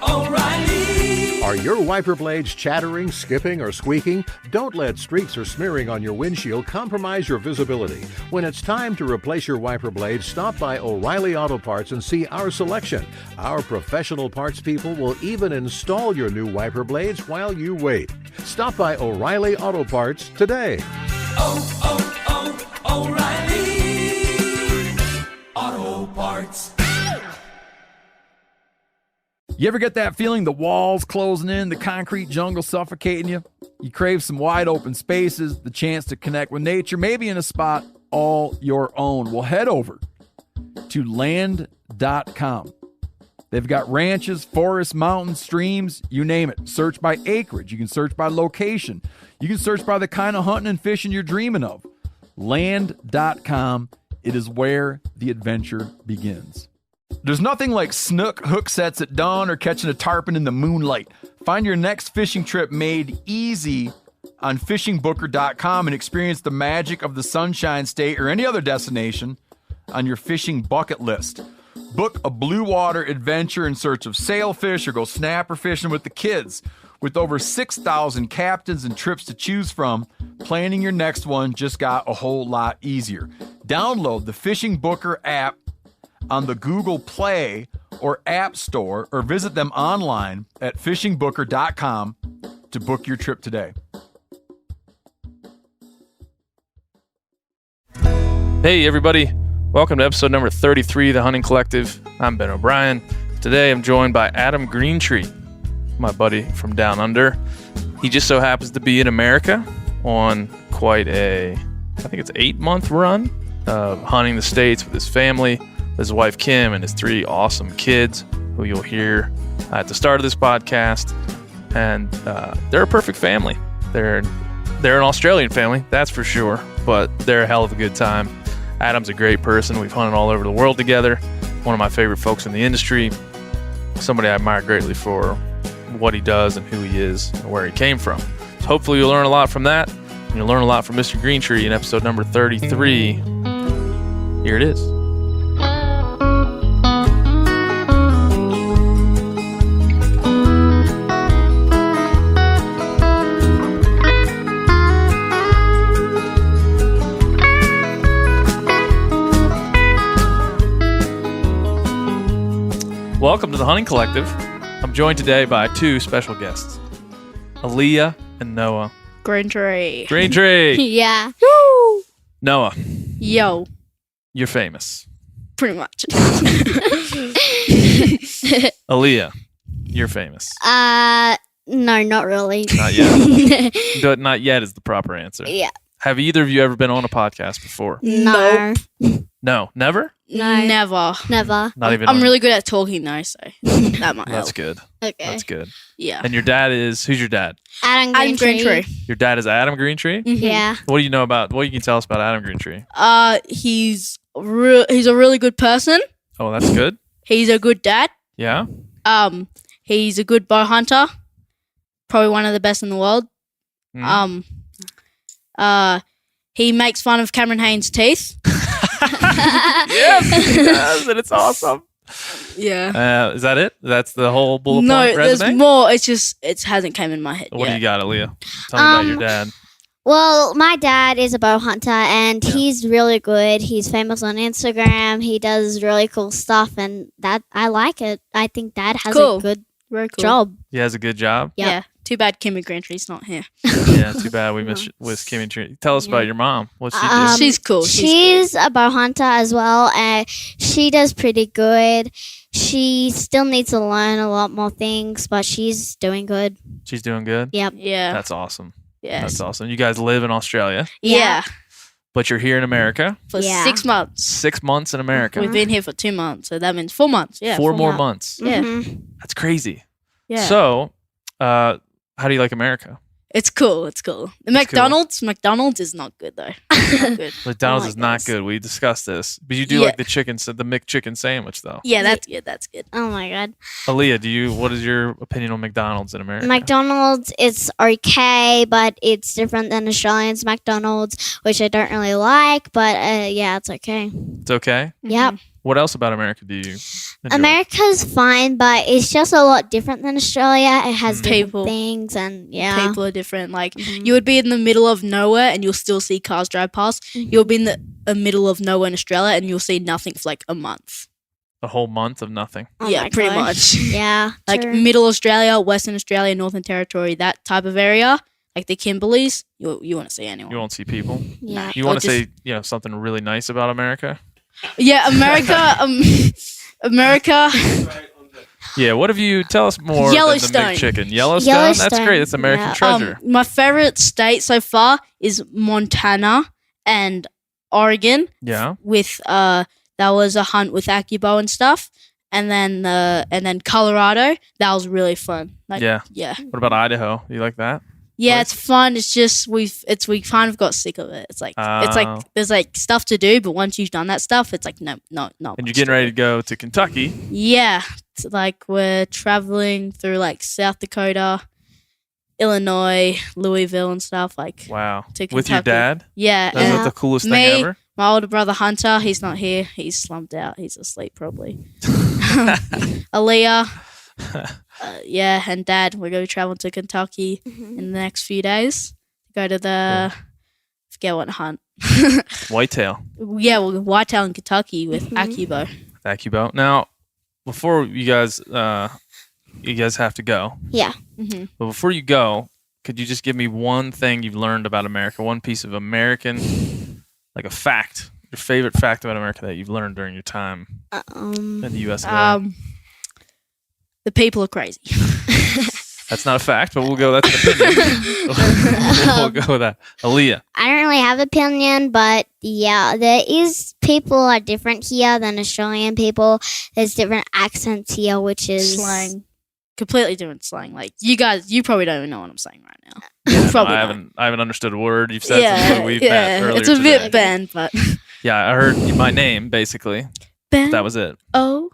O'Reilly. Are your wiper blades chattering, skipping, or squeaking? Don't let streaks or smearing on your windshield compromise your visibility. When it's time to replace your wiper blades, stop by O'Reilly Auto Parts and see our selection. Our professional parts people will even install your new wiper blades while you wait. Stop by O'Reilly Auto Parts today. O'Reilly Auto Parts. You ever get that feeling the walls closing in, the concrete jungle suffocating you? You crave some wide open spaces, the chance to connect with nature, maybe in a spot all your own. Well, head over to land.com. They've got ranches, forests, mountains, streams, you name it. Search by acreage. You can search by location. You can search by the kind of hunting and fishing you're dreaming of. Land.com. It is where the adventure begins. There's nothing like snook hook sets at dawn or catching a tarpon in the moonlight. Find your next fishing trip made easy on fishingbooker.com and experience the magic of the Sunshine State or any other destination on your fishing bucket list. Book a blue water adventure in search of sailfish or go snapper fishing with the kids. With over 6,000 captains and trips to choose from, planning your next one just got a whole lot easier. Download the Fishing Booker app on the Google Play or App Store, or visit them online at fishingbooker.com to book your trip today. Hey everybody, welcome to episode number 33 of The Hunting Collective. I'm Ben O'Brien. Today I'm joined by Adam Greentree, my buddy from down under. He just so happens to be in America on quite a, I think it's 8-month run of hunting the States with his family, his wife Kim, and his 3 awesome kids who you'll hear at the start of this podcast. And they're a perfect family. They're an Australian family, that's for sure, but they're a hell of a good time. Adam's a great person. We've hunted all over the world together. One of my favorite folks in the industry. Somebody I admire greatly for what he does and who he is and where he came from. So hopefully you'll learn a lot from that. And you'll learn a lot from Mr. Greentree in episode number 33. Here it is. Welcome to the Hunting Collective. I'm joined today by 2 special guests, Aaliyah and Noah. Greentree. Yeah. Woo! Noah. Yo. You're famous. Pretty much. Aaliyah, you're famous. No, not really. Not yet. But not yet is the proper answer. Yeah. Have either of you ever been on a podcast before? No. No, never? No. Never. Not even. I'm really good at talking though, so that might That's help. good. Okay. That's good. Yeah. And your dad is, who's your dad? Adam Adam Greentree. Greentree. Your dad is Adam Greentree? Mhm. Yeah. What do you know about, what you can tell us about Adam Greentree? He's a really good person. Oh, that's good. He's a good dad. Yeah? He's a good bow hunter. Probably one of the best in the world. Mm. He makes fun of Cameron Haynes' teeth. Yes, he does, and it's awesome. Yeah. Is that it? That's the whole bullet No, point resume? there's more. It's just it hasn't come in my head. What do yet. you got, Aaliyah? Tell me about your dad. Well, my dad is a bow hunter, and he's really good. He's famous on Instagram. He does really cool stuff, and that I like it. I think Dad has a good Very cool. job. He has a good job? Yep. Yeah. Too bad Kimmy Greentree's not here. Yeah, too bad we missed Kimmy Tree. Tell us about your mom. What's she do? She's cool. She's a bow hunter as well, and she does pretty good. She still needs to learn a lot more things, but she's doing good. She's doing good? Yep. Yeah. That's awesome. Yes. That's awesome. You guys live in Australia, Yeah. but you're here in America. For Yeah. 6 months. 6 months in America. We've been here for 2 months, so that means 4 months. Yeah. 4 more Yeah. months. Yeah. Mhm. That's crazy. Yeah. So, how do you like America? It's cool. It's cool. The McDonald's is not good though. Not good. McDonald's like is not this. good. We discussed this. But you do Yeah. like the McChicken sandwich though. Yeah, that's good. That's good. Oh my God. Aaliyah, what is your opinion on McDonald's in America? McDonald's, it's okay, but it's different than Australians' McDonald's, which I don't really like. But yeah, it's okay. It's okay? Yep. What else about America do you enjoy? America's fine, but it's just a lot different than Australia. It has different People. things, and People are different. Like you would be in the middle of nowhere and you'll still see cars drive past. You'll be in the middle of nowhere in Australia and you'll see nothing for like a month. A whole month of nothing. Oh yeah, my pretty gosh. much. Yeah, Like true. Middle Australia, Western Australia, Northern Territory, that type of area, like the Kimberleys, you won't see anyone. You won't see people. Yeah. You want to Or say something really nice about America? Yeah, America, America. Yeah, what have you? Tell us more. Yellowstone. Than the McChicken. Yellowstone. That's Yellowstone, great. That's American yeah. treasure. My favorite state so far is Montana and Oregon. Yeah. With that was a hunt with Akibo and stuff, and then Colorado. That was really fun. Like, Yeah. yeah. What about Idaho? You like that? Yeah, Place? it's fun. It's just we kind of got sick of it. It's like Oh. there's like stuff to do, but once you've done that stuff, it's like no. And much you're getting to ready do. to go to Kentucky. Yeah, it's like we're traveling through like South Dakota, Illinois, Louisville, and stuff. Like Wow. to With your Kentucky. dad? Yeah, That's and the coolest me, thing ever. my older brother Hunter, he's not here. He's slumped out. He's asleep probably. Aaliyah, yeah, and Dad. We're going to be traveling to Kentucky in the next few days. Go to the forget what hunt. Whitetail. Yeah, we'll go whitetail in Kentucky with Akibo. Thank you, Bo. Now, before you guys have to go. Yeah. But before you go, could you just give me one thing you've learned about America? One piece of American, like a fact, your favorite fact about America that you've learned during your time in the U.S. of A. The people are crazy. That's not a fact, but we'll go. That's an opinion. We'll go with that. Aaliyah. I don't really have opinion, but yeah, there is people are different here than Australian people. There's different accents here, which is Slang. Completely different slang. Like you guys, you probably don't even know what I'm saying right now. No, Probably I not. haven't understood a word you've said since we've met earlier it's a today. bit bent, but Yeah, I heard my name basically. Ben That was it. O'Brien.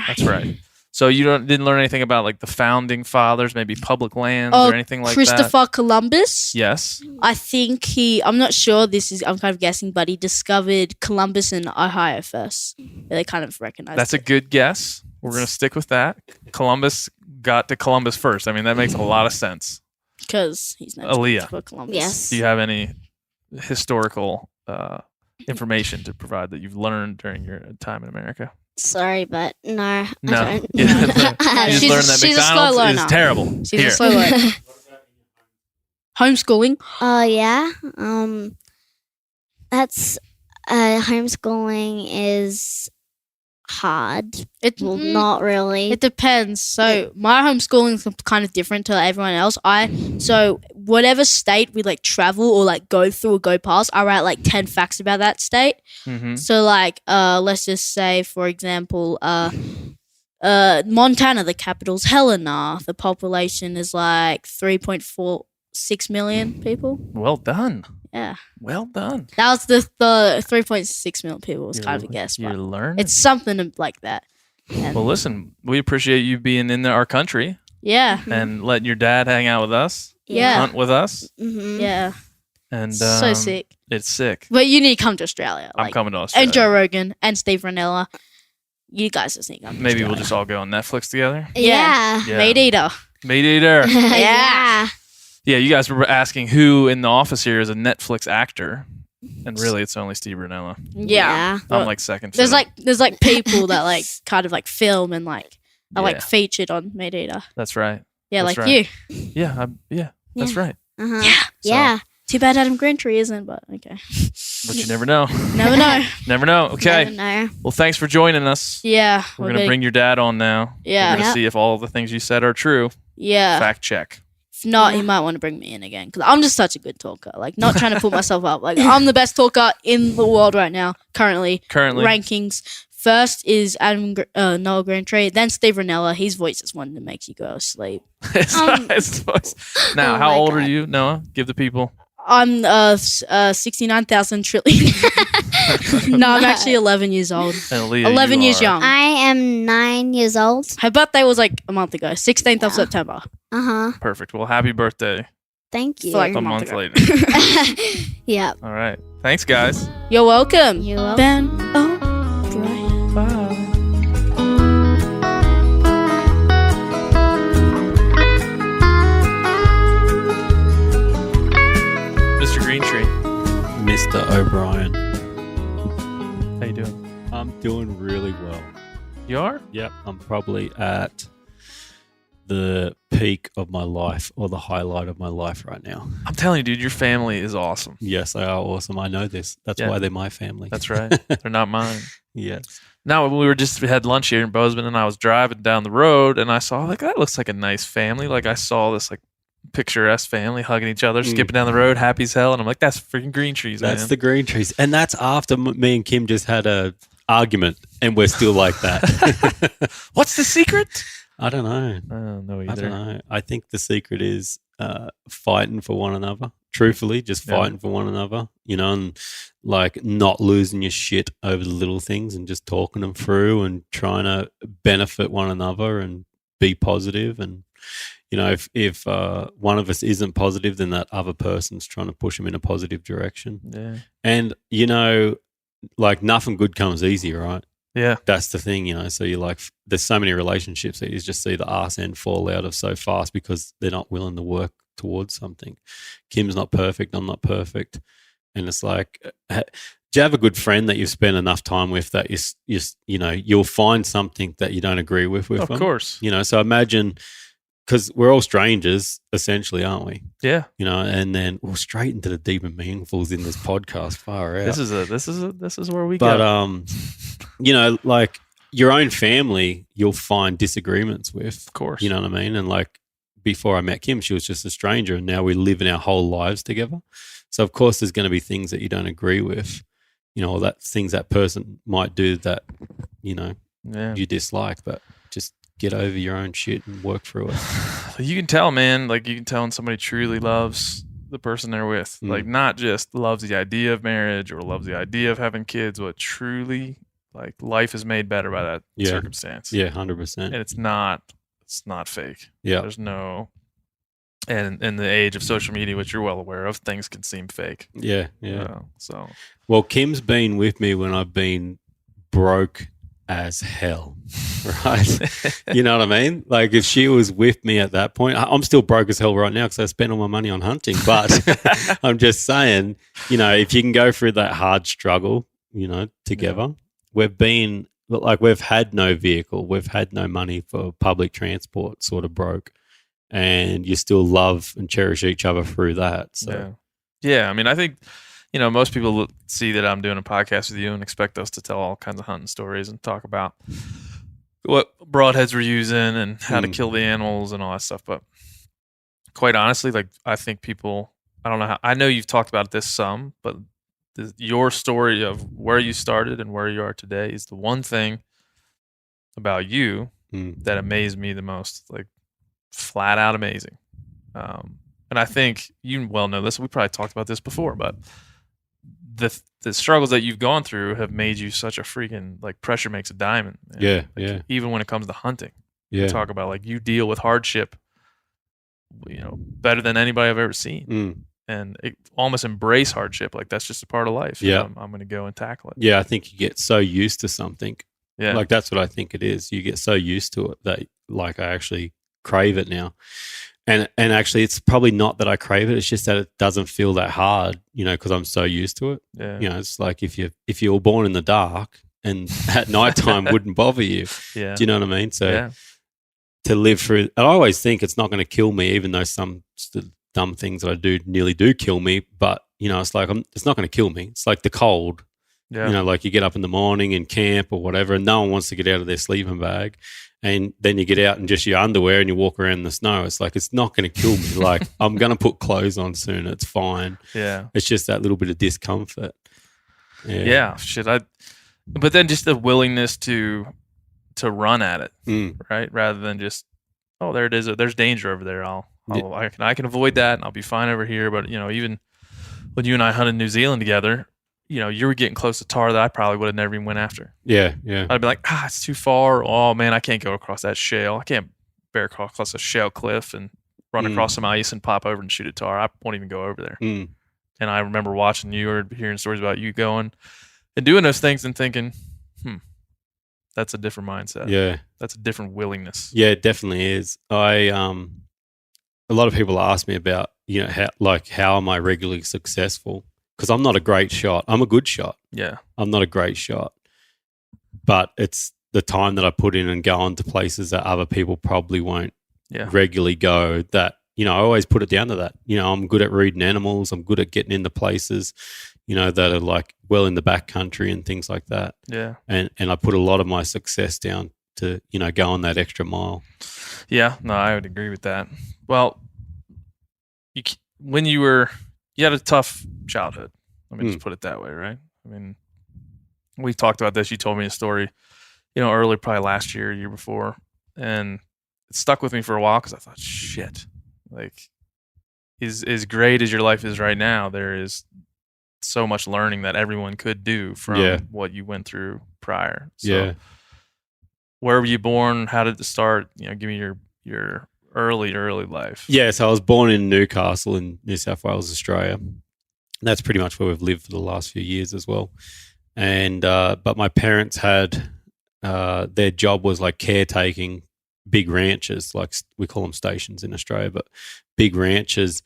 That's right. So you didn't learn anything about like the founding fathers, maybe public lands or anything like that? Christopher Columbus. Yes. I think I'm not sure I'm kind of guessing, but he discovered Columbus in Ohio first. They kind of recognized That's a good guess. We're going to stick with that. Columbus got to Columbus first. I mean, that makes a lot of sense. because he's named Aaliyah. Christopher Columbus. Yes. Do you have any historical information to provide that you've learned during your time in America? Sorry, but no. No. I don't. You just She's- learned that she's a slow McDonald's is learner. terrible. She's Here. a slow learner. Homeschooling. Oh yeah. That's homeschooling is hard. Well, not really. It depends. So my homeschooling is kind of different to everyone else. So whatever state we like travel or like go through or go past, I write like 10 facts about that state. Mhm. So like let's just say for example Montana, the capital's Helena. The population is like 3.46 million people. Well done. Yeah. Well done. That was the 3.6 million people was kind of a guess, You're but learning. it's something like that. And Well, listen, we appreciate you being in our country yeah. and letting your dad hang out with us, Yeah. hunt with us, Mm-hmm. Yeah. and So sick. It's sick. But you need to come to Australia. I'm Like, coming to Australia. and Joe Rogan and Steve Ranella. You guys just need to come to Maybe we'll Australia. just all go on Netflix together. Yeah. Yeah. Meat eater. Meat eater. Yeah. Yeah, you guys were asking who in the office here is a Netflix actor, and really, it's only Steve Ranella. Yeah. I'm like second. There's fiddle. like people that like kind of like film and like are Yeah. like featured on Meat Eater. That's right. Yeah, That's like right. you. Yeah, that's right. Uh-huh. Yeah. So- Yeah. Too bad Adam Greentree isn't, but okay. But you never know. Never know. Never know. Okay. Never know. Well, thanks for joining us. Yeah. We're gonna bring your dad on now. Yeah. We're gonna Yep. see if all the things you said are true. Yeah. Fact check. If not, Yeah. you might want to bring me in again because I'm just such a good talker. Like, not trying to put myself up. Like, I'm the best talker in the world right now. Currently. Rankings. First is Noah Greentree, then Steve Ranella. His voice is one that makes you go to sleep. His voice. Now, Oh how my old are God. you, Noah? Give the people. I'm 69,000 trillion. No, I'm actually 11 years old. And Aaliyah, 11 you years are- young. I am 9 years old. Her birthday was like a month ago, 16th of Yeah. September. Uh-huh. Perfect. Well, happy birthday. Thank you. For like A month month ago. later. Yeah. All right. Thanks, guys. You're welcome. You're welcome. Ben O'Brien. Bye. Brian. How you doing? I'm doing really well. You are? Yep. I'm probably at the peak of my life or the highlight of my life right now. I'm telling you, dude, your family is awesome. Yes, they are awesome. I know this. That's why they're my family. That's right. They're not mine. Yes. Now, we had lunch here in Bozeman, and I was driving down the road, and I saw, like, that looks like a nice family. Like, I saw this, like, picturesque family hugging each other, skipping down the road, happy as hell. And I'm like, that's freaking Greentrees, man. That's the Greentrees. And that's after me and Kim just had a argument, and we're still like that. What's the secret? I don't know. I don't know either. I don't know. I think the secret is fighting for one another. Truthfully, just fighting for one another, and like not losing your shit over the little things and just talking them through and trying to benefit one another and be positive. And, if one of us isn't positive, then that other person's trying to push them in a positive direction. Yeah. And, like nothing good comes easy, right? Yeah. That's the thing, so you're like, there's so many relationships that you just see the arse end fall out of so fast because they're not willing to work towards something. Kim's not perfect. I'm not perfect. And it's like, do you have a good friend that you've spent enough time with that you'll find something that you don't agree with them? Of course. So imagine, because we're all strangers essentially, aren't we? Yeah. And then we'll straight into the deep and meaningfuls in this podcast. Far out. This is where we go. But like your own family, you'll find disagreements with. Of course. You know what I mean? And like before I met Kim, she was just a stranger, and now we live in our whole lives together. So of course, there's going to be things that you don't agree with, or that things that person might do that, you dislike, but just get over your own shit and work through it. You can tell, man. Like, you can tell when somebody truly loves the person they're with. Like, not just loves the idea of marriage or loves the idea of having kids, but truly, like, life is made better by that circumstance. Yeah, 100%. And it's not fake. Yeah. There's no... And in the age of social media, which you're well aware of, things can seem fake. Yeah. Well, Kim's been with me when I've been broke as hell, right? You know what I mean? Like, if she was with me at that point, I'm still broke as hell right now because I spent all my money on hunting. But I'm just saying, if you can go through that hard struggle, together, we've had no vehicle, we've had no money for public transport, sort of broke, and you still love and cherish each other through that. So, yeah. I mean, I think, most people see that I'm doing a podcast with you and expect us to tell all kinds of hunting stories and talk about what broadheads we're using and how to kill the animals and all that stuff. But quite honestly, like, I think people, I don't know how, I know you've talked about this some, but your story of where you started and where you are today is the one thing about you that amazed me the most, like flat out amazing. And I think you well know this. We probably talked about this before, but the struggles that you've gone through have made you such a freaking, like, pressure makes a diamond. Man. Yeah. Even when it comes to hunting. Yeah. You talk about, like, you deal with hardship, better than anybody I've ever seen. And almost embrace hardship. Like, that's just a part of life. Yeah. I'm going to go and tackle it. Yeah, I think you get so used to something. Yeah. Like, that's what I think it is. You get so used to it that, like, I actually crave it now. And actually, it's probably not that I crave it. It's just that it doesn't feel that hard, because I'm so used to it. Yeah. It's like if you were born in the dark and at nighttime wouldn't bother you. Yeah. Do you know what I mean? So to live through, I always think it's not going to kill me, even though some dumb things that I do nearly do kill me. But, it's like, it's not going to kill me. It's like the cold. Yeah. Like you get up in the morning and camp or whatever, and no one wants to get out of their sleeping bag. And then you get out in just your underwear and you walk around in the snow. It's like, it's not going to kill me. Like, I'm going to put clothes on soon. It's fine. Yeah. It's just that little bit of discomfort. Yeah. Shit. But then just the willingness to run at it, right? Rather than just, oh, there it is. There's danger over there. I can avoid that and I'll be fine over here. But, even when you and I hunted New Zealand together, you were getting close to tar that I probably would have never even went after. Yeah. I'd be like, it's too far. Oh, man, I can't go across that shale. I can't bear across a shale cliff and run across some ice and pop over and shoot a tar. I won't even go over there. And I remember watching you or hearing stories about you going and doing those things and thinking, that's a different mindset. Yeah. That's a different willingness. Yeah, it definitely is. A lot of people ask me about, how am I regularly successful? because I'm not a great shot. I'm a good shot. Yeah. I'm not a great shot. But it's the time that I put in and go on to places that other people probably won't regularly go, that, I always put it down to that. I'm good at reading animals. I'm good at getting into places, that are like well in the backcountry and things like that. Yeah. And I put a lot of my success down to, go on that extra mile. Yeah. No, I would agree with that. Well, when you had a tough childhood. Let me just put it that way, right? I mean, we talked about this. You told me a story, early, probably last year, year before, and it stuck with me for a while because I thought, shit, like, as great as your life is right now, there is so much learning that everyone could do from what you went through prior. So, where were you born? How did it start? Give me your early life. Yeah, so I was born in Newcastle in New South Wales, Australia. That's pretty much where we've lived for the last few years as well. And but my parents had their job was like caretaking big ranches, like we call them stations in Australia, but big ranches.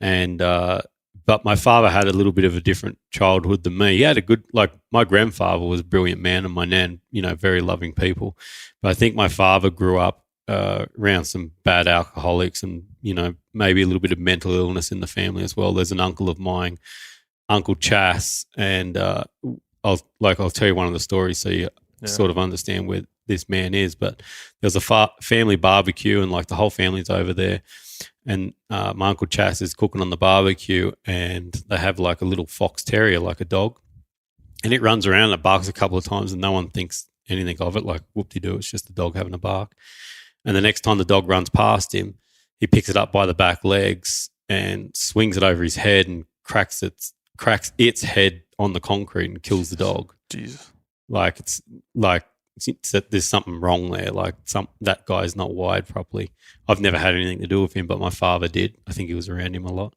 And but my father had a little bit of a different childhood than me. He had a good, like, my grandfather was a brilliant man and my nan, very loving people. But I think my father grew up around some bad alcoholics and, maybe a little bit of mental illness in the family as well. There's an uncle of mine, Uncle Chas, and I'll tell you one of the stories so you sort of understand where this man is. But there's a family barbecue and like the whole family's over there. And my Uncle Chas is cooking on the barbecue and they have like a little fox terrier, like a dog. And it runs around and it barks a couple of times and no one thinks anything of it, like whoop-de-doo, it's just a dog having a bark. And the next time the dog runs past him, he picks it up by the back legs and swings it over his head and cracks its head on the concrete and kills the dog. Jesus. There's something wrong there. Like that guy's not wired properly. I've never had anything to do with him, but my father did. I think he was around him a lot.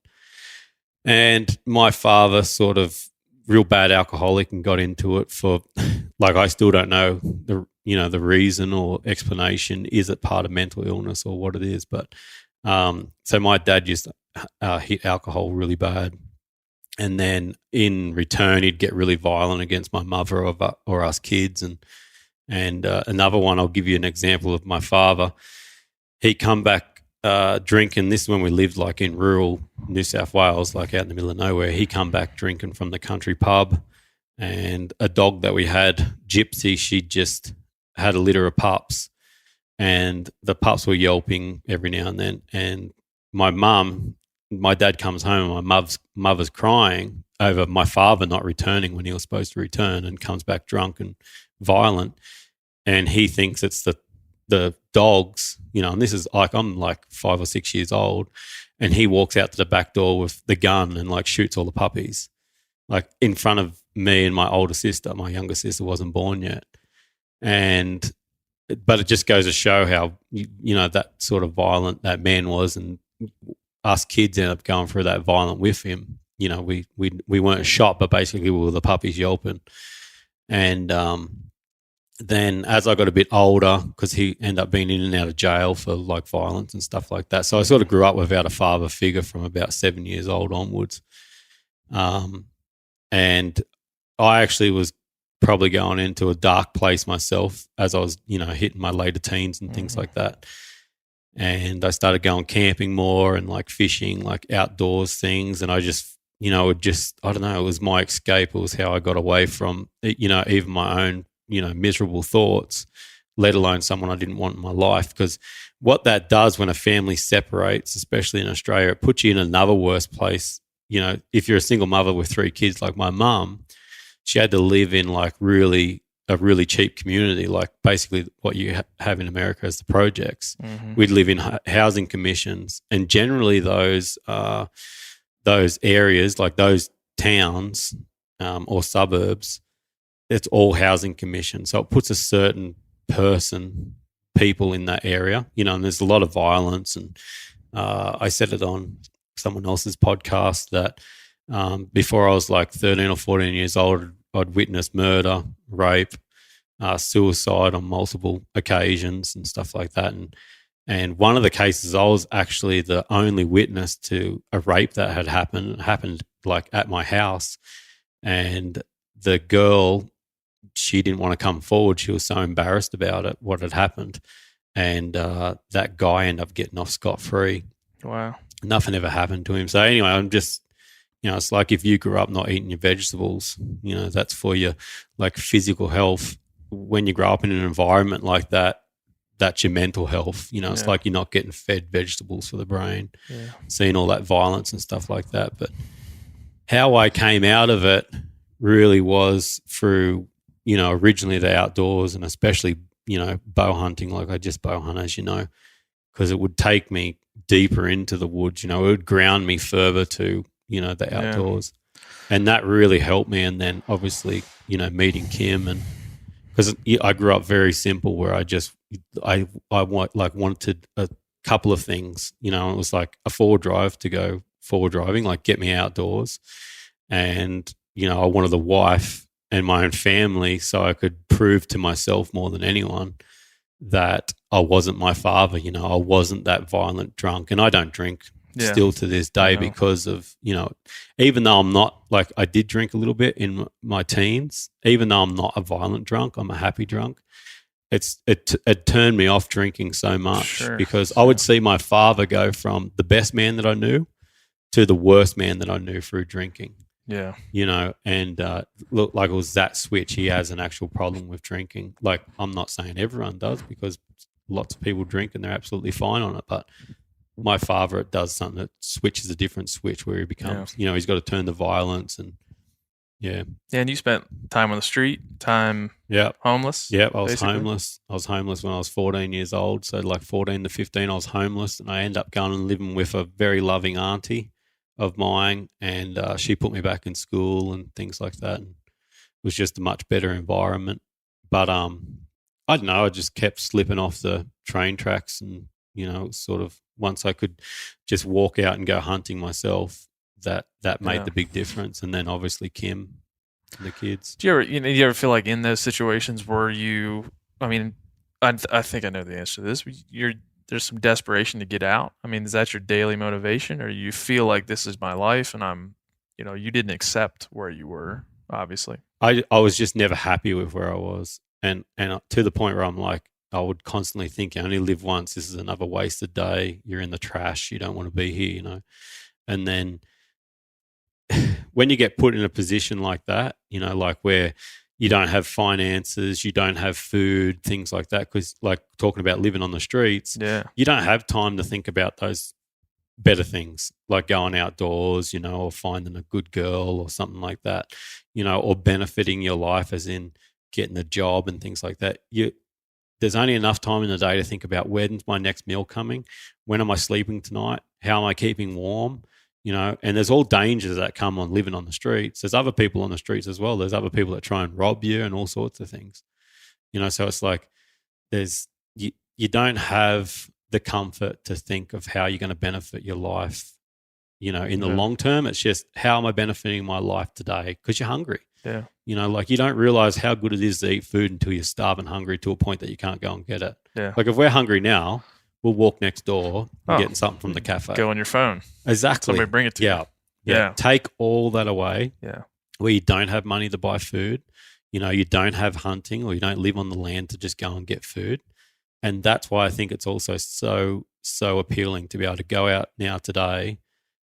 And my father sort of real bad alcoholic and got into it for, like, I still don't know the reason or explanation. Is it part of mental illness or what it is? But so my dad used to hit alcohol really bad. And then in return, he'd get really violent against my mother or us kids. And another one, I'll give you an example of my father. He'd come back drinking. This is when we lived like in rural New South Wales, like out in the middle of nowhere. He'd come back drinking from the country pub, and a dog that we had, Gypsy, she just had a litter of pups, and the pups were yelping every now and then. And my dad comes home and my mother's crying over my father not returning when he was supposed to return, and comes back drunk and violent. And he thinks it's the dogs, and this is like, I'm like 5 or 6 years old, and he walks out to the back door with the gun and like shoots all the puppies, like in front of me and my older sister. My younger sister wasn't born yet. But it just goes to show how, that sort of violent that man was, and us kids ended up going through that violent with him. We weren't shot, but basically we were the puppies yelping. And then as I got a bit older, because he ended up being in and out of jail for like violence and stuff like that. So I sort of grew up without a father figure from about 7 years old onwards. And I actually was probably going into a dark place myself as I was, hitting my later teens and things like that. And I started going camping more and like fishing, like outdoors things. And I just, I don't know, it was my escape. It was how I got away from, even my own, miserable thoughts, let alone someone I didn't want in my life. Because what that does when a family separates, especially in Australia, it puts you in another worse place. If you're a single mother with 3 kids like my mum, she had to live in like a really cheap community, like basically what you have in America as the projects. Mm-hmm. We'd live in housing commissions, and generally those areas, like those towns or suburbs, it's all housing commission. So it puts a certain people in that area, and there's a lot of violence. And I said it on someone else's podcast that before I was like 13 or 14 years old, I'd witnessed murder, rape, suicide on multiple occasions and stuff like that. And one of the cases, I was actually the only witness to a rape that had happened. It happened like at my house, and the girl, she didn't want to come forward. She was so embarrassed about it, what had happened. And that guy ended up getting off scot-free. Wow. Nothing ever happened to him. So anyway, I'm just, it's like if you grew up not eating your vegetables, that's for your like physical health. When you grow up in an environment like that, that's your mental health. It's like you're not getting fed vegetables for the brain, seeing all that violence and stuff like that. But how I came out of it really was through, originally the outdoors, and especially, bow hunting. Like I just bow hunt, as you know, because it would take me deeper into the woods. It would ground me further to, the outdoors. And that really helped me. And then obviously, meeting Kim, and because I grew up very simple, where I wanted a couple of things, it was like a forward drive to go forward driving, like get me outdoors. And, I wanted a wife and my own family, so I could prove to myself more than anyone that I wasn't my father. I wasn't that violent drunk, and I don't drink still to this day because of, even though I'm not, like I did drink a little bit in my teens, even though I'm not a violent drunk, I'm a happy drunk. It turned me off drinking so much because I would see my father go from the best man that I knew to the worst man that I knew through drinking. Yeah. And look, like it was that switch. He has an actual problem with drinking. Like, I'm not saying everyone does, because lots of people drink and they're absolutely fine on it. But my father, it does something that switches a different switch where he becomes, he's got to turn to violence and Yeah, and you spent time on the street, homeless? Yeah, I was basically homeless. I was homeless when I was 14 years old. So like 14 to 15, I was homeless. And I ended up going and living with a very loving auntie of mine. And she put me back in school and things like that. And it was just a much better environment. But I don't know, I just kept slipping off the train tracks. And, sort of once I could just walk out and go hunting myself, that made the big difference. And then obviously Kim and the kids. Do you ever feel like in those situations where I think I know the answer to this, there's some desperation to get out? I mean, is that your daily motivation, or you feel like this is my life and you didn't accept where you were, obviously? I was just never happy with where I was. And to the point where I'm like, I would constantly think, I only live once. This is another wasted day. You're in the trash. You don't want to be here, And then when you get put in a position like that, like where you don't have finances, you don't have food, things like that, because like talking about living on the streets, you don't have time to think about those better things like going outdoors, or finding a good girl or something like that, or benefiting your life as in getting a job and things like that. There's only enough time in the day to think about when's my next meal coming, when am I sleeping tonight, how am I keeping warm, and there's all dangers that come on living on the streets. There's other people on the streets as well. There's other people that try and rob you and all sorts of things, so it's like you don't have the comfort to think of how you're going to benefit your life, in the long term. It's just, how am I benefiting my life today? Because you're hungry. Yeah. Like you don't realize how good it is to eat food until you're starving hungry to a point that you can't go and get it. Yeah. Like if we're hungry now, we'll walk next door and get something from the cafe. Go on your phone. Exactly. Somebody bring it to you. Yeah. Take all that away. Yeah. Where you don't have money to buy food, you don't have hunting, or you don't live on the land to just go and get food. And that's why I think it's also so appealing to be able to go out now today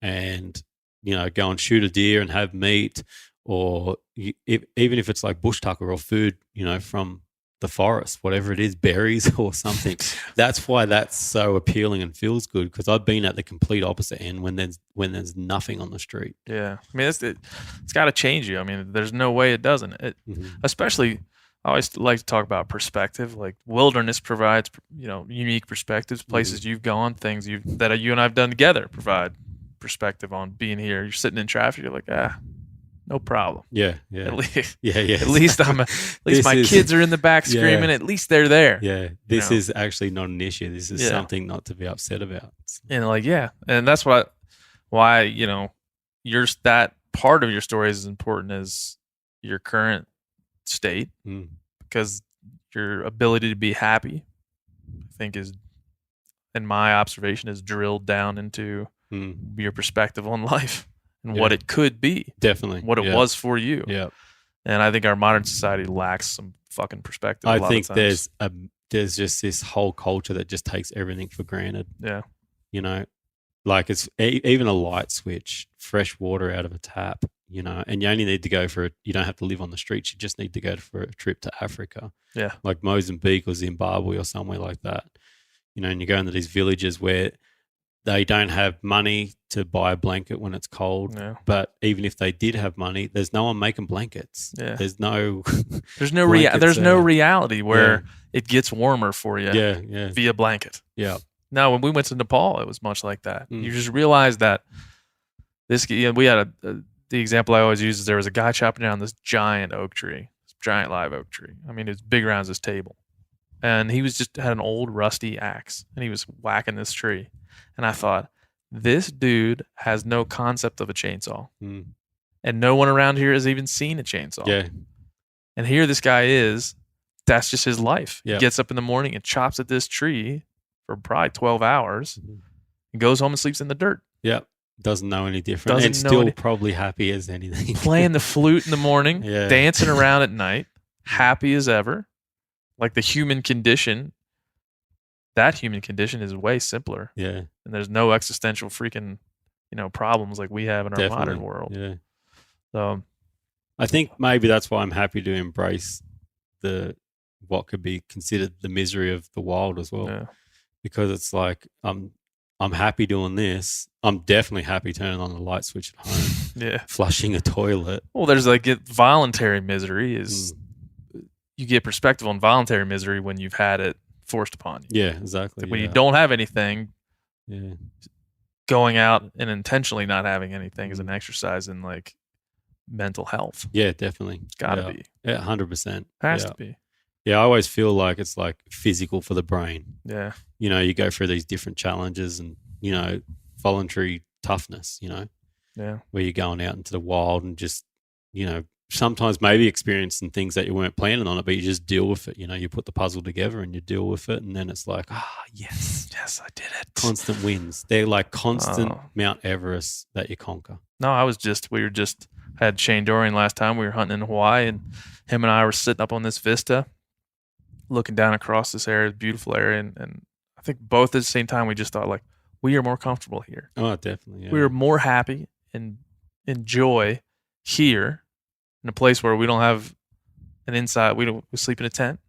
and, go and shoot a deer and have meat, or even if it's like bush tucker or food, from the forest, whatever it is, berries or something. That's why that's so appealing and feels good, because I've been at the complete opposite end when there's nothing on the street. Yeah. I mean, it's got to change you. I mean, there's no way it doesn't. Especially, I always like to talk about perspective. Like wilderness provides, unique perspectives, places you've gone, things that you and I've done together provide perspective on being here. You're sitting in traffic, you're like, no problem. Yeah. At least, At least my kids are in the back screaming. At least they're there. Yeah. This is actually not an issue. This is something not to be upset about. And and that's why that part of your story is as important as your current state, because your ability to be happy, I think, is, in my observation, is drilled down into your perspective on life. and what it could be. Definitely. What it was for you. Yeah. And I think our modern society lacks some fucking perspective. I think there's just this whole culture that just takes everything for granted. Yeah. You know, like it's even a light switch, fresh water out of a tap, you know, and you only need to go you don't have to live on the streets. You just need to go for a trip to Africa. Yeah. Like Mozambique or Zimbabwe or somewhere like that. You know, and you go into these villages where they don't have money to buy a blanket when it's cold. Yeah. But even if they did have money, there's no one making blankets. Yeah. There's no there's no reality where it gets warmer for you via blanket. Yeah. Now, when we went to Nepal, it was much like that. You just realize that we had the example I always use is there was a guy chopping down this giant oak tree, this giant live oak tree. I mean, it's big around his table. And he was just had an old rusty axe and he was whacking this tree. And I thought, this dude has no concept of a chainsaw. And no one around here has even seen a chainsaw. Yeah. And here this guy is, that's just his life. Yep. He gets up in the morning and chops at this tree for probably 12 hours and goes home and sleeps in the dirt. Yep. Doesn't know any different. And still probably happy as anything. Playing the flute in the morning, dancing around at night, happy as ever. Like the human condition, that human condition is way simpler. Yeah. And there's no existential freaking, problems like we have in our modern world. Yeah. So I think maybe that's why I'm happy to embrace what could be considered the misery of the wild as well. Yeah. Because it's like I'm happy doing this. I'm definitely happy turning on the light switch at home. Yeah. Flushing a toilet. Well, there's voluntary misery is you get perspective on voluntary misery when you've had it forced upon you. Yeah, exactly. Like when you don't have anything, yeah, going out and intentionally not having anything is an exercise in like mental health. Yeah, definitely. It's gotta be. Yeah, 100%. Has to be. Yeah, I always feel like it's like physical for the brain. Yeah. You go through these different challenges and, voluntary toughness, Yeah. where you're going out into the wild and just, sometimes maybe experiencing things that you weren't planning on it, but you just deal with it. You put the puzzle together and you deal with it. And then it's like, yes. Yes, I did it. Constant wins. They're like constant Mount Everest that you conquer. No, we had Shane Dorian last time. We were hunting in Hawaii and him and I were sitting up on this vista looking down across this area, beautiful area. And I think both at the same time, we just thought like, we are more comfortable here. Oh, definitely. Yeah. We are more happy and enjoy here in a place where we don't have an inside. We sleep in a tent.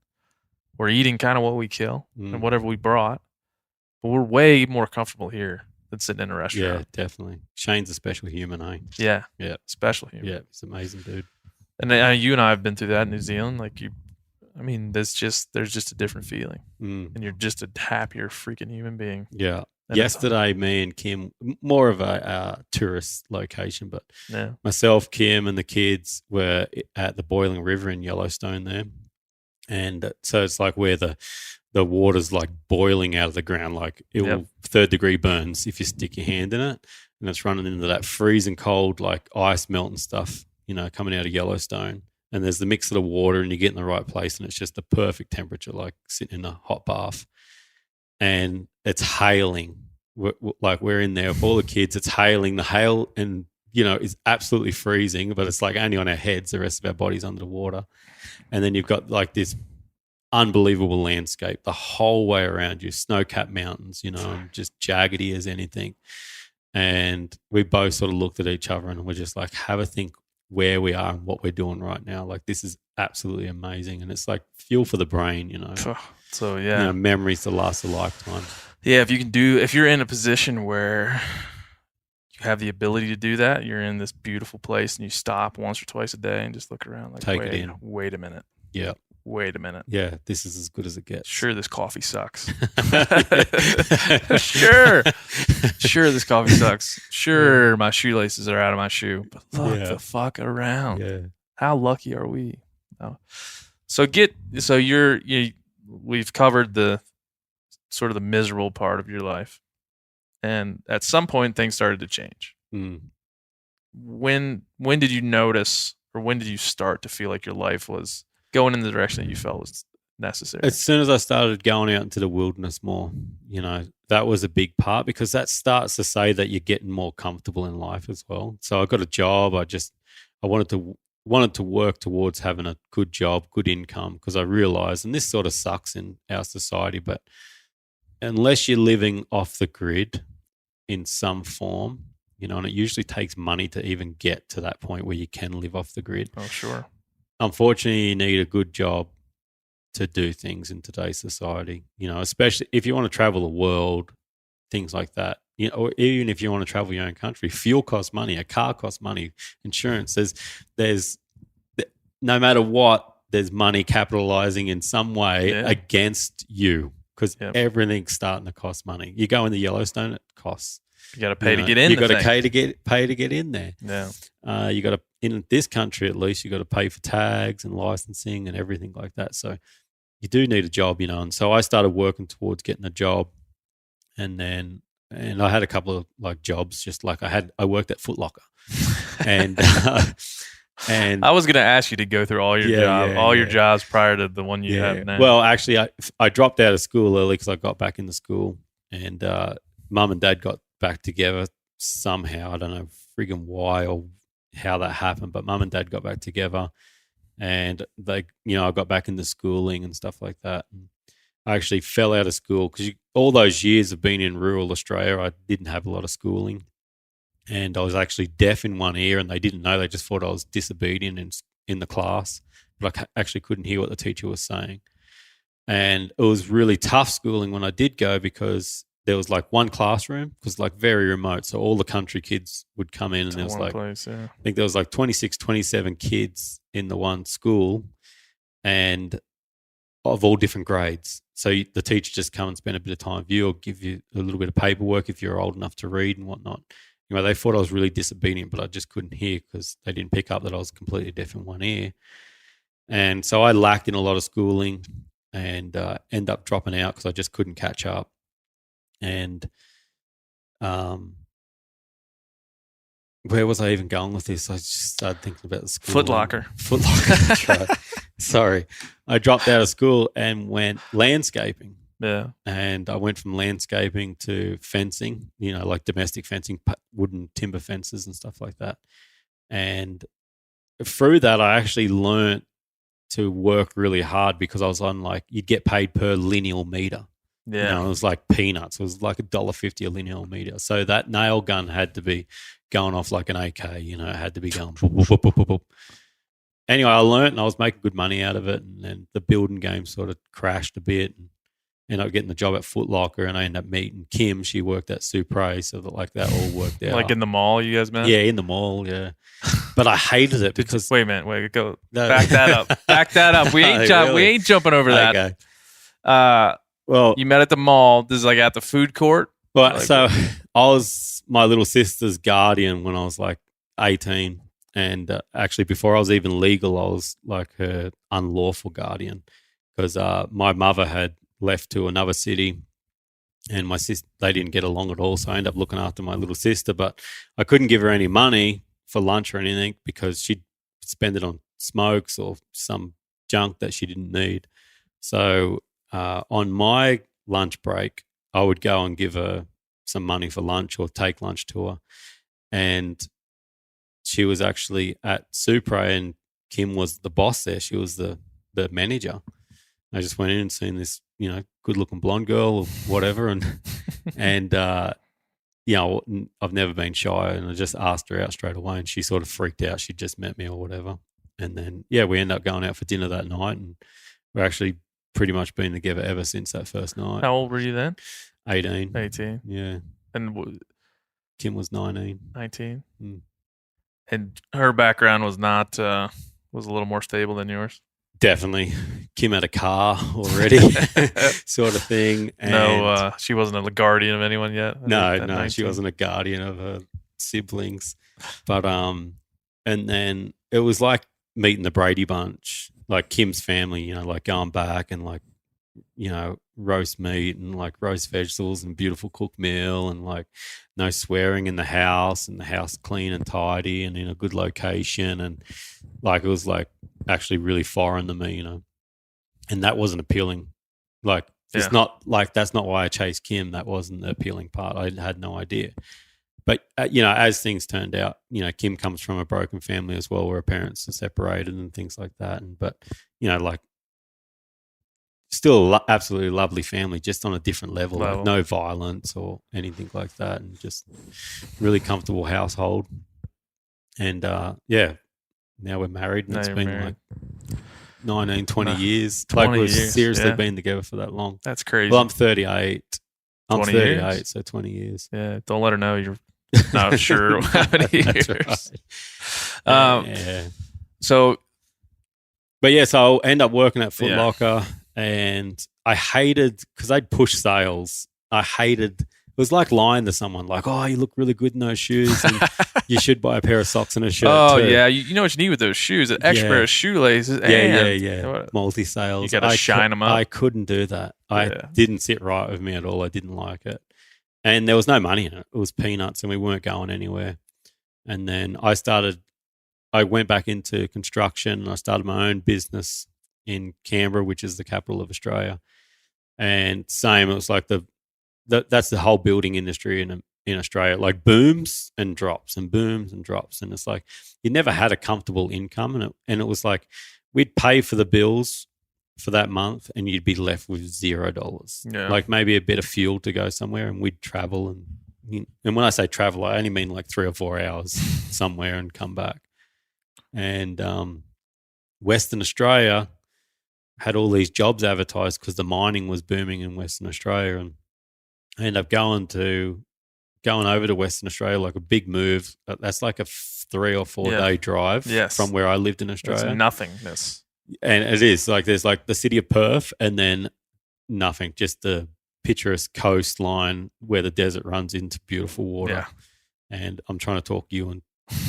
We're eating kind of what we kill and whatever we brought. But we're way more comfortable here than sitting in a restaurant. Yeah, definitely. Shane's a special human, eh? Yeah. Yeah. Special human. Yeah, he's an amazing dude. And you and I have been through that in New Zealand. There's just a different feeling. And you're just a happier freaking human being. Yeah. Yesterday, me and Kim, more of a tourist location, but myself, Kim, and the kids were at the Boiling River in Yellowstone there. And so it's like where the water's like boiling out of the ground, like it will 3rd degree burns if you stick your hand in it. And it's running into that freezing cold, like ice melting stuff, coming out of Yellowstone. And there's the mix of the water and you get in the right place and it's just the perfect temperature, like sitting in a hot bath. And it's hailing. We're in there with all the kids. It's hailing. The hail and, is absolutely freezing, but it's like only on our heads. The rest of our body's under the water. And then you've got like this unbelievable landscape the whole way around you, snow-capped mountains, just jaggedy as anything. And we both sort of looked at each other and we're just like, have a think where we are and what we're doing right now. Like this is absolutely amazing. And it's like fuel for the brain, So yeah, memories that last a lifetime. Yeah, if you're in a position where you have the ability to do that, you're in this beautiful place and you stop once or twice a day and just look around like, take it in. Wait a minute. Yeah. Wait a minute. Yeah, this is as good as it gets. Sure, this coffee sucks. Sure, this coffee sucks. Sure, my shoelaces are out of my shoe. But look the fuck around. Yeah. How lucky are we? No. We've covered the sort of the miserable part of your life. And at some point things started to change. When did you notice or when did you start to feel like your life was going in the direction that you felt was necessary. As soon as I started going out into the wilderness more, that was a big part, because that starts to say that you're getting more comfortable in life as well. So I got a job. I wanted to work towards having a good job, good income, because I realized, and this sort of sucks in our society, but unless you're living off the grid in some form, and it usually takes money to even get to that point where you can live off the grid. Oh, sure. Unfortunately, you need a good job to do things in today's society, especially if you want to travel the world, things like that. Or even if you want to travel your own country, fuel costs money, a car costs money, insurance. There's no matter what, there's money capitalizing in some way against you, because everything's starting to cost money. You go in the Yellowstone, it costs. You got to pay to get in. You got to pay to get in there. Yeah. You got to, in this country at least, you got to pay for tags and licensing and everything like that. So you do need a job, And so I started working towards getting a job, and I had a couple of like jobs, just like I worked at Foot Locker, and and I was going to ask you to go through all your jobs prior to the one you have now. Well, actually, I dropped out of school early because I got back into school, and Mum and Dad got back together somehow. I don't know friggin' why or how that happened, but Mum and Dad got back together, and I got back into schooling and stuff like that. And I actually fell out of school because all those years of being in rural Australia, I didn't have a lot of schooling, and I was actually deaf in one ear, and they didn't know. They just thought I was disobedient in the class, but I actually couldn't hear what the teacher was saying. And it was really tough schooling when I did go, because there was like one classroom, because like very remote. So all the country kids would come in, and there was like, I think there was like 26, 27 kids in the one school, and of all different grades. So the teacher just come and spend a bit of time with you, or give you a little bit of paperwork if you're old enough to read and whatnot. They thought I was really disobedient, but I just couldn't hear because they didn't pick up that I was completely deaf in one ear. And so I lacked in a lot of schooling, and end up dropping out because I just couldn't catch up. And where was I even going with this? I just started thinking about the school. Foot Locker. That's right. Sorry. I dropped out of school and went landscaping. Yeah. And I went from landscaping to fencing, like domestic fencing, wooden timber fences and stuff like that. And through that, I actually learned to work really hard, because I was on you'd get paid per lineal meter. Yeah. It was like peanuts. It was like $1.50 a lineal meter. So that nail gun had to be going off like an AK, it had to be going boop, boop, boop, boop, boop. Anyway, I learned, and I was making good money out of it. And then the building game sort of crashed a bit, and ended up getting the job at Foot Locker, and I ended up meeting Kim. She worked at Supre, so that all worked out. Like in the mall, you guys met? Yeah, in the mall, yeah. But I hated it because... Wait a minute, go. No. Back that up. Back that up. We ain't jumping over that. Okay. Well, you met at the mall. This is like at the food court? Well, so I was my little sister's guardian when I was like 18. And actually, before I was even legal, I was like her unlawful guardian, because my mother had left to another city, and my sister, they didn't get along at all. So I ended up looking after my little sister, but I couldn't give her any money for lunch or anything, because she'd spend it on smokes or some junk that she didn't need. So on my lunch break, I would go and give her some money for lunch, or take lunch to her. And she was actually at Supre, and Kim was the boss there. She was the manager. I just went in and seen this, good-looking blonde girl or whatever, and I've never been shy, and I just asked her out straight away, and she sort of freaked out. She'd just met me or whatever, and then we ended up going out for dinner that night, and we're actually pretty much been together ever since that first night. How old were you then? 18. 18. Yeah. And Kim was 19. 19. Mm. And her background was not was a little more stable than yours. Definitely. Kim had a car already, sort of thing. And no, she wasn't a guardian of anyone yet. No, she wasn't a guardian of her siblings. But and then it was like meeting the Brady Bunch, like Kim's family, like going back and like, roast meat and like roast vegetables and beautiful cooked meal, and like no swearing in the house, and the house clean and tidy and in a good location. And like, it was like actually really foreign to me, and that wasn't appealing. Like, it's not like that's not why I chased Kim. That wasn't the appealing part. I had no idea. But, as things turned out, Kim comes from a broken family as well, where her parents are separated and things like that. But, still absolutely lovely family, just on a different level. Like no violence or anything like that, and just really comfortable household. And, now we're married, and it's been like 19, 20 years. 20 like we've years, seriously been together for that long. That's crazy. Well, I'm 38. I'm 38, years? so 20 years. Yeah, don't let her know you're not sure how many years. Right. So, so I'll end up working at Foot Locker, and I hated, because I'd push sales. It was like lying to someone, like, oh, you look really good in those shoes, and you should buy a pair of socks and a shirt. Oh, too. yeah. You know what you need with those shoes? An extra pair of shoelaces. Yeah. Multi-sales. You got to shine them up. I couldn't do that. I didn't sit right with me at all. I didn't like it. And there was no money in it. It was peanuts, and we weren't going anywhere. And then I went back into construction, and I started my own business in Canberra, which is the capital of Australia. And same, it was like that's the whole building industry in Australia, like booms and drops and booms and drops. And it's like you never had a comfortable income. And it was like we'd pay for the bills for that month, and you'd be left with $0. Yeah. Like maybe a bit of fuel to go somewhere, and we'd travel. And when I say travel, I only mean like 3 or 4 hours somewhere and come back. And Western Australia had all these jobs advertised because the mining was booming in Western Australia, and I ended up going over to Western Australia, like a big move. That's like a 3 or 4 day drive from where I lived in Australia. It's nothingness. And it is like there's like the city of Perth, and then nothing, just the picturesque coastline where the desert runs into beautiful water. Yeah. And I'm trying to talk you and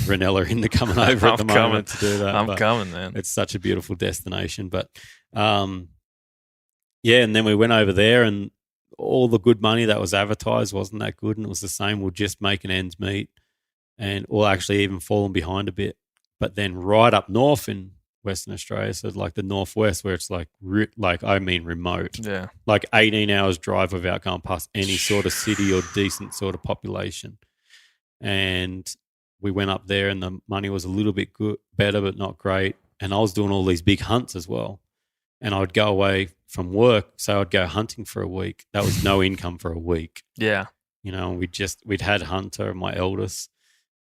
Renella into coming over at the moment to do that. I'm coming, man. It's such a beautiful destination. But and then we went over there, and all the good money that was advertised wasn't that good, and it was the same. We're just making ends meet, or actually even falling behind a bit. But then right up north in Western Australia, so like the northwest, where it's like remote. Yeah. Like 18 hours drive without going past any sort of city or decent sort of population. And we went up there, and the money was a little bit better, but not great. And I was doing all these big hunts as well. And I would go away from work, so I'd go hunting for a week. That was no income for a week. Yeah. We'd had Hunter, my eldest,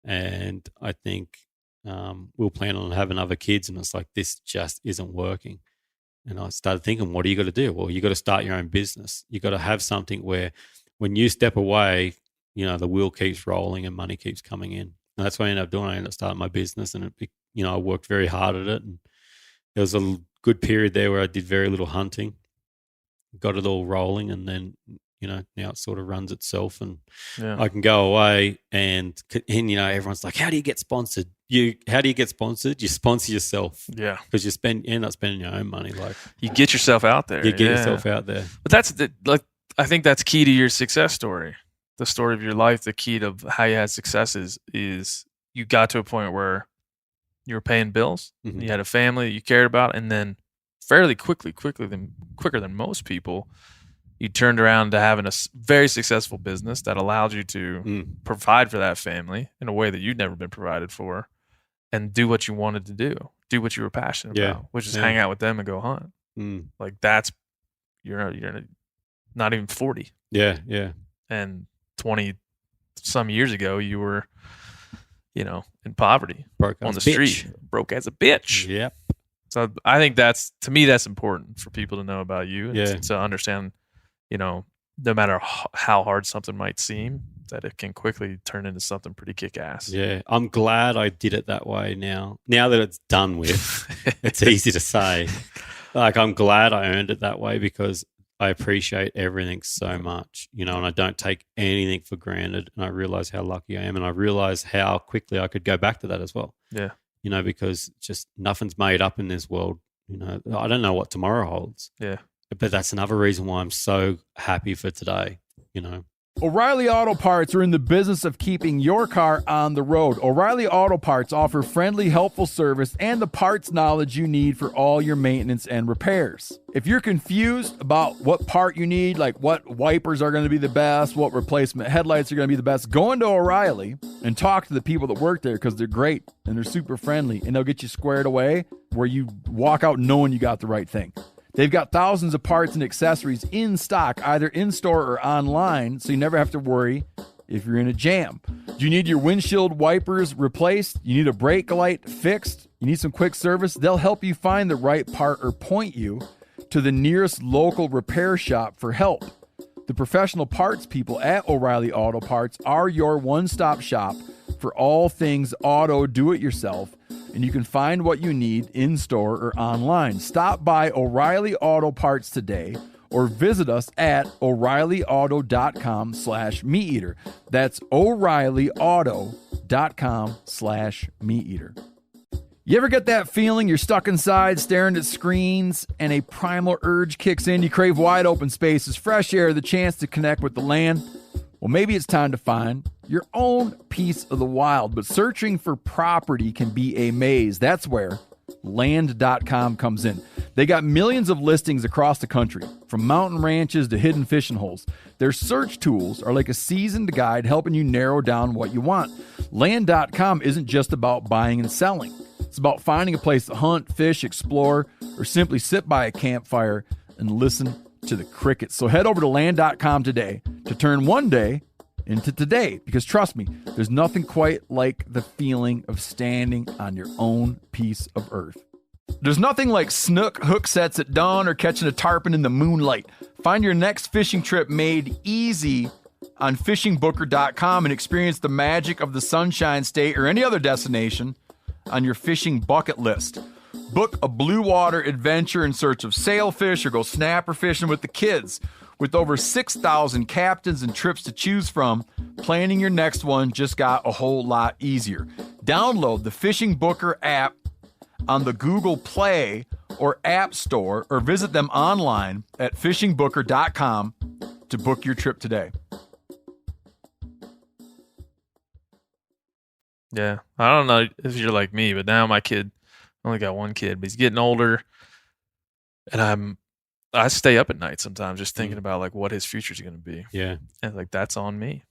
and I think we were planning on having other kids, and it's like, this just isn't working. And I started thinking, what do you got to do? Well, you got to start your own business. You got to have something where when you step away, the wheel keeps rolling and money keeps coming in. And that's what I ended up doing. I ended up starting my business, and I worked very hard at it. And there was a good period there where I did very little hunting, got it all rolling, and then now it sort of runs itself, and I can go away and everyone's like, how do you get sponsored? How do you get sponsored? You sponsor yourself. Yeah. Because you end up spending your own money. Like, you get yourself out there. You get yourself out there. But I think that's key to your success story. The story of your life, the key to how you had successes is you got to a point where you were paying bills, mm-hmm. you had a family that you cared about, and then fairly quicker than most people, you turned around to having a very successful business that allowed you to provide for that family in a way that you'd never been provided for, and do what you wanted to do what you were passionate about, which is hang out with them and go hunt. Like that's you're not even 40. Yeah. And 20 some years ago, you were, in poverty, on the street, broke as a bitch. Yep. So I think that's important for people to know about you, and to understand, no matter how hard something might seem, that it can quickly turn into something pretty kick-ass. Yeah. I'm glad I did it that way now. Now that it's done with, it's easy to say. Like, I'm glad I earned it that way, because I appreciate everything so much, and I don't take anything for granted, and I realize how lucky I am, and I realize how quickly I could go back to that as well. Yeah. Because just nothing's made up in this world. I don't know what tomorrow holds. Yeah. But that's another reason why I'm so happy for today, O'Reilly Auto Parts are in the business of keeping your car on the road. O'Reilly Auto Parts offer friendly, helpful service and the parts knowledge you need for all your maintenance and repairs. If you're confused about what part you need, like what wipers are going to be the best, what replacement headlights are going to be the best, go into O'Reilly and talk to the people that work there because they're great and they're super friendly and they'll get you squared away where you walk out knowing you got the right thing. They've got thousands of parts and accessories in stock, either in-store or online, so you never have to worry if you're in a jam. Do you need your windshield wipers replaced? You need a brake light fixed? You need some quick service? They'll help you find the right part or point you to the nearest local repair shop for help. The professional parts people at O'Reilly Auto Parts are your one-stop shop for all things auto do-it-yourself, and you can find what you need in-store or online. Stop by O'Reilly Auto Parts today or visit us at O'ReillyAuto.com/MeatEater. That's O'ReillyAuto.com/MeatEater. You ever get that feeling you're stuck inside staring at screens and a primal urge kicks in? You crave wide open spaces, fresh air, the chance to connect with the land. Well, maybe it's time to find your own piece of the wild, but searching for property can be a maze. That's where Land.com comes in. They got millions of listings across the country, from mountain ranches to hidden fishing holes. Their search tools are like a seasoned guide helping you narrow down what you want. Land.com isn't just about buying and selling. It's about finding a place to hunt, fish, explore, or simply sit by a campfire and listen to the crickets. So head over to Land.com today to turn one day into today, because trust me, there's nothing quite like the feeling of standing on your own piece of earth. There's nothing like snook hook sets at dawn or catching a tarpon in the moonlight. Find your next fishing trip made easy on fishingbooker.com and experience the magic of the Sunshine State or any other destination on your fishing bucket list. Book a blue water adventure in search of sailfish or go snapper fishing with the kids. With over 6,000 captains and trips to choose from, planning your next one just got a whole lot easier. Download the Fishing Booker app on the Google Play or App Store or visit them online at fishingbooker.com to book your trip today. Yeah, I don't know if you're like me, but now my kid, I only got one kid, but he's getting older, and I stay up at night sometimes just thinking about like what his future's going to be. Yeah. And like, that's on me.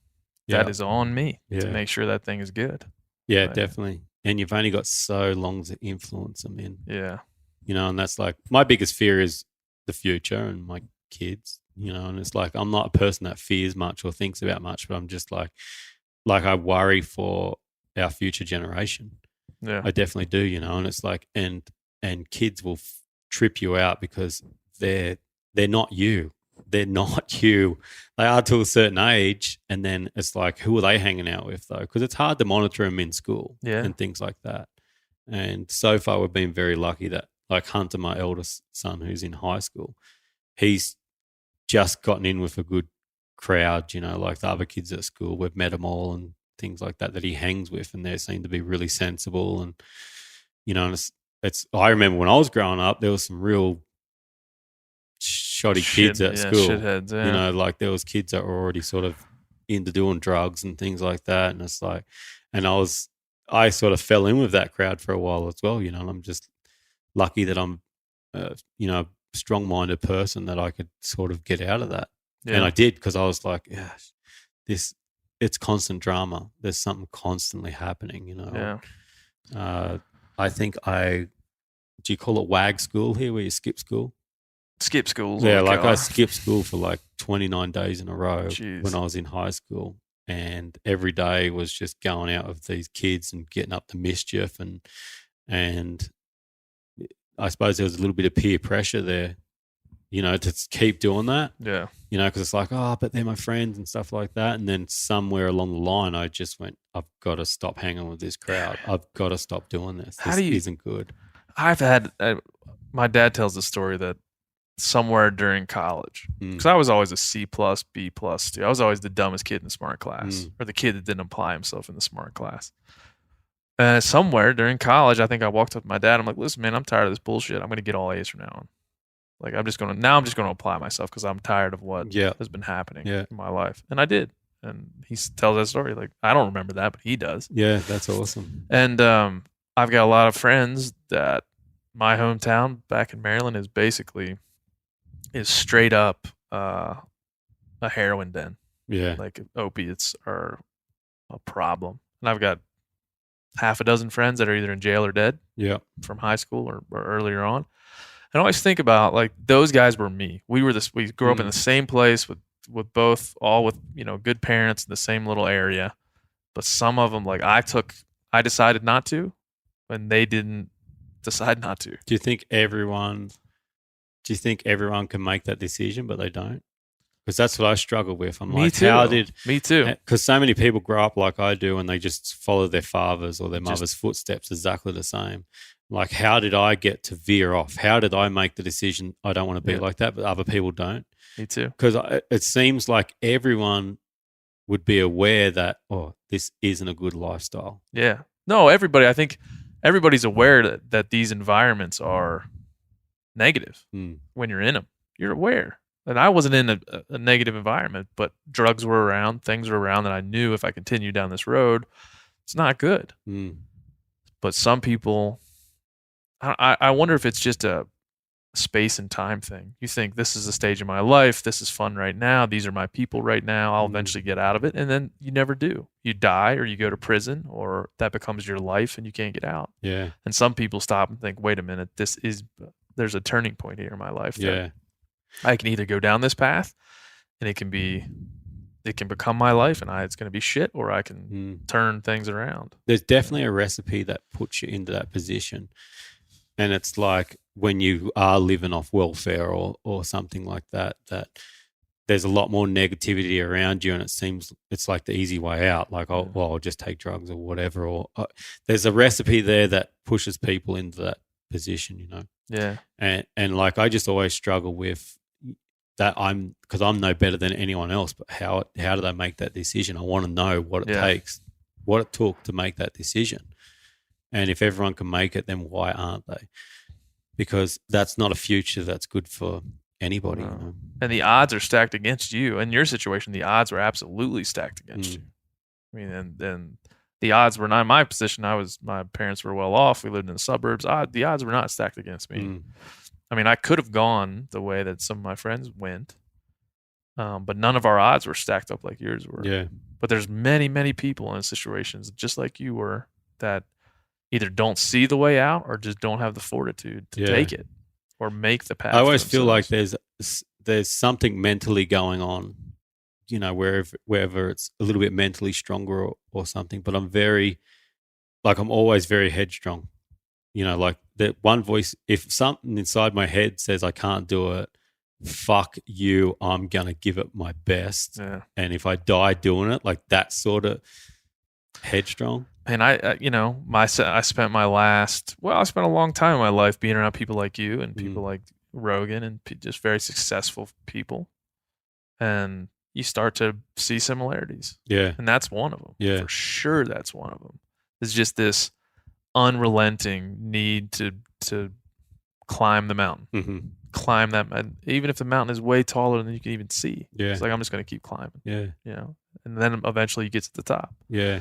Yeah. That is on me to make sure that thing is good. Yeah, definitely. And you've only got so long to influence them in. Yeah. You know, and that's like, my biggest fear is the future and my kids, you know, and it's like, I'm not a person that fears much or thinks about much, but I'm just like I worry for our future generation. Yeah. I definitely do, you know, and it's like, and kids will trip you out because they're not you. They're not you. They are to a certain age, and then it's like, who are they hanging out with though? Because it's hard to monitor them in school and things like that. And so far, we've been very lucky that, like Hunter, my eldest son, who's in high school, he's just gotten in with a good crowd. You know, like the other kids at school, we've met them all and things like that he hangs with, and they seem to be really sensible. And you know, and it's. I remember when I was growing up, there was some real shoddy kids at school. Shitheads, You know, like there was kids that were already sort of into doing drugs and things like that. And it's like, and I sort of fell in with that crowd for a while as well, you know, and I'm just lucky that I'm, you know, a strong-minded person that I could sort of get out of that. Yeah. And I did, because I was like, yeah, it's constant drama. There's something constantly happening, you know. Yeah. I think do you call it WAG school here where you skip school? Skip school. Yeah, like I skipped school for like 29 days in a row when I was in high school, and every day was just going out with these kids and getting up to mischief, and I suppose there was a little bit of peer pressure there, you know, to keep doing that. Yeah. You know, because it's like, oh, but they're my friends and stuff like that. And then somewhere along the line, I just went, I've got to stop hanging with this crowd. I've got to stop doing this. This isn't good. I've had my dad tells the story that somewhere during college, because I was always a C+, B+. I was always the dumbest kid in the smart class, or the kid that didn't apply himself in the smart class. Somewhere during college, I think I walked up to my dad. I'm like, listen, man, I'm tired of this bullshit. I'm going to get all A's from now on. Like I'm just gonna apply myself because I'm tired of what has been happening in my life, and I did. And he tells that story like I don't remember that, but he does. Yeah, that's awesome. And I've got a lot of friends that my hometown back in Maryland is straight up a heroin den. Yeah, like opiates are a problem, and I've got half a dozen friends that are either in jail or dead. Yeah, from high school or earlier on. I always think about like those guys were me. We grew up in the same place with good parents in the same little area. But some of them, like I decided not to, and they didn't decide not to. Do you think everyone can make that decision, but they don't? Because that's what I struggle with. Me too. Because so many people grow up like I do, and they just follow their father's or their mother's footsteps exactly the same. Like, how did I get to veer off? How did I make the decision I don't want to be like that, but other people don't? Me too. Because it seems like everyone would be aware that, this isn't a good lifestyle. Yeah. No, everybody. I think everybody's aware that these environments are negative when you're in them. You're aware. And I wasn't in a negative environment, but drugs were around, things were around that I knew if I continued down this road, it's not good. But some people, I wonder if it's just a space and time thing. You think this is a stage of my life, this is fun right now, these are my people right now, I'll eventually get out of it, and then you never do. You die or you go to prison, or that becomes your life and you can't get out. Yeah. And some people stop and think, wait a minute, there's a turning point here in my life. Yeah. I can either go down this path and it can become my life and it's going to be shit, or I can turn things around. There's definitely a recipe that puts you into that position. And it's like when you are living off welfare or something like that there's a lot more negativity around you, and it seems it's like the easy way out. Like, I'll just take drugs or whatever. Or there's a recipe there that pushes people into that position, you know? Yeah. And like, I just always struggle with that because I'm no better than anyone else, but how do they make that decision? I want to know what it took to make that decision. And if everyone can make it, then why aren't they? Because that's not a future that's good for anybody. No. You know? And the odds are stacked against you. In your situation, the odds were absolutely stacked against you. I mean, and the odds were not in my position. My parents were well off. We lived in the suburbs. The odds were not stacked against me. I mean, I could have gone the way that some of my friends went, but none of our odds were stacked up like yours were. Yeah. But there's many, many people in situations just like you were that either don't see the way out or just don't have the fortitude to take it or make the path. I always feel like there's something mentally going on, you know, wherever it's a little bit mentally stronger or something. But I'm always very headstrong. You know, like that one voice, if something inside my head says I can't do it, fuck you, I'm going to give it my best. Yeah. And if I die doing it, like that sort of headstrong. And I spent a long time in my life being around people like you and people like Rogan and just very successful people. And you start to see similarities. Yeah. And that's one of them. Yeah. For sure, that's one of them. It's just this unrelenting need to climb the mountain. Climb that mountain. Even if the mountain is way taller than you can even see. Yeah. It's like, I'm just going to keep climbing. Yeah. You know? And then eventually you get to the top. Yeah.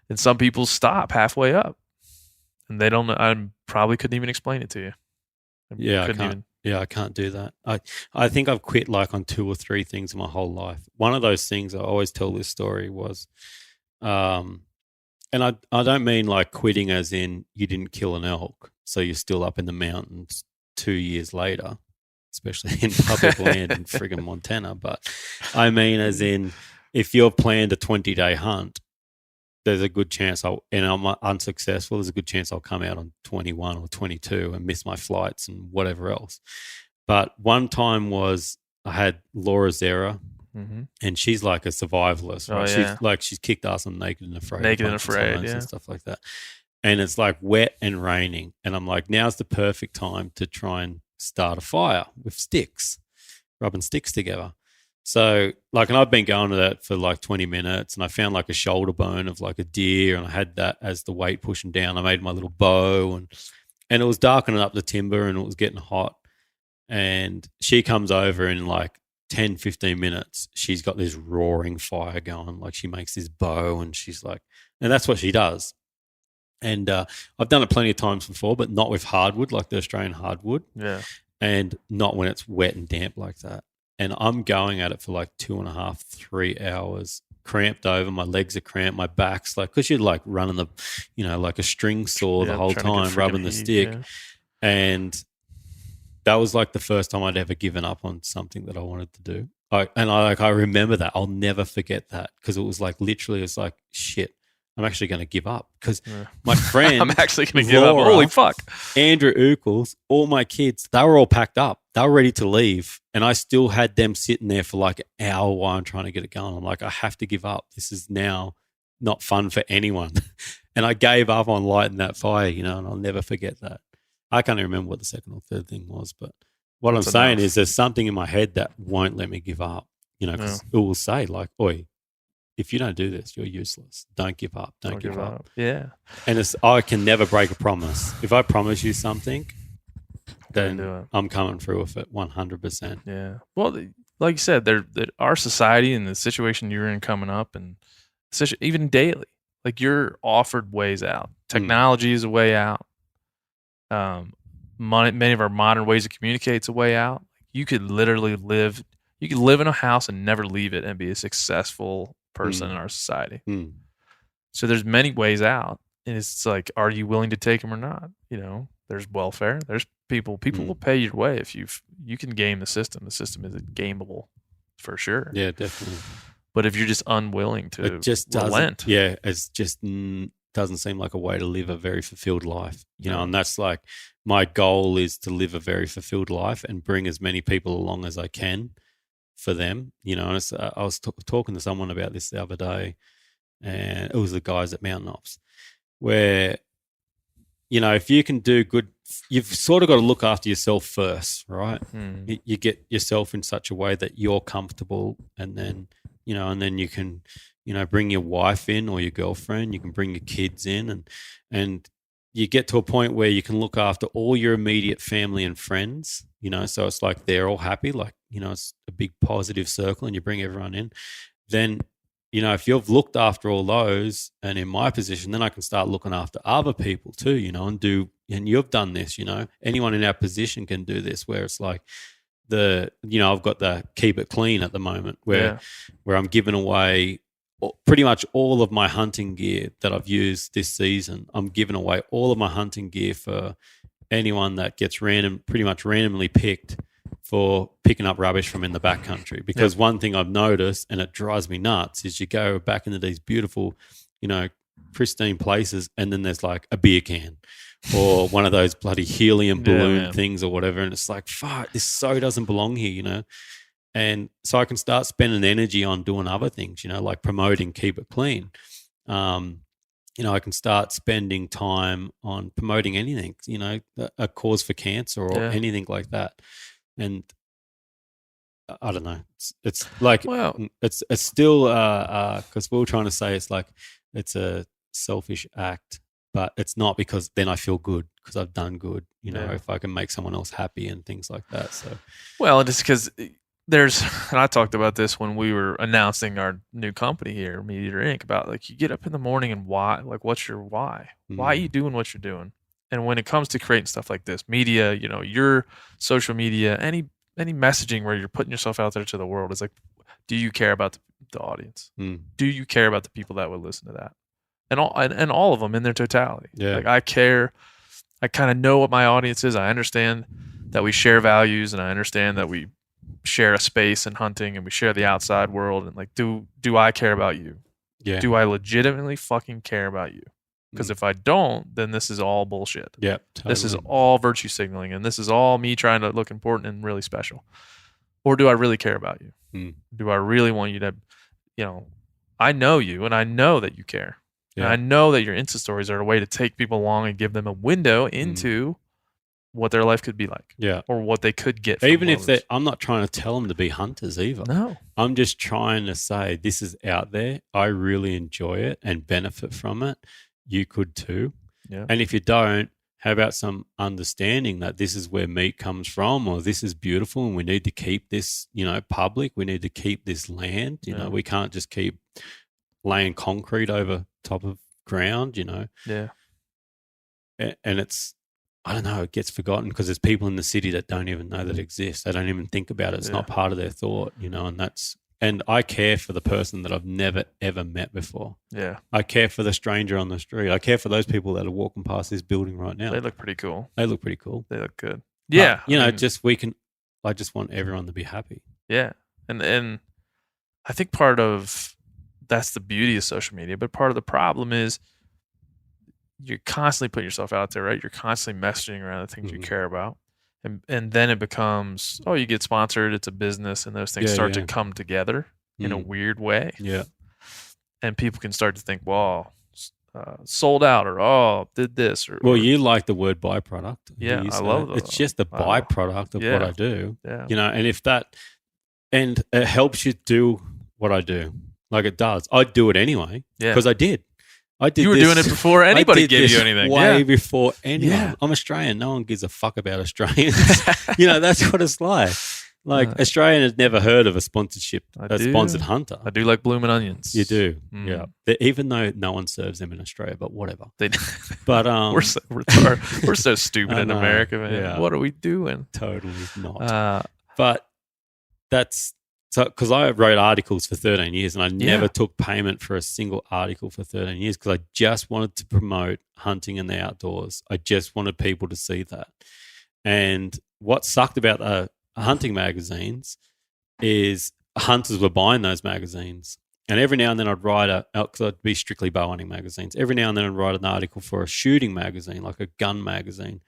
And some people stop halfway up, and they don't know. I probably couldn't even explain it to you. I can't do that. I think I've quit like on 2 or 3 things in my whole life. One of those things, I always tell this story, was, and I don't mean like quitting as in you didn't kill an elk, so you're still up in the mountains 2 years later, especially in public land in friggin' Montana. But I mean as in, if you've planned a 20-day hunt, there's a good chance I'm unsuccessful, there's a good chance I'll come out on 21 or 22 and miss my flights and whatever else. But one time was I had Laura Zera, and she's like a survivalist, right? Oh, yeah. She's kicked ass on Naked and Afraid. And stuff like that. And it's like wet and raining. And I'm like, now's the perfect time to try and start a fire with sticks, rubbing sticks together. So, like, and I've been going to that for like 20 minutes, and I found like a shoulder bone of like a deer, and I had that as the weight pushing down. I made my little bow, and it was darkening up the timber, and it was getting hot. And she comes over in like 10, 15 minutes. She's got this roaring fire going. Like she makes this bow and she's like, and that's what she does. And I've done it plenty of times before, but not with hardwood, like the Australian hardwood. Yeah. And not when it's wet and damp like that. And I'm going at it for like 2.5, 3 hours, cramped over. My legs are cramped. My back's like, because you're like running the, like a string saw the whole time, rubbing the stick. Yeah. And that was like the first time I'd ever given up on something that I wanted to do. I remember that. I'll never forget that because it was like literally, it's like, shit, I'm actually going to give up because my friend, I'm actually going to give up. Holy fuck. Andrew Ukles, all my kids, they were all packed up. They were ready to leave. And I still had them sitting there for like an hour while I'm trying to get it going. I'm like, I have to give up. This is now not fun for anyone. And I gave up on lighting that fire, and I'll never forget that. I can't even remember what the second or third thing was, but what I'm saying is there's something in my head that won't let me give up, because it will say like, oi, if you don't do this, you're useless. Don't give up. Don't give up. Yeah. And I can never break a promise. If I promise you something, then I'm coming through with it 100%. Yeah. Well, like you said, our society and the situation you're in coming up, and even daily, like you're offered ways out. Technology is a way out. Many of our modern ways to communicate is a way out. You could literally live in a house and never leave it and be a successful person in our society. So there's many ways out, and it's like, are you willing to take them or not? There's welfare. There's people will pay your way if you can game the system. The system is gameable for sure. Yeah, definitely. But if you're just unwilling to relent, it's just doesn't seem like a way to live a very fulfilled life, and that's like my goal is to live a very fulfilled life and bring as many people along as I can for them, and I was talking to someone about this the other day, and it was the guys at Mountain Ops, where, if you can do good, you've sort of got to look after yourself first, right? You get yourself in such a way that you're comfortable, and then, and then you can, bring your wife in or your girlfriend, you can bring your kids in, and you get to a point where you can look after all your immediate family and friends, so it's like they're all happy, like, it's a big positive circle and you bring everyone in. Then, if you've looked after all those, and in my position, then I can start looking after other people too, and you've done this, anyone in our position can do this, where it's like I've got the keep it clean at the moment where I'm giving away pretty much all of my hunting gear that I've used this season. I'm giving away all of my hunting gear for anyone that gets pretty much randomly picked for picking up rubbish from in the backcountry. Because one thing I've noticed, and it drives me nuts, is you go back into these beautiful, pristine places, and then there's like a beer can or one of those bloody helium balloon things or whatever, and it's like, fuck, this so doesn't belong here, And so I can start spending energy on doing other things, like promoting Keep It Clean. I can start spending time on promoting anything, a cause for cancer or anything like that. And I don't know. It's like, it's still, because we were trying to say it's like, it's a selfish act, but it's not, because then I feel good because I've done good, if I can make someone else happy and things like that. So, well, just because and I talked about this when we were announcing our new company here, Meteor Inc., about like, you get up in the morning and why, like, what's your why? Why are you doing what you're doing? And when it comes to creating stuff like this, media, your social media, any messaging where you're putting yourself out there to the world, is like, do you care about the audience? Do you care about the people that would listen to that? And all of them in their totality. Yeah. Like, I care. I kind of know what my audience is. I understand that we share values, and I understand that we share a space in hunting, and we share the outside world. And like, do I care about you? Yeah. Do I legitimately fucking care about you? Because if I don't, then this is all bullshit. Yeah, totally. This is all virtue signaling, and this is all me trying to look important and really special. Or do I really care about you? Do I really want you to, I know you, and I know that you care. Yeah. And I know that your Insta stories are a way to take people along and give them a window into what their life could be like. Yeah. Or what they could get. Even if I'm not trying to tell them to be hunters either. No. I'm just trying to say, this is out there. I really enjoy it and benefit from it. You could too. Yeah. And if you don't, How about some understanding that this is where meat comes from, or this is beautiful and we need to keep this, public. We need to keep this land. We can't just keep laying concrete over top of ground, Yeah. And it's, I don't know, it gets forgotten because there's people in the city that don't even know that it exists. They don't even think about it. It's not part of their thought, and I care for the person that I've never, ever met before. Yeah. I care for the stranger on the street. I care for those people that are walking past this building right now. They look pretty cool. They look pretty cool. They look good. Yeah. I just want everyone to be happy. Yeah. And I think that's the beauty of social media, but part of the problem is you're constantly putting yourself out there, right? You're constantly messaging around the things you care about. And then it becomes, you get sponsored, it's a business, and those things start to come together in a weird way. Yeah. And people can start to think, well, sold out, or did this. Well, you like the word byproduct. Yeah, I love it. It's just the byproduct of what I do. Yeah. And it helps you do what I do. Like it does. I'd do it anyway because I did. You were doing it before anybody gave you anything. Way before anyone. Yeah. I'm Australian. No one gives a fuck about Australians. That's what it's like. Australian has never heard of a sponsored hunter. I do like blooming onions. You do, yeah. Even though no one serves them in Australia, but whatever. But we're so stupid in America, man. Yeah. What are we doing? Totally not. But that's. So, because I wrote articles for 13 years and I never took payment for a single article for 13 years because I just wanted to promote hunting in the outdoors. I just wanted people to see that. And what sucked about the hunting magazines is hunters were buying those magazines. And every now and then I'd write because I'd be strictly bow hunting magazines. Every now and then I'd write an article for a shooting magazine, like a gun magazine.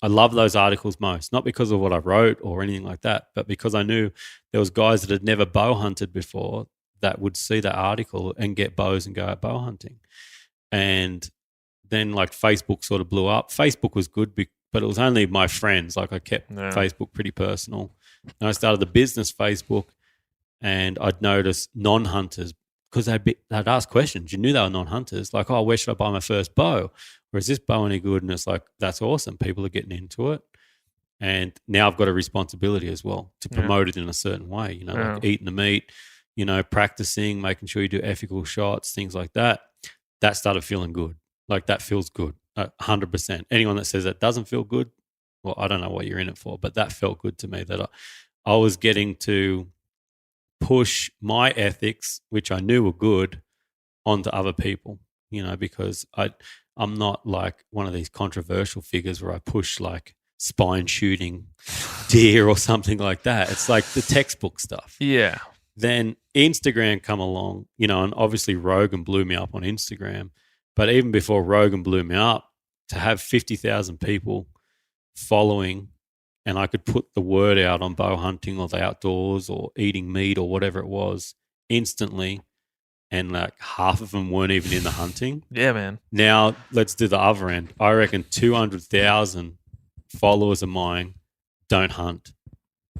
I love those articles most, not because of what I wrote or anything like that, but because I knew there was guys that had never bow hunted before that would see that article and get bows and go out bow hunting. And then Facebook sort of blew up. Facebook was good, but it was only my friends. I kept Facebook pretty personal. And I started the business Facebook, and I'd notice non-hunters because they'd ask questions. You knew they were non-hunters, where should I buy my first bow? Or is this bow any good? And it's that's awesome. People are getting into it. And now I've got a responsibility as well to promote it in a certain way, eating the meat, practicing, making sure you do ethical shots, things like that. That started feeling good. That feels good, 100%. Anyone that says that doesn't feel good, well, I don't know what you're in it for, but that felt good to me that I was getting to push my ethics, which I knew were good, onto other people, because I'm not like one of these controversial figures where I push spine shooting deer or something like that. It's the textbook stuff. Yeah. Then Instagram come along, and obviously Rogan blew me up on Instagram. But even before Rogan blew me up, to have 50,000 people following and I could put the word out on bow hunting or the outdoors or eating meat or whatever it was instantly, and half of them weren't even in the hunting. Yeah, man. Now let's do the other end. I reckon 200,000 followers of mine don't hunt,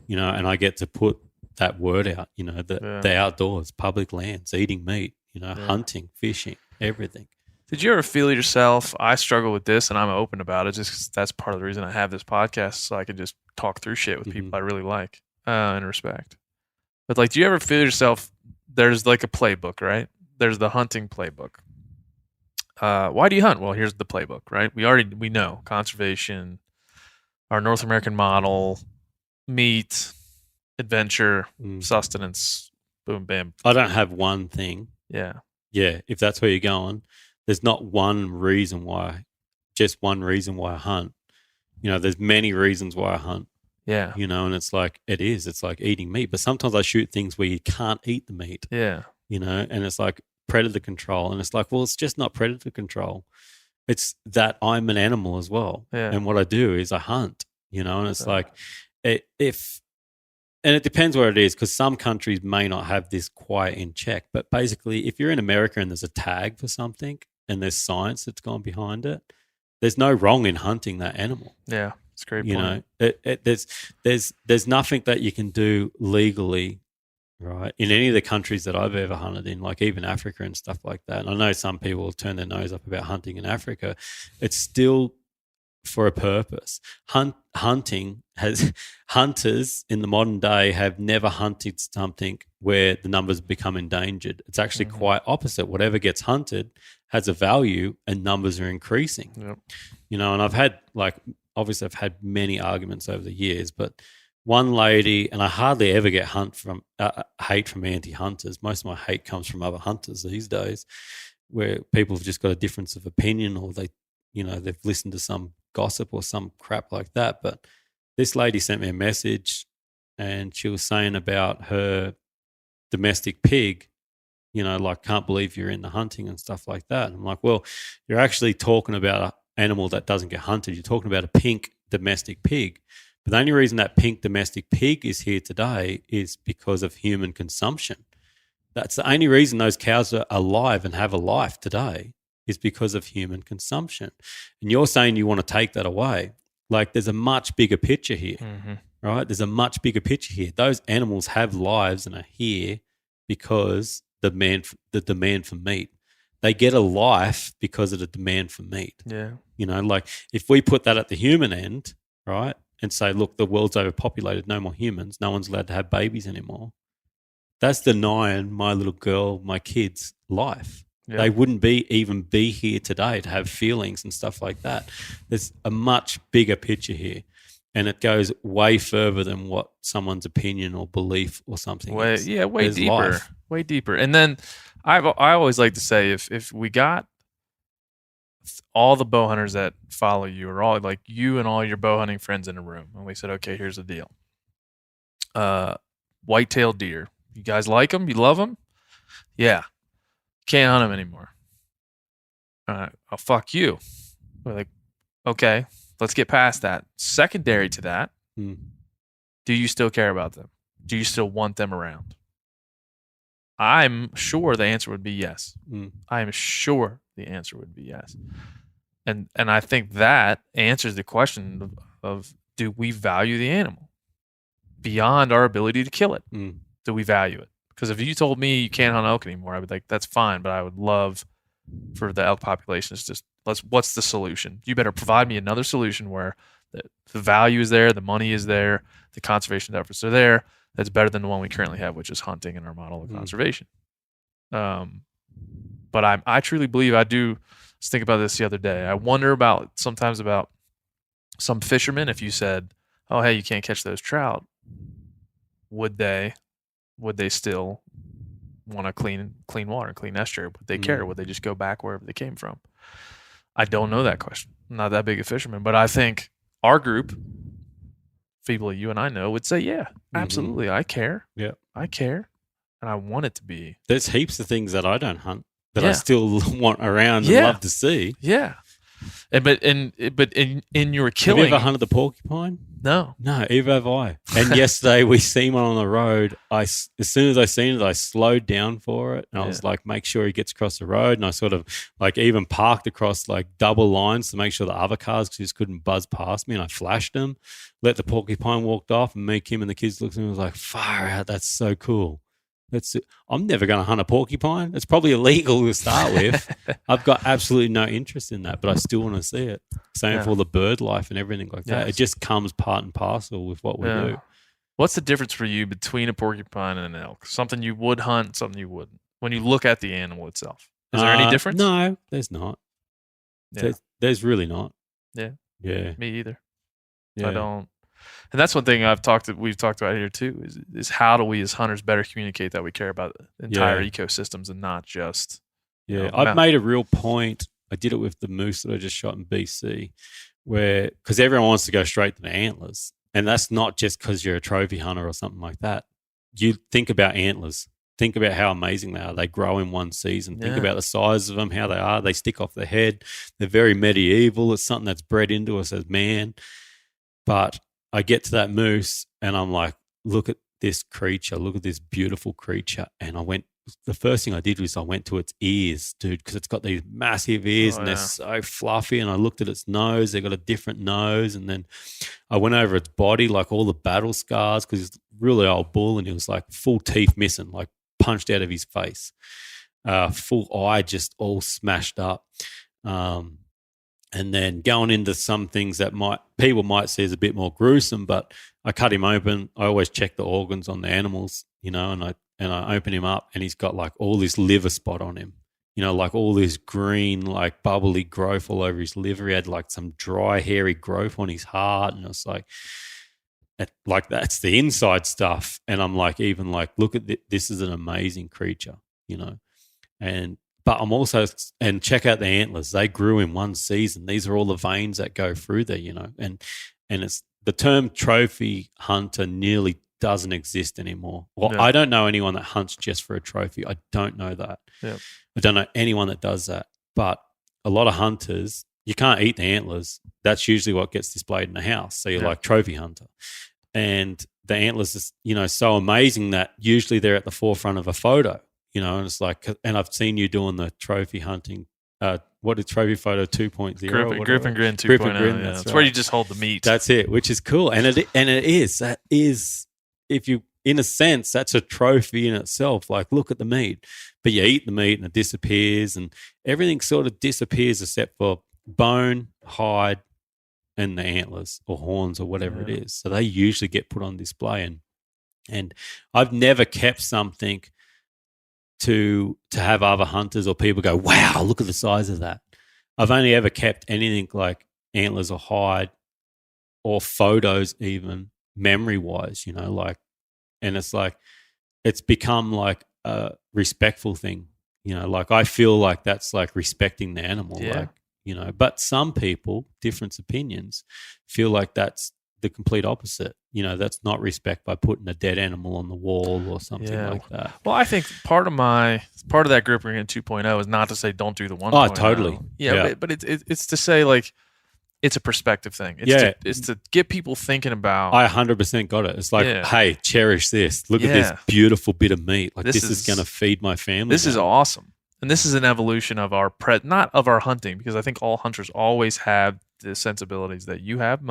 and I get to put that word out, the outdoors, public lands, eating meat, hunting, fishing, everything. Did you ever feel yourself? I struggle with this, and I'm open about it just 'cause that's part of the reason I have this podcast, so I can just talk through shit with people I really like and respect. But do you ever feel yourself? There's a playbook, right? There's the hunting playbook. Why do you hunt? Well, here's the playbook, right? We know conservation, our North American model, meat, adventure, sustenance, boom, bam. I don't have one thing. Yeah. Yeah, if that's where you're going, there's not just one reason why I hunt. There's many reasons why I hunt. Yeah. And it's it's like eating meat. But sometimes I shoot things where you can't eat the meat. Yeah. And it's predator control. And it's well, it's just not predator control. It's that I'm an animal as well. Yeah. And what I do is I hunt, and it's and it depends where it is, because some countries may not have this quite in check. But basically, if you're in America and there's a tag for something and there's science that's gone behind it, there's no wrong in hunting that animal. Yeah, it's a great point. There's nothing that you can do legally, right, in any of the countries that I've ever hunted in, even Africa and stuff like that. And I know some people turn their nose up about hunting in Africa. It's still for a purpose. Hunting has hunters in the modern day have never hunted something where the numbers become endangered. It's actually quite opposite. Whatever gets hunted has a value and numbers are increasing. Yep. And I've had obviously I've had many arguments over the years, but one lady, and I hardly ever get hate from anti-hunters. Most of my hate comes from other hunters these days, where people have just got a difference of opinion, or they've listened to some gossip or some crap like that. But this lady sent me a message, and she was saying about her domestic pig, can't believe you're into hunting and stuff like that. And I'm like, well, you're actually talking about an animal that doesn't get hunted. You're talking about a pink domestic pig. But the only reason that pink domestic pig is here today is because of human consumption. That's the only reason those cows are alive and have a life today, is because of human consumption. And you're saying you want to take that away. Like, there's a much bigger picture here, right? There's a much bigger picture here. Those animals have lives and are here because the demand for meat. They get a life because of the demand for meat. Yeah. If we put that at the human end, right, and say, look, the world's overpopulated, no more humans, no one's allowed to have babies anymore, that's denying my little girl, my kids, life. Yeah. They wouldn't even be here today to have feelings and stuff like that. There's a much bigger picture here, and it goes way further than what someone's opinion or belief or something is. Yeah, way There's deeper. life. Way deeper. And then I always like to say, if we got all the bow hunters that follow you, or all like you and all your bow hunting friends in a room, and we said, okay, here's the deal. White-tailed deer. You guys like them? You love them? Yeah. Can't hunt them anymore. Oh, fuck you. We're like, okay, let's get past that. Secondary to that, do you still care about them? Do you still want them around? I'm sure the answer would be yes. I am sure the answer would be yes. And I think that answers the question of do we value the animal beyond our ability to kill it? Do we value it? Because if you told me you can't hunt elk anymore, I would like, that's fine, but I would love for the elk population is just, what's the solution? You better provide me another solution where the value is there, the money is there, the conservation efforts are there. That's better than the one we currently have, which is hunting and our model of conservation. But I truly believe, I was thinking about this the other day. I wonder sometimes about some fishermen, if you said, oh, hey, you can't catch those trout, would they still want to clean water, clean estuary? Would they care? Would they just go back wherever they came from? I don't know that question. I'm not that big a fisherman, but I think our group, people you and I know, would say, yeah, absolutely. I care. Yeah. I care. And I want it to be. There's heaps of things that I don't hunt that I still want around and love to see. Yeah. But in your killing. Have you ever hunted the porcupine? No. No, either have I. And yesterday we seen one on the road. As soon as I seen it, I slowed down for it. And I was like, make sure he gets across the road. And I sort of even parked across double lines to make sure the other cars just couldn't buzz past me. And I flashed them, let the porcupine walk off, and me, Kim, and the kids looked at me and was like, far out, that's so cool. I'm never going to hunt a porcupine. It's probably illegal to start with. I've got absolutely no interest in that, but I still want to see it. Same for all the bird life and everything like that. It just comes part and parcel with what we do. What's the difference for you between a porcupine and an elk? Something you would hunt, something you wouldn't. When you look at the animal itself, is there any difference? No, there's not. Yeah. There's really not. Yeah. Yeah. Me either. Yeah. I don't. And that's one thing we've talked about here too, is how do we as hunters better communicate that we care about entire ecosystems and not just. Yeah, I've made a real point. I did it with the moose that I just shot in BC, because everyone wants to go straight to the antlers. And that's not just because you're a trophy hunter or something like that. You think about antlers. Think about how amazing they are. They grow in one season. Think about the size of them, how they are. They stick off the head. They're very medieval. It's something that's bred into us as man. But I get to that moose and I'm like, look at this creature. Look at this beautiful creature. And the first thing I did was I went to its ears, dude, because it's got these massive ears and they're so fluffy. And I looked at its nose. They got a different nose. And then I went over its body, like all the battle scars, because he's a really old bull and he was like full teeth missing, like punched out of his face, full eye just all smashed up. And then going into some things that people might see as a bit more gruesome, but I cut him open. I always check the organs on the animals, and I open him up, and he's got like all this liver spot on him, like all this green, like bubbly growth all over his liver. He had like some dry, hairy growth on his heart, and it's like that's the inside stuff. And I'm like, even like, look at this is an amazing creature, But I'm also, and check out the antlers. They grew in one season. These are all the veins that go through there, and it's the term trophy hunter nearly doesn't exist anymore. Well, Yeah. I don't know anyone that hunts just for a trophy. I don't know that. Yeah. I don't know anyone that does that. But a lot of hunters, you can't eat the antlers. That's usually what gets displayed in the house. So you're like trophy hunter. And the antlers is, so amazing that usually they're at the forefront of a photo. And it's like, and I've seen you doing the trophy hunting. What is trophy photo 2.0? Grip and Grin 2.0. Grip and Grin, yeah. that's It's where right. you just hold the meat. That's it, which is cool. And it is. That is, if you, in a sense, that's a trophy in itself. Like, look at the meat. But you eat the meat and it disappears, and everything sort of disappears except for bone, hide, and the antlers or horns or whatever it is. So they usually get put on display. And I've never kept something to have other hunters or people go, wow, look at the size of that. I've only ever kept anything like antlers or hide or photos, even memory-wise, and it's like it's become like a respectful thing, like I feel like that's like respecting the animal, but some people, different opinions, feel like that's the complete opposite. That's not respect by putting a dead animal on the wall or something like that. Well, I think part of that Grip and Grin 2.0 is not to say don't do the 1.0. Oh, totally. Yeah. But it's to say like it's a perspective thing. It's to get people thinking about. I 100% got it. It's like, hey, cherish this. Look at this beautiful bit of meat. Like this is going to feed my family. This is awesome. And this is an evolution of our not of our hunting, because I think all hunters always have the sensibilities that you have.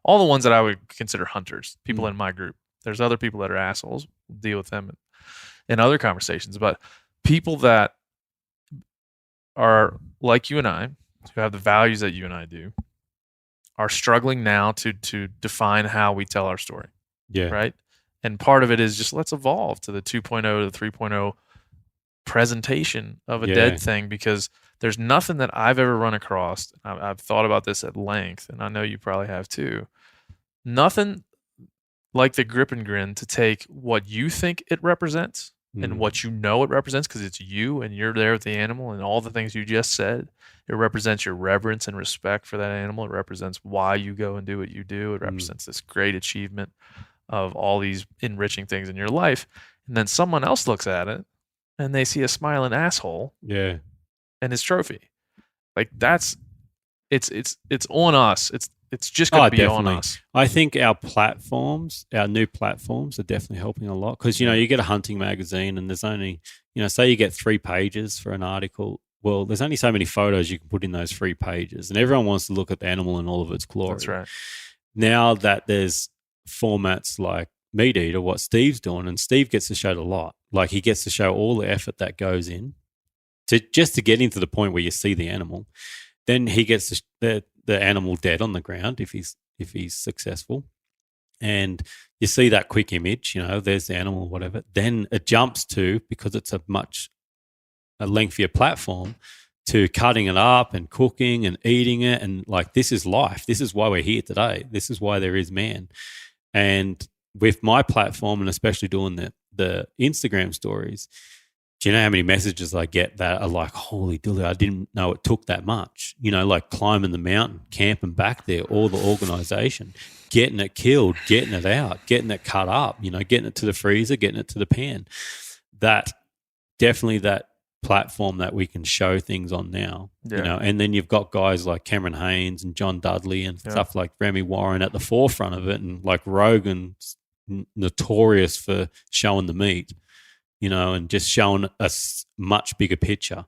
All the ones that I would consider hunters, people in my group. There's other people that are assholes. We'll deal with them in other conversations. But people that are like you and I, who have the values that you and I do, are struggling now to define how we tell our story. Yeah. Right? And part of it is just let's evolve to the 2.0 to the 3.0 presentation of a dead thing, because there's nothing that I've ever run across. I've thought about this at length, and I know you probably have too. Nothing like the Grip and Grin to take what you think it represents and what you know it represents, because it's you and you're there with the animal and all the things you just said. It represents your reverence and respect for that animal. It represents why you go and do what you do. It represents this great achievement of all these enriching things in your life. And then someone else looks at it and they see a smiling asshole. Yeah. And his trophy. Like it's on us. It's just going to be definitely on us. I think our new platforms are definitely helping a lot, because, you get a hunting magazine and there's only, say you get 3 pages for an article. Well, there's only so many photos you can put in those 3 pages, and everyone wants to look at the animal in all of its glory. That's right. Now that there's formats like Meat Eater, what Steve's doing, and Steve gets to show a lot. Like, he gets to show all the effort that goes in to get into the point where you see the animal. Then he gets the animal dead on the ground if he's successful, and you see that quick image. There's the animal, whatever. Then it jumps to, because it's a lengthier platform, to cutting it up and cooking and eating it, and like, this is life. This is why we're here today. This is why there is man. And with my platform, and especially doing the Instagram stories, do you know how many messages I get that are like, holy dilly, I didn't know it took that much. Like climbing the mountain, camping back there, all the organization, getting it killed, getting it out, getting it cut up, getting it to the freezer, getting it to the pan. That definitely that platform that we can show things on now, and then you've got guys like Cameron Haynes and John Dudley and stuff like Remy Warren at the forefront of it, and like Rogan's notorious for showing the meat, and just showing a much bigger picture,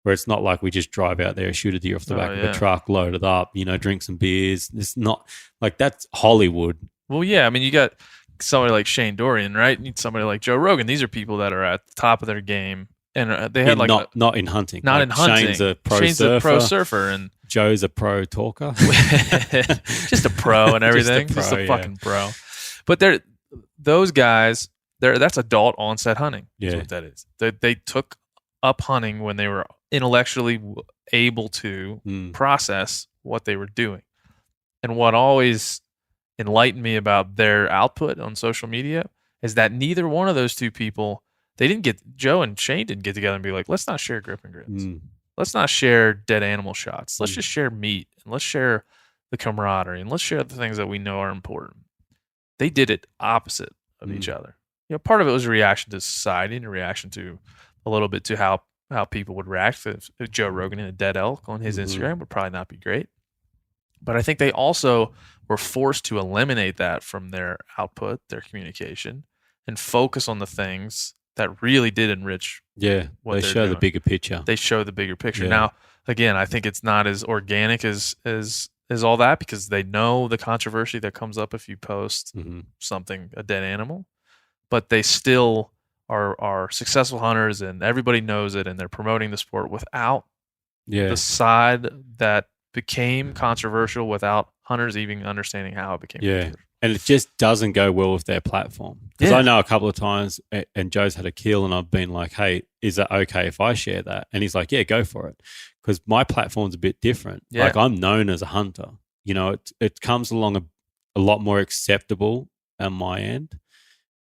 where it's not like we just drive out there, shoot a deer off the back of a truck, load it up, drink some beers. It's not like that's Hollywood. Well, yeah. I mean, you got somebody like Shane Dorian, right? You need somebody like Joe Rogan. These are people that are at the top of their game, and they had not in hunting. Not in hunting. Shane's a pro surfer, and Joe's a pro talker. Just a pro and everything. Just a fucking pro. But those guys, that's adult onset hunting. Yeah. Is what that is. They took up hunting when they were intellectually able to process what they were doing. And what always enlightened me about their output on social media is that neither one of those two people, Joe and Shane didn't get together and be like, let's not share grip and grins. Let's not share dead animal shots. Let's just share meat, and let's share the camaraderie, and let's share the things that we know are important. They did it opposite of each other. Part of it was a reaction to society and a reaction to a little bit to how people would react if Joe Rogan and a dead elk on his Instagram would probably not be great. But I think they also were forced to eliminate that from their output, their communication, and focus on the things that really did enrich. Yeah, they show doing. the bigger picture. They show the bigger picture. Yeah. Now, again, I think it's not as organic as all that, because they know the controversy that comes up if you post something, a dead animal, but they still are successful hunters, and everybody knows it, and they're promoting the sport without the side that became controversial, without hunters even understanding how it became controversial. And it just doesn't go well with their platform. Because I know a couple of times, and Joe's had a kill, and I've been like, hey, is that okay if I share that? And he's like, yeah, go for it. Because my platform's a bit different. Yeah. Like, I'm known as a hunter. It comes along a lot more acceptable on my end.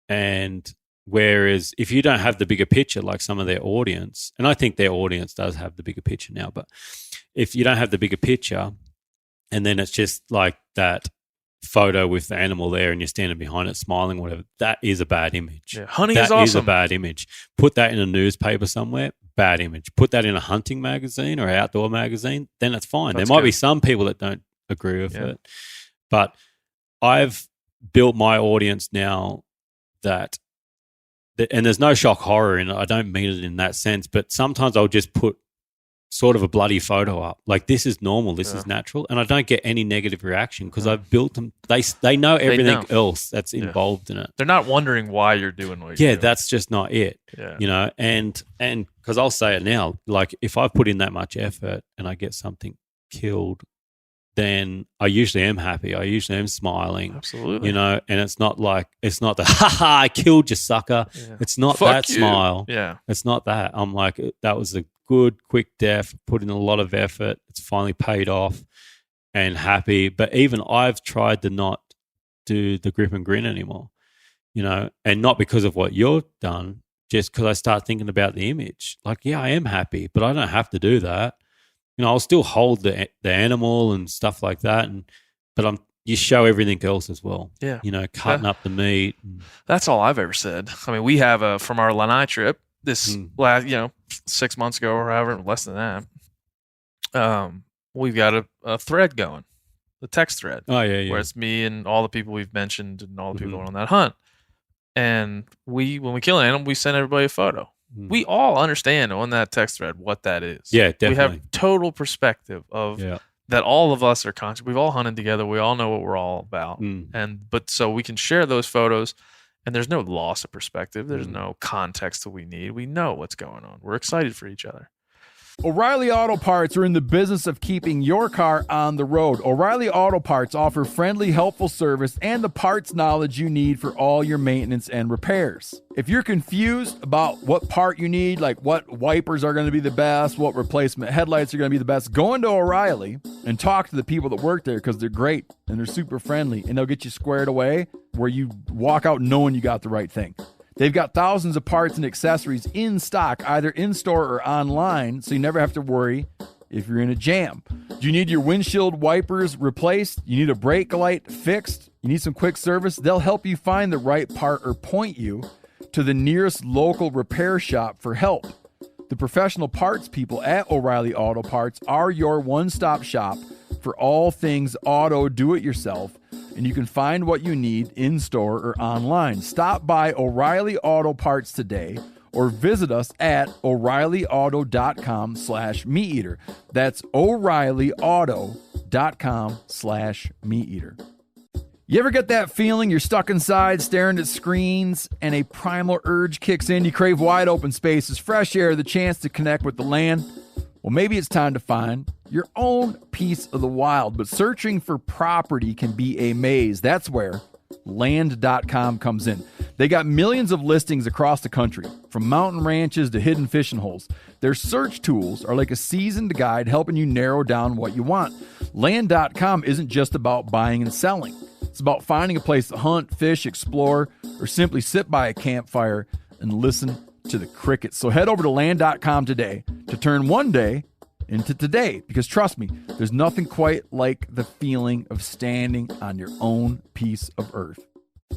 And whereas if you don't have the bigger picture, like some of their audience, and I think their audience does have the bigger picture now, but if you don't have the bigger picture, and then it's just like that photo with the animal there and you're standing behind it smiling, whatever, that is a bad image. Yeah, hunting is awesome. That is a bad image. Put that in a newspaper somewhere, bad image. Put that in a hunting magazine or outdoor magazine, then it's fine. There might be some people that don't agree with it. But I've built my audience now that, and there's no shock horror in it. I don't mean it in that sense, but sometimes I'll just put sort of a bloody photo up. Like, this is normal, this is natural, and I don't get any negative reaction because I've built them. They know everything else that's involved in it. They're not wondering why you're doing what you're doing. That's just not it. And because I'll say it now, like, if I put in that much effort and I get something killed, then I usually am happy. I usually am smiling. Absolutely. And it's not the, ha, I killed you, sucker. Yeah. It's not Fuck that you. Smile. Yeah. It's not that. I'm like, that was a good, quick death, put in a lot of effort. It's finally paid off and happy. But even I've tried to not do the grip and grin anymore, and not because of what you've done, just because I start thinking about the image. Like, yeah, I am happy, but I don't have to do that. I'll still hold the animal and stuff like that, but you show everything else as well. Yeah, cutting up the meat. That's all I've ever said. I mean, we have from our Lanai trip this last 6 months ago or however, less than that. We've got a thread going, the text thread. Oh yeah, where it's me and all the people we've mentioned and all the people on that hunt. And when we kill an animal, we send everybody a photo. We all understand on that text thread what that is. Yeah, definitely. We have total perspective of that. All of us are conscious. We've all hunted together. We all know what we're all about. But so we can share those photos, and there's no loss of perspective. There's no context that we need. We know what's going on. We're excited for each other. O'Reilly Auto Parts are in the business of keeping your car on the road. O'Reilly Auto Parts offer friendly, helpful service and the parts knowledge you need for all your maintenance and repairs. If you're confused about what part you need, like what wipers are going to be the best, what replacement headlights are going to be the best, go into O'Reilly and talk to the people that work there, because they're great and they're super friendly, and they'll get you squared away where you walk out knowing you got the right thing. They've got thousands of parts and accessories in stock, either in-store or online, so you never have to worry if you're in a jam. Do you need your windshield wipers replaced? You need a brake light fixed? You need some quick service? They'll help you find the right part or point you to the nearest local repair shop for help. The professional parts people at O'Reilly Auto Parts are your one-stop shop for all things auto do-it-yourself, and you can find what you need in-store or online. Stop by O'Reilly Auto Parts today or visit us at O'ReillyAuto.com/MeatEater. That's O'ReillyAuto.com/MeatEater. You ever get that feeling you're stuck inside staring at screens and a primal urge kicks in? You crave wide open spaces, fresh air, the chance to connect with the land? Well, maybe it's time to find your own piece of the wild, but searching for property can be a maze. That's where Land.com comes in. They got millions of listings across the country, from mountain ranches to hidden fishing holes. Their search tools are like a seasoned guide helping you narrow down what you want. Land.com isn't just about buying and selling. It's about finding a place to hunt, fish, explore, or simply sit by a campfire and listen to the crickets. So head over to Land.com today to turn one day into today, because trust me, there's nothing quite like the feeling of standing on your own piece of earth.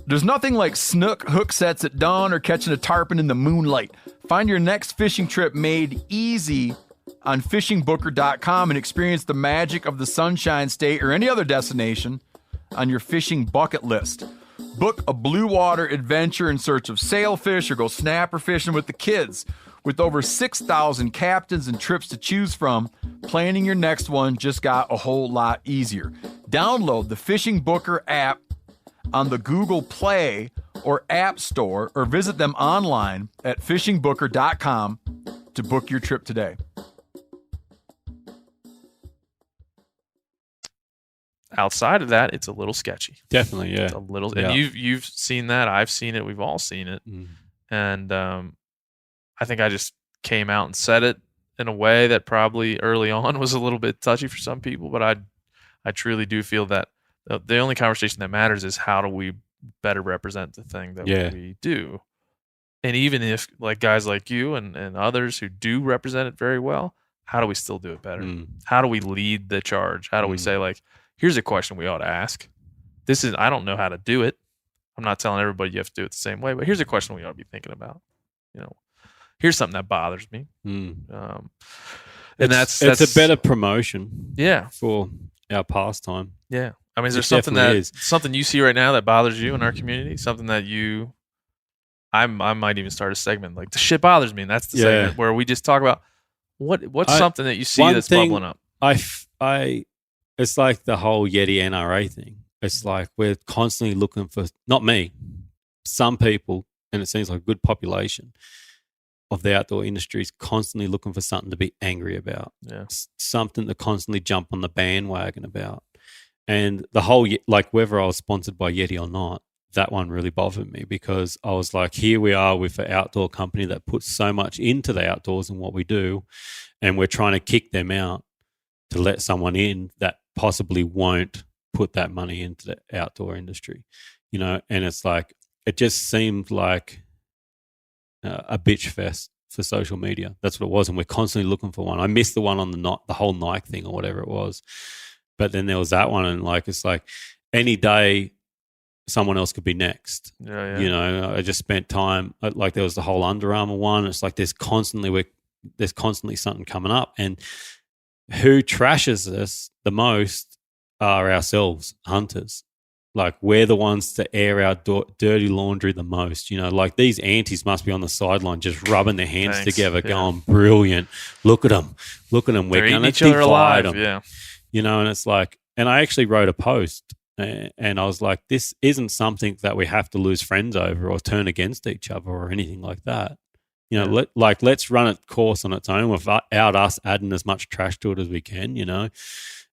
There's nothing like snook hook sets at dawn or catching a tarpon in the moonlight. Find your next fishing trip made easy on fishingbooker.com and experience the magic of the Sunshine State or any other destination on your fishing bucket list. Book a blue water adventure in search of sailfish or go snapper fishing with the kids. With over 6,000 captains and trips to choose from, planning your next one just got a whole lot easier. Download the Fishing Booker app on the Google Play or App Store, or visit them online at fishingbooker.com to book your trip today. Outside of that, it's a little sketchy. Definitely, yeah. It's a little, yeah. and you've seen that. I've seen it. We've all seen it. And I think I just came out and said it in a way that probably early on was a little bit touchy for some people, but I truly do feel that the only conversation that matters is how do we better represent the thing that we do. And even if like guys like you and others who do represent it very well, how do we still do it better? How do we lead the charge? How do we say, like, here's a question we ought to ask. I don't know how to do it. I'm not telling everybody you have to do it the same way, but here's a question we ought to be thinking about. Here's something that bothers me. And that's a better promotion. Yeah. For our pastime. Yeah. I mean, is there something you see right now that bothers you in our community? Something that I might even start a segment like the shit bothers me, and that's the segment where we just talk about what's something that you see that's bubbling up. It's like the whole Yeti NRA thing. It's like we're constantly looking for, not me, some people, and it seems like a good population of the outdoor industry is constantly looking for something to be angry about. Yeah. Something to constantly jump on the bandwagon about. And the whole, like whether I was sponsored by Yeti or not, that one really bothered me because I was like, here we are with an outdoor company that puts so much into the outdoors and what we do, and we're trying to kick them out to let someone in that possibly won't put that money into the outdoor industry, and it's like, it just seemed like a bitch fest for social media. That's what it was, and we're constantly looking for one. I missed the one on the whole Nike thing or whatever it was, but then there was that one, and like it's like any day someone else could be next. Yeah. I just spent time, like there was the whole Under Armour one. It's like there's constantly something coming up, and who trashes us the most are ourselves, hunters. Like we're the ones to air our dirty laundry the most. Like these antis must be on the sideline just rubbing their hands together, going, brilliant. Look at them. We're going to divide them. Yeah. And it's like, and I actually wrote a post and I was like, this isn't something that we have to lose friends over or turn against each other or anything like that. Let's run its course on its own without us adding as much trash to it as we can,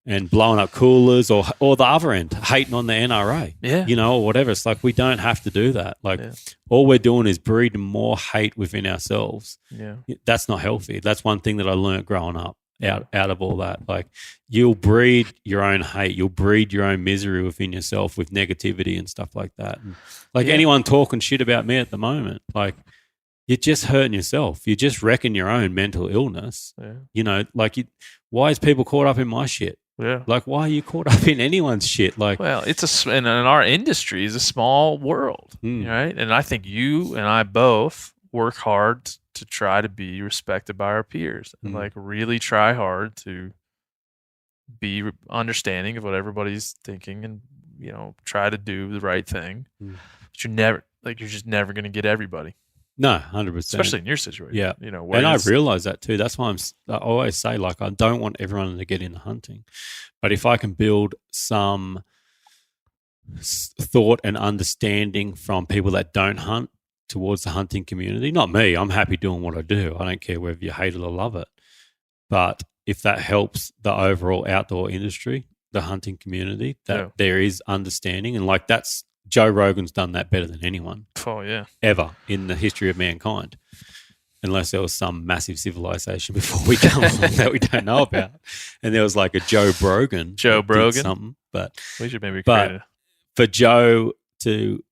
and blowing up coolers or the other end, hating on the NRA, or whatever. It's like we don't have to do that. Like all we're doing is breeding more hate within ourselves. Yeah. That's not healthy. That's one thing that I learned growing up out of all that. Like you'll breed your own hate. You'll breed your own misery within yourself with negativity and stuff like that. And anyone talking shit about me at the moment, like you're just hurting yourself. You're just wrecking your own mental illness. Yeah. Why is people caught up in my shit? Yeah. Like, why are you caught up in anyone's shit? Like, well, and our industry is a small world, right? And I think you and I both work hard to try to be respected by our peers, and like really try hard to be understanding of what everybody's thinking, and try to do the right thing. But you're just never going to get everybody. No, 100%. Especially in your situation. Yeah. And I realize that too. That's why I always say, like, I don't want everyone to get into hunting. But if I can build some thought and understanding from people that don't hunt towards the hunting community. Not me. I'm happy doing what I do. I don't care whether you hate it or love it. But if that helps the overall outdoor industry, the hunting community, that there is understanding. And like that's Joe Rogan's done that better than anyone. Oh, yeah. Ever in the history of mankind. Unless there was some massive civilization before we come along that we don't know about. And there was like a Joe Brogan. Something. But we should maybe create it. For Joe to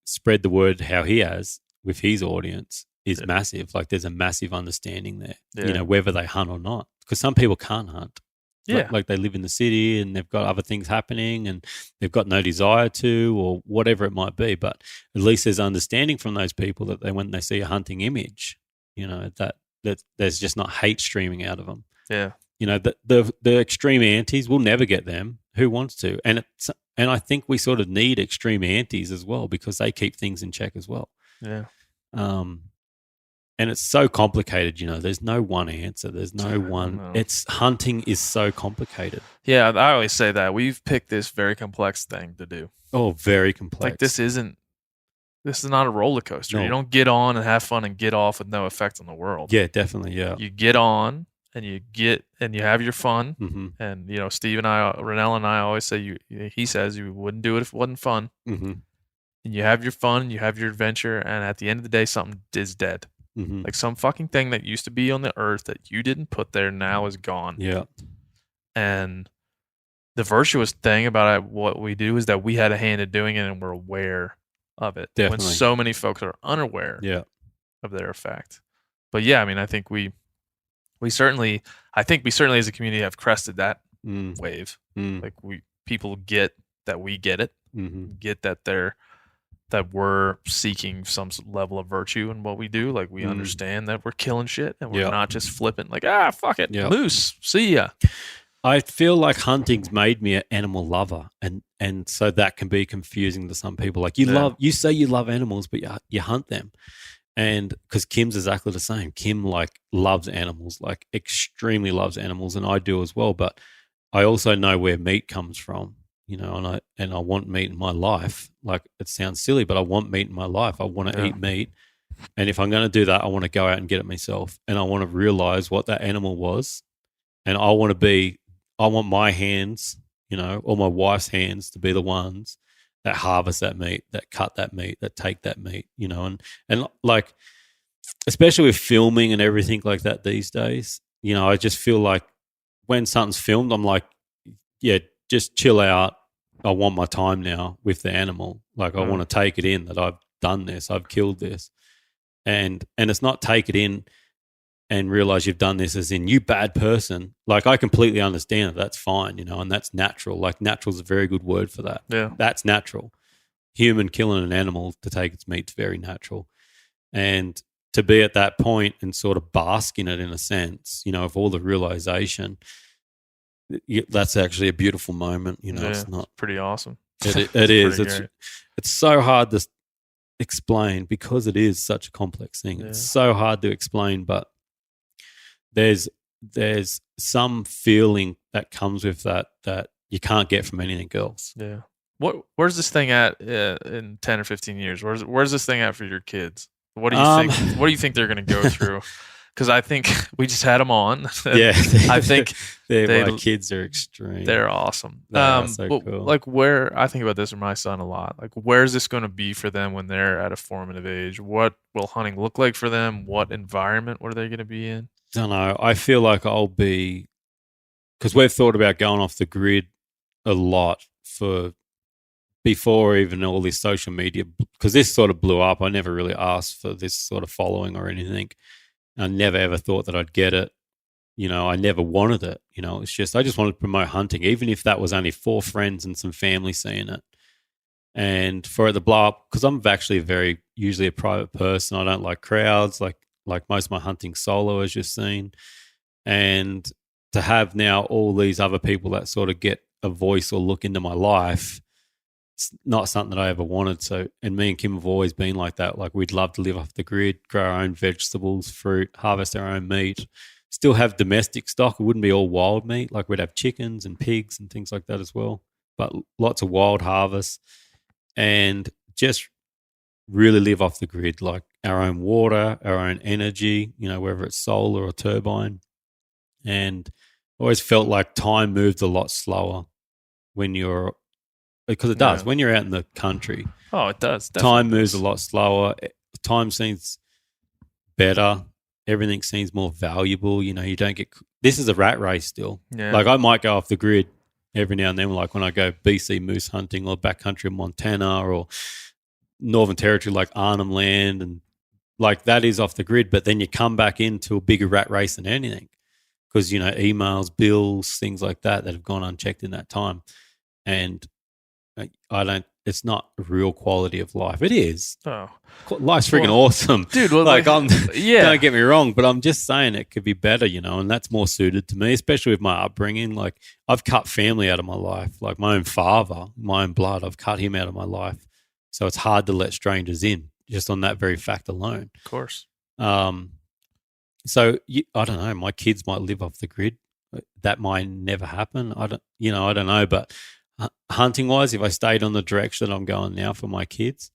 spread the word how he has with his audience is massive. Like there's a massive understanding there, you know, whether they hunt or not. Because some people can't hunt. Yeah. Like they live in the city and they've got other things happening and they've got no desire to or whatever it might be. But at least there's understanding from those people that when they see a hunting image, you know, that there's just not hate streaming out of them. Yeah. You know, the extreme antis, we'll never get them. Who wants to? And I think we sort of need extreme antis as well because they keep things in check as well. Yeah. And it's so complicated, you know. There's no one answer. There's no one. No. It's hunting is so complicated. Yeah, I always say that we've picked this very complex thing to do. Oh, very complex. Like this is not a roller coaster. No. You don't get on and have fun and get off with no effect on the world. Yeah, definitely. Yeah, you get on and you have your fun. Mm-hmm. And you know, Renell and I always say he says you wouldn't do it if it wasn't fun. Mm-hmm. And you have your fun, you have your adventure, and at the end of the day, something is dead. Mm-hmm. Like some fucking thing that used to be on the earth that you didn't put there now is gone. Yeah. And the virtuous thing about what we do is that we had a hand in doing it and we're aware of it. Definitely. When so many folks are unaware of their effect. But yeah, I mean, I think we certainly as a community have crested that wave. Like people get that we get it, get that we're seeking some level of virtue in what we do. Like we understand that we're killing shit and we're not just flipping like, fuck it, moose, see ya. I feel like hunting's made me an animal lover, and so that can be confusing to some people. Like you say you love animals, but you hunt them. And because Kim's exactly the same. Kim like loves animals, like extremely loves animals, and I do as well. But I also know where meat comes from. You know, and I want meat in my life. Like it sounds silly, but I want meat in my life. I want to eat meat. And if I'm going to do that, I want to go out and get it myself. And I want to realize what that animal was. And I want my hands, you know, or my wife's hands to be the ones that harvest that meat, that cut that meat, that take that meat, you know. And like, especially with filming and everything like that these days, you know, I just feel like when something's filmed, I'm like, yeah, just chill out. I want my time now with the animal. Like I want to take it in that I've done this, I've killed this. And it's not take it in and realize you've done this as in you bad person. Like I completely understand that's fine, you know, and that's natural. Like natural is a very good word for that. Yeah. That's natural. Human killing an animal to take its meat is very natural. And to be at that point and sort of bask in it in a sense, you know, of all the realization, that's actually a beautiful moment. You know, it's not pretty awesome. It is. It's so hard to explain because it is such a complex thing. Yeah. It's so hard to explain, but there's some feeling that comes with that you can't get from anything else. Yeah. Where's this thing at in 10 or 15 years? Where's this thing at for your kids? What do you think? What do you think they're going to go through? Because I think we just had them on. Yeah, I think my kids are extreme. They're awesome. So cool. Like where I think about this with my son a lot. Like where's this going to be for them when they're at a formative age? What will hunting look like for them? What environment are they going to be in? I don't know. I feel like I'll be, because we've thought about going off the grid a lot for before even all this social media, because this sort of blew up. I never really asked for this sort of following or anything. I never ever thought that I'd get it. You know, I never wanted it. You know, it's just I just wanted to promote hunting, even if that was only 4 friends and some family seeing it. And for it to blow up, because I'm actually usually a private person. I don't like crowds, like most of my hunting solo, as you've seen. And to have now all these other people that sort of get a voice or look into my life, it's not something that I ever wanted. So, and me and Kim have always been like that. Like we'd love to live off the grid, grow our own vegetables, fruit, harvest our own meat, still have domestic stock. It wouldn't be all wild meat. Like we'd have chickens and pigs and things like that as well. but lots of wild harvests, and just really live off the grid, like our own water, our own energy, whether it's solar or turbine. And always felt like time moved a lot slower because it does. When you're out in the country. Oh, it does. Time moves a lot slower. Time seems better. Everything seems more valuable. You don't get – this is a rat race still. Yeah. Like I might go off the grid every now and then, like when I go BC moose hunting or backcountry in Montana or Northern Territory like Arnhem Land, and like that is off the grid. But then you come back into a bigger rat race than anything because, emails, bills, things like that have gone unchecked in that time. And it's not real quality of life. It is. Oh, life's freaking awesome, dude. Well, don't get me wrong, but I'm just saying it could be better, and that's more suited to me, especially with my upbringing. Like I've cut family out of my life, like my own father, my own blood. I've cut him out of my life, so it's hard to let strangers in just on that very fact alone. Of course. So I don't know. My kids might live off the grid. That might never happen. I don't know, but. Hunting wise, if I stayed on the direction that I'm going now for my kids,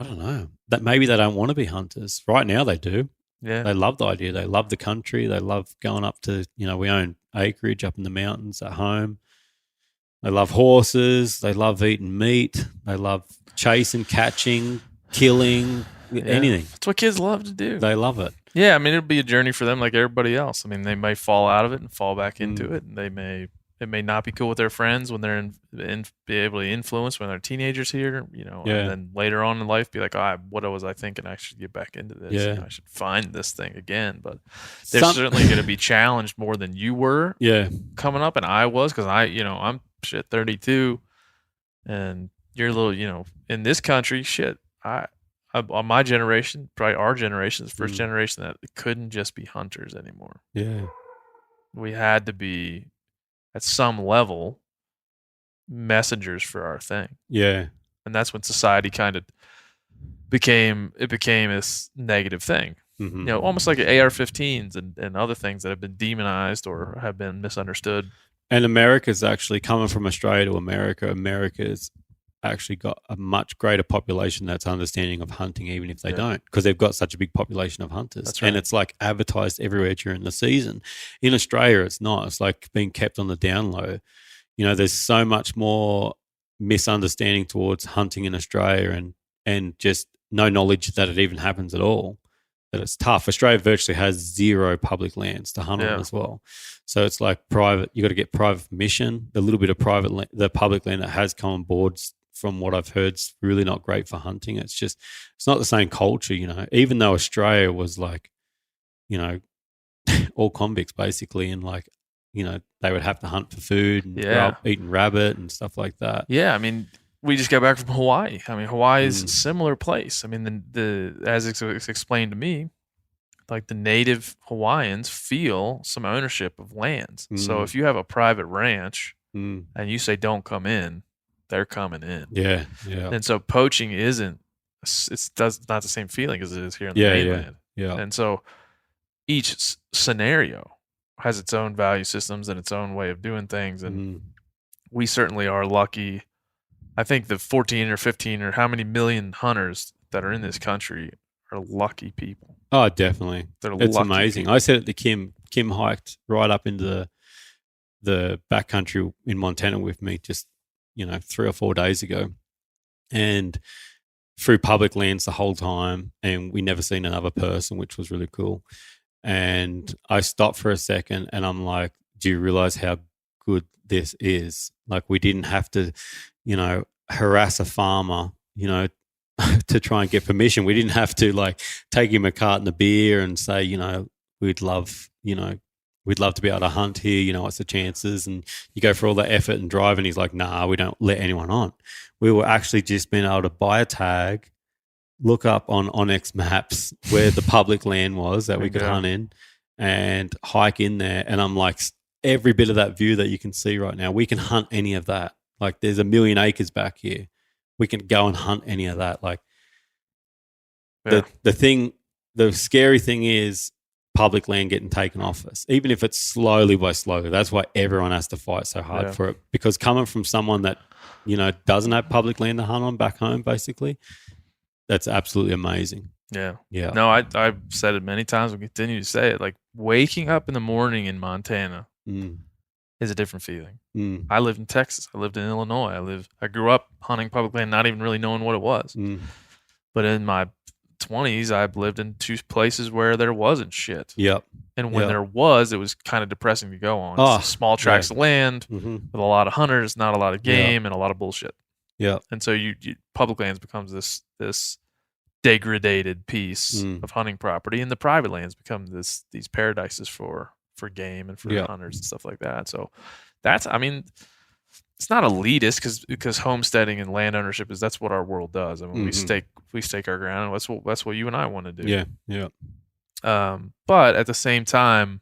I don't know. That maybe they don't want to be hunters. Right now they do. Yeah. They love the idea. They love the country. They love going up to, we own acreage up in the mountains at home. They love horses. They love eating meat. They love chasing, catching, killing, anything. That's what kids love to do. They love it. Yeah, I mean, it'll be a journey for them like everybody else. I mean, they may fall out of it and fall back into it, and it may not be cool with their friends when they're be able to influence when they're teenagers here, and then later on in life be like, what was I thinking? I should get back into this. Yeah. I should find this thing again. But they're certainly going to be challenged more than you were coming up, and I was, because I'm 32, and you're a little, in this country, on my generation, probably our generation, the first generation that couldn't just be hunters anymore. Yeah. We had to be, at some level, messengers for our thing. Yeah. And that's when society kind of became this negative thing. Mm-hmm. Almost like AR-15s and other things that have been demonized or have been misunderstood. And America's actually coming from Australia to America's actually got a much greater population that's understanding of hunting, even if they don't, because they've got such a big population of hunters. That's right. And it's like advertised everywhere during the season. In Australia, it's not. It's like being kept on the down low. There's so much more misunderstanding towards hunting in Australia and just no knowledge that it even happens at all, that it's tough. Australia virtually has zero public lands to hunt on as well. So it's like private. You got to get private permission. The little bit of the public land that has come on board, from what I've heard, is really not great for hunting. It's not the same culture, even though Australia was like, all convicts basically, and like, they would have to hunt for food and grow up eating rabbit and stuff like that. Yeah. I mean, we just got back from Hawaii. I mean, Hawaii is a similar place. I mean, as it's explained to me, like the native Hawaiians feel some ownership of lands. So if you have a private ranch and you say, don't come in, they're coming in. Yeah, yeah. And so poaching not the same feeling as it is here in the mainland. Yeah. And so each scenario has its own value systems and its own way of doing things. And we certainly are lucky. I think the 14 or 15 or how many million hunters that are in this country are lucky people. Oh, definitely. It's amazing. People. I said it to Kim. Kim hiked right up into the backcountry in Montana with me just 3 or 4 days ago, and through public lands the whole time, and we never seen another person, which was really cool. And I stopped for a second and I'm like, do you realize how good this is? Like, we didn't have to, harass a farmer, to try and get permission. We didn't have to like take him a carton of beer and say, we'd love to be able to hunt here, what's the chances? And you go for all the effort and drive, and he's like, nah, we don't let anyone on. We were actually just being able to buy a tag, look up on Onyx Maps where the public land was that we could hunt in, and hike in there. And I'm like, every bit of that view that you can see right now, we can hunt any of that. Like, there's 1 million acres back here. We can go and hunt any of that. Like, the scary thing is, public land getting taken off us, even if it's slowly by slowly. That's why everyone has to fight so hard for it, because coming from someone that, doesn't have public land to hunt on back home, basically, that's absolutely amazing. Yeah. Yeah. No, I've said it many times. We'll continue to say it. Like, waking up in the morning in Montana is a different feeling. I lived in Texas. I lived in Illinois. I grew up hunting public land, not even really knowing what it was. But in my 20s, I've lived in 2 places where there wasn't shit. Yep. And when there was, it was kind of depressing to go on. Small tracts of land with a lot of hunters, not a lot of game, and a lot of bullshit. Yeah. And so public lands becomes this degraded piece of hunting property, and the private lands become these paradises for game and for hunters and stuff like that. So that's, I mean, it's not elitist because homesteading and land ownership that's what our world does. I mean, we stake our ground, and that's what you and I want to do. Yeah, yeah. But at the same time,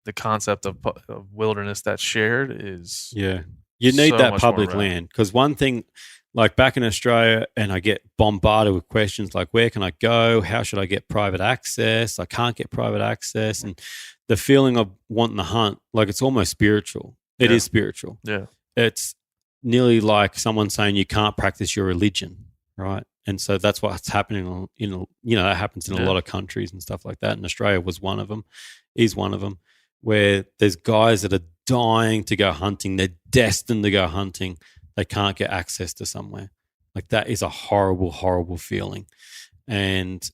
the concept of wilderness that's shared is you need so that much public more land, because one thing, like back in Australia, and I get bombarded with questions like, where can I go? How should I get private access? I can't get private access. And the feeling of wanting to hunt, like, it's almost spiritual. It is spiritual. Yeah. It's nearly like someone saying you can't practice your religion, right? And so that's what's happening that happens in a lot of countries and stuff like that. And Australia is one of them, where there's guys that are dying to go hunting. They're destined to go hunting. They can't get access to somewhere. Like, that is a horrible, horrible feeling. And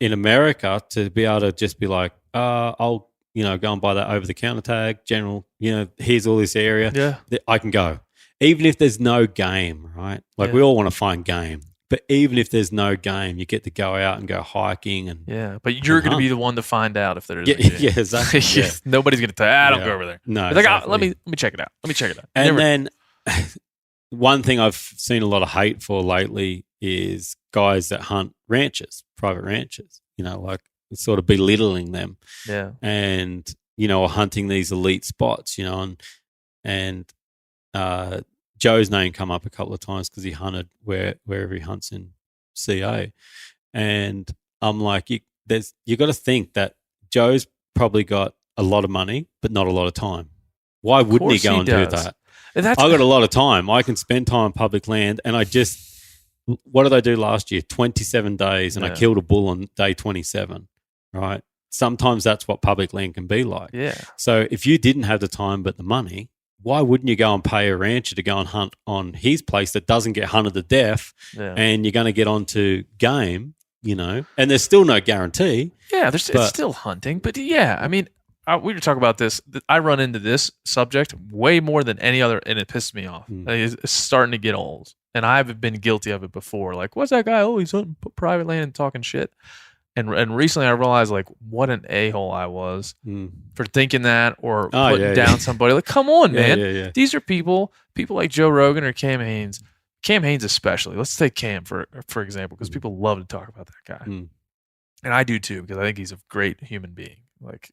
in America, to be able to just be like, I'll, go and buy that over-the-counter tag, general, here's all this area. Yeah. I can go. Even if there's no game, right? Like, we all want to find game. But even if there's no game, you get to go out and go hiking. But you're going to be the one to find out if there's a game. Yeah, exactly. Yeah. Nobody's going to tell you, I don't go over there. No, it's like, let me check it out. Let me check it out. And then one thing I've seen a lot of hate for lately is guys that hunt ranches, private ranches, like sort of belittling them. Yeah. And, or hunting these elite spots, and Joe's name come up a couple of times because he hunted wherever he hunts in CA. And I'm like, you got to think that Joe's probably got a lot of money, but not a lot of time. Why wouldn't he go and do that? I got a lot of time. I can spend time on public land, and what did I do last year? 27 days, and I killed a bull on day 27, right? Sometimes that's what public land can be like. Yeah. So if you didn't have the time but the money, why wouldn't you go and pay a rancher to go and hunt on his place that doesn't get hunted to death, and you're going to get onto game, and there's still no guarantee. Yeah, it's still hunting. But yeah, I mean, we were talking about this. I run into this subject way more than any other, and it pisses me off. It's starting to get old, and I've been guilty of it before. Like, what's that guy always hunting private land and talking shit? And recently I realized, like, what an a-hole I was for thinking that or putting down somebody. Like, come on, man. Yeah. These are people like Joe Rogan or Cam Hanes. Cam Hanes especially. Let's take Cam for example, because people love to talk about that guy. And I do too, because I think he's a great human being. Like,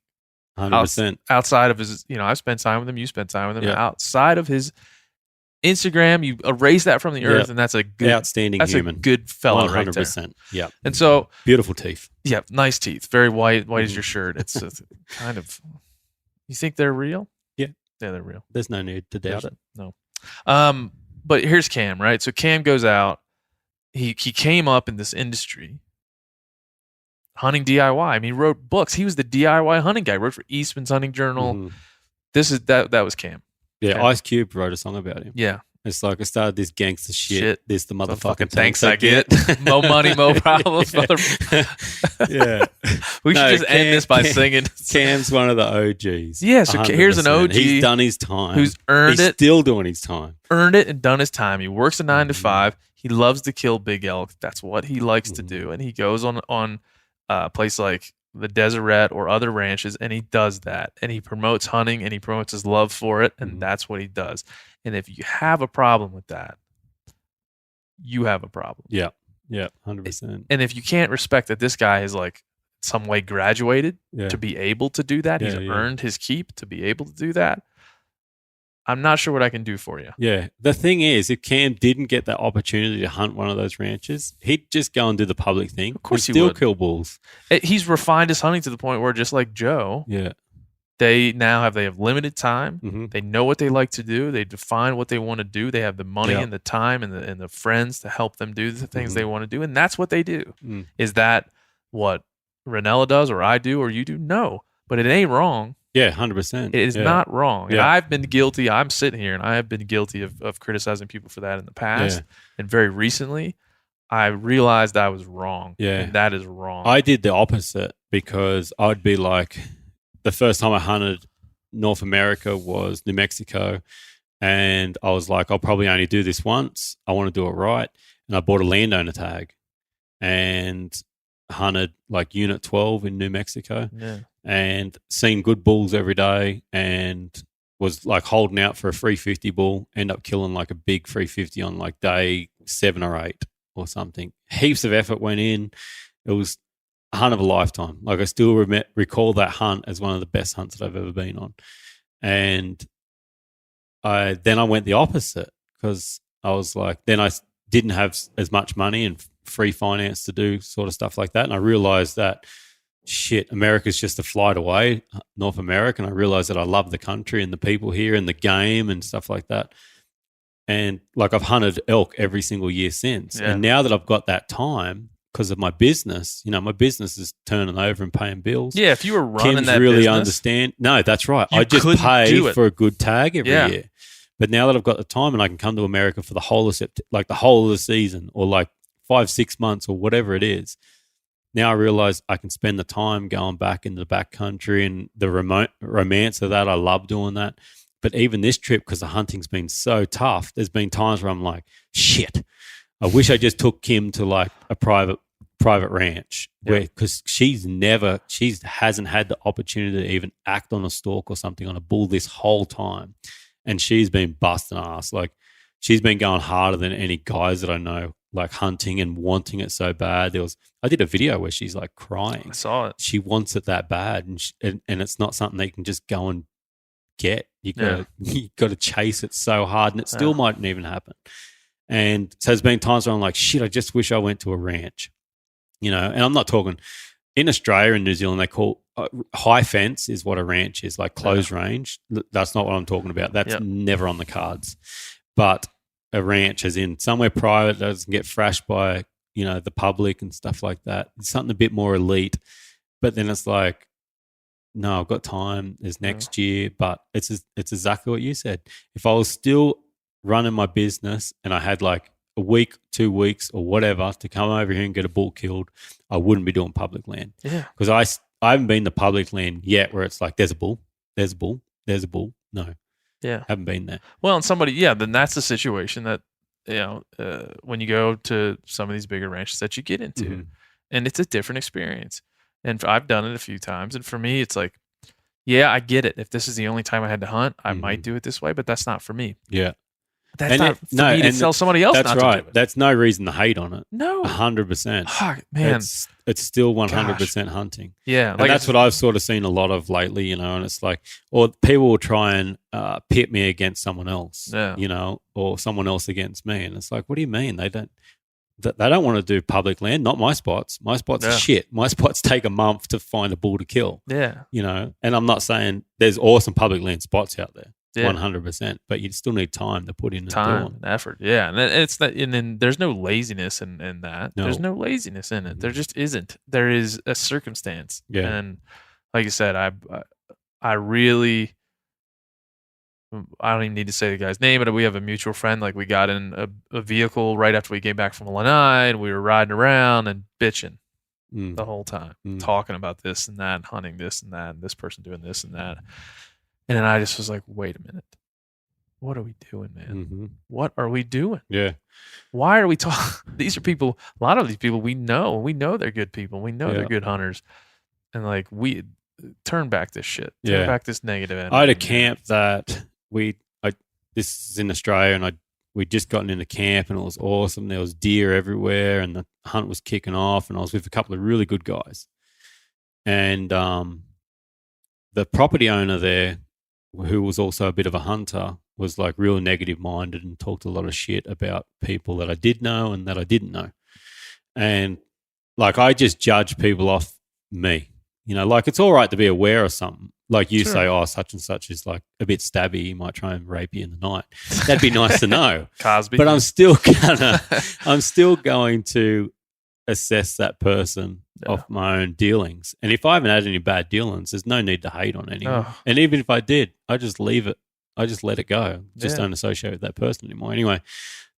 100%. Outside of his, I've spent time with him. You spent time with him. Yeah. Outside of his Instagram, you erase that from the earth, and that's a good, outstanding human. A good fellow, 100%. Right there. Yeah. And so, beautiful teeth. Yeah, nice teeth. Very white as your shirt. It's kind of. You think they're real? Yeah, they're real. There's no need to doubt it. No. But here's Cam, right? So Cam goes out. He came up in this industry. Hunting DIY. I mean, he wrote books. He was the DIY hunting guy. He wrote for Eastman's Hunting Journal. That was Cam. Yeah, Cam. Ice Cube wrote a song about him. Yeah. It's like, I started this gangster shit. This the motherfucking thanks I get. Mo money, mo problems. Yeah. We should just end this by singing. Cam's one of the OGs. Yeah, so 100%. Here's an OG. He's done his time. Who's earned it. He's still doing his time. Earned it and done his time. He works a 9 to 5. He loves to kill big elk. That's what he likes to do. And he goes on a place like the Deseret or other ranches, and he does that. And he promotes hunting, and he promotes his love for it, and that's what he does. And if you have a problem with that, you have a problem. Yeah, 100%. And if you can't respect that this guy is like some way graduated to be able to do that, he's earned his keep to be able to do that, I'm not sure what I can do for you. Yeah. The thing is, if Cam didn't get that opportunity to hunt one of those ranches, he'd just go and do the public thing. Of course he'd he still would. kill bulls. He's refined his hunting to the point where, just like Joe, Yeah. they have limited time. Mm-hmm. They know what they like to do. They define what they want to do. They have the money and the time and the friends to help them do the things they want to do. And that's what they do. Mm. Is that what Ranella does or I do or you do? No. But it ain't wrong. Yeah, 100%. It is not wrong. And Yeah. I've been guilty. I'm sitting here and I have been guilty of criticizing people for that in the past. Yeah. And very recently, I realized I was wrong. Yeah. And that is wrong. I did the opposite because I'd be like, the first time I hunted North America was New Mexico. And I was like, I'll probably only do this once. I want to do it right. And I bought a landowner tag and hunted like Unit 12 in New Mexico. Yeah. And seen good bulls every day and was like holding out for a 350 bull, end up killing like a big 350 on like day 7 or 8 or something. Heaps of effort went in. It was a hunt of a lifetime. Like I still recall that hunt as one of the best hunts that I've ever been on. And then I went the opposite because I was like, then I didn't have as much money and free finance to do sort of stuff like that. And I realized that shit, America's just a flight away, North America. And I realized that I love the country and the people here and the game and stuff like that. And like I've hunted elk every single year since. Yeah. And now that I've got that time because of my business, you know, my business is turning over and paying bills. Yeah, if you were running Kim's that really business, understand. No, that's right. You I just couldn't do pay it. for a good tag every Yeah. year. But now that I've got the time and I can come to America for the whole of like the whole of the season or like 5-6 months or whatever it is, now I realize I can spend the time going back into the back country and the romance of that. I love doing that. But even this trip, because the hunting's been so tough, there's been times where I'm like, shit, I wish I just took Kim to like a private ranch because she hasn't had the opportunity to even act on a stalk or something on a bull this whole time. And she's been busting ass. Like she's been going harder than any guys that I know, like hunting and wanting it so bad. I did a video where she's like crying. I saw it. She wants it that bad, and it's not something they can just go and get. You got to chase it so hard, and it still mightn't even happen. And so there's been times where I'm like, shit, I just wish I went to a ranch, you know. And I'm not talking in Australia and New Zealand. They call high fence is what a ranch is, like closed range. That's not what I'm talking about. That's never on the cards. But a ranch, as in somewhere private that doesn't get thrashed by, you know, the public and stuff like that. It's something a bit more elite. But then it's like, no, I've got time. There's next year. But it's exactly what you said. If I was still running my business and I had like a week, 2 weeks or whatever to come over here and get a bull killed, I wouldn't be doing public land. Yeah. Because I haven't been to public land yet where it's like, there's a bull, there's a bull, there's a bull. No. Yeah. Haven't been there. Well, and then that's the situation that, you know, when you go to some of these bigger ranches that you get into, Mm-hmm. and it's a different experience. And I've done it a few times. And for me, it's like, yeah, I get it. If this is the only time I had to hunt, I might do it this way, but that's not for me. Yeah. That's not for me to tell somebody else that's not right. to do it. That's no reason to hate on it. No. 100%. Oh, man. It's still 100% hunting. Yeah. And that's what I've sort of seen a lot of lately, you know, and it's like, or people will try and pit me against someone else, you know, or someone else against me. And it's like, what do you mean? They don't want to do public land. Not my spots. My spots are shit. My spots take a month to find a bull to kill. Yeah. You know, and I'm not saying there's awesome public land spots out there. 100%, but you still need time to put in time and effort. Yeah, and it's that, and then there's no laziness in that. No. There's no laziness in it. There just isn't. There is a circumstance. Yeah, and like I said, I really, I don't even need to say the guy's name, but we have a mutual friend. Like we got in a vehicle right after we came back from Lanai, and we were riding around and bitching the whole time, talking about this and that, and hunting this and that, and this person doing this and that. And then I just was like, wait a minute. What are we doing, man? Mm-hmm. What are we doing? Yeah. Why are we talking? These are people, a lot of these people we know they're good people. We know they're good hunters. And like, we turn back this shit. Turn back this negative energy. I had a camp that this is in Australia, and we'd just gotten into camp, and it was awesome. There was deer everywhere, and the hunt was kicking off, and I was with a couple of really good guys. And the property owner there, who was also a bit of a hunter, was like real negative minded and talked a lot of shit about people that I did know and that I didn't know. And like I just judge people off me. You know, like it's all right to be aware of something. Like you say, oh, such and such is like a bit stabby. He might try and rape you in the night. That'd be nice to know. Cosby. But I'm still going to assess that person off my own dealings. And if I haven't had any bad dealings, there's no need to hate on anyone. Oh. And even if I did, I just leave it. I just let it go. Just don't associate with that person anymore. Anyway,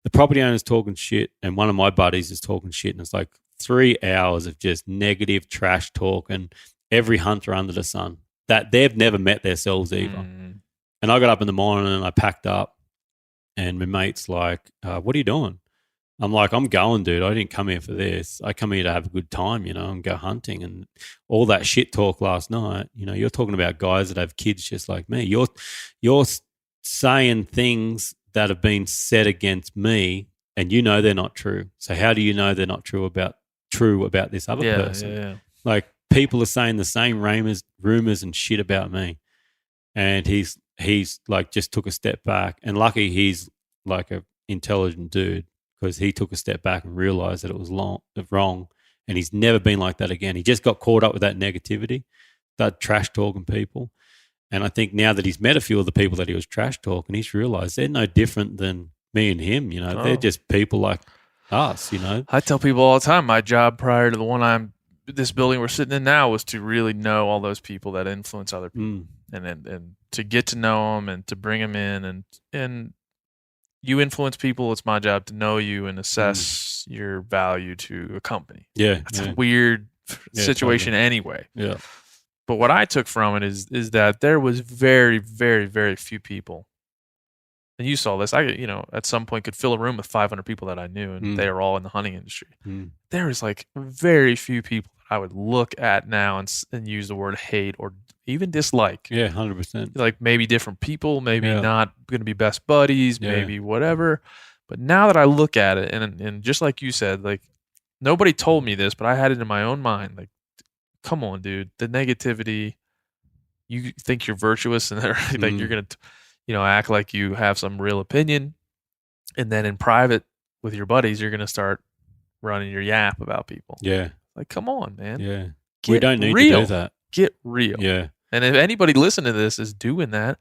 the property owner's talking shit and one of my buddies is talking shit, and it's like 3 hours of just negative trash talk and every hunter under the sun that they've never met themselves either. And I got up in the morning and I packed up and my mate's like, what are you doing? I'm like, I'm going, dude. I didn't come here for this. I come here to have a good time, you know, and go hunting. And all that shit talk last night, you know, you're talking about guys that have kids just like me. You're saying things that have been said against me and you know they're not true. So how do you know they're not true about this other person? Yeah. Like people are saying the same rumors and shit about me. And he's like just took a step back. And lucky he's like a intelligent dude, because he took a step back and realized that it was wrong, and he's never been like that again. He just got caught up with that negativity, that trash talking people. And I think now that he's met a few of the people that he was trash talking, he's realized they're no different than me and him. You know, they're just people like us. You know, I tell people all the time, my job prior to the one this building we're sitting in now was to really know all those people that influence other people, and to get to know them and to bring them in and. You influence people. It's my job to know you and assess your value to a company. Yeah. It's a weird situation anyway. Yeah. But what I took from it is that there was very, very, very few people. And you saw this. I, at some point could fill a room with 500 people that I knew, and they were all in the hunting industry. There was like very few people I would look at now and use the word hate or even dislike. Yeah, 100%. Like maybe different people, maybe not going to be best buddies, maybe whatever. But now that I look at it, and just like you said, like nobody told me this, but I had it in my own mind. Like, come on, dude, the negativity. You think you're virtuous and like you're going to, act like you have some real opinion, and then in private with your buddies, you're going to start running your yap about people. Yeah, like come on, man. Yeah, we don't need to do that. Get real. Yeah. And if anybody listening to this is doing that,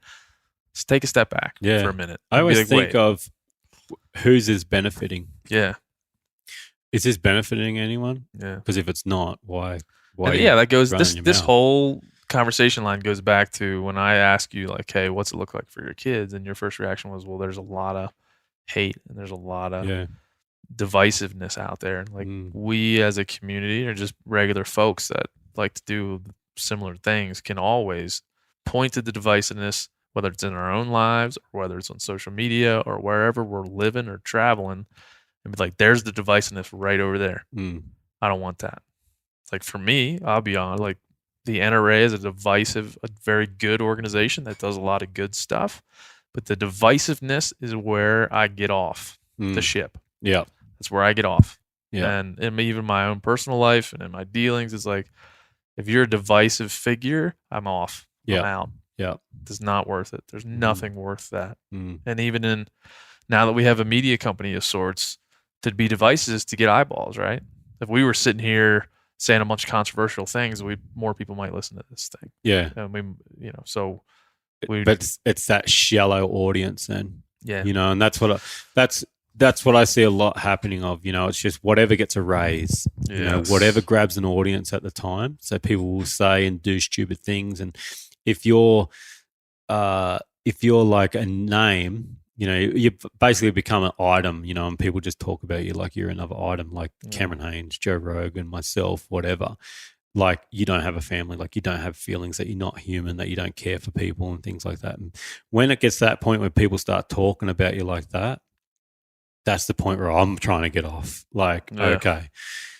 just take a step back for a minute. I always think of who's this benefiting. Yeah. Is this benefiting anyone? Yeah. Because if it's not, why? That goes. This whole conversation line goes back to when I ask you, like, hey, what's it look like for your kids? And your first reaction was, well, there's a lot of hate and there's a lot of divisiveness out there. Like we as a community are just regular folks that like to do similar things can always point to the divisiveness, whether it's in our own lives or whether it's on social media or wherever we're living or traveling, and be like, there's the divisiveness right over there. I don't want that. It's like, for me, I'll be honest, like the NRA is a very good organization that does a lot of good stuff, but the divisiveness is where I get off the ship. Yeah. That's where I get off. Yeah. And even my own personal life and in my dealings, it's like, if you're a divisive figure, I'm off. I'm out. Yeah. It's not worth it. There's nothing worth that. And even now that we have a media company of sorts, to be divisive is to get eyeballs, right? If we were sitting here saying a bunch of controversial things, more people might listen to this thing. Yeah. And but it's that shallow audience then. Yeah. And that's what I see a lot happening of, it's just whatever gets a raise, whatever grabs an audience at the time. So people will say and do stupid things. And if you're like a name, you basically become an item, and people just talk about you like you're another item, like Cameron Haynes, Joe Rogan, myself, whatever. Like you don't have a family, like you don't have feelings, that you're not human, that you don't care for people and things like that. And when it gets to that point where people start talking about you like that, that's the point where I'm trying to get off. Like, okay.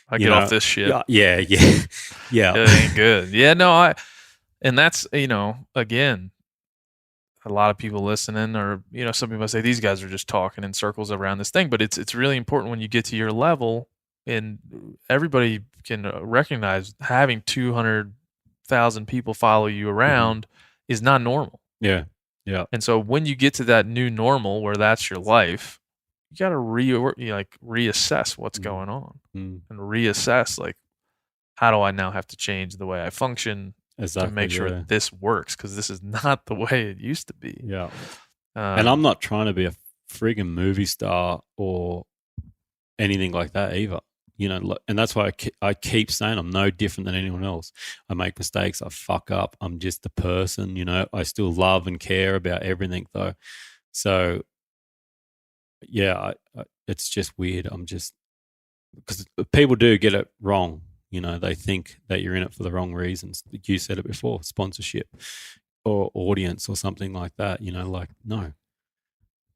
I get off this shit. Yeah. It ain't good. Yeah, no, and that's, again, a lot of people listening or, some people say these guys are just talking in circles around this thing, but it's really important when you get to your level, and everybody can recognize having 200,000 people follow you around is not normal. Yeah. Yeah. And so when you get to that new normal where that's your life, you got to reassess what's going on and reassess, like, how do I now have to change the way I function to make sure this works? Because this is not the way it used to be. Yeah. And I'm not trying to be a friggin' movie star or anything like that either. And that's why I keep saying I'm no different than anyone else. I make mistakes. I fuck up. I'm just a person, I still love and care about everything though. So, yeah, it's just weird. Because people do get it wrong. They think that you're in it for the wrong reasons. You said it before, sponsorship or audience or something like that. Like, no,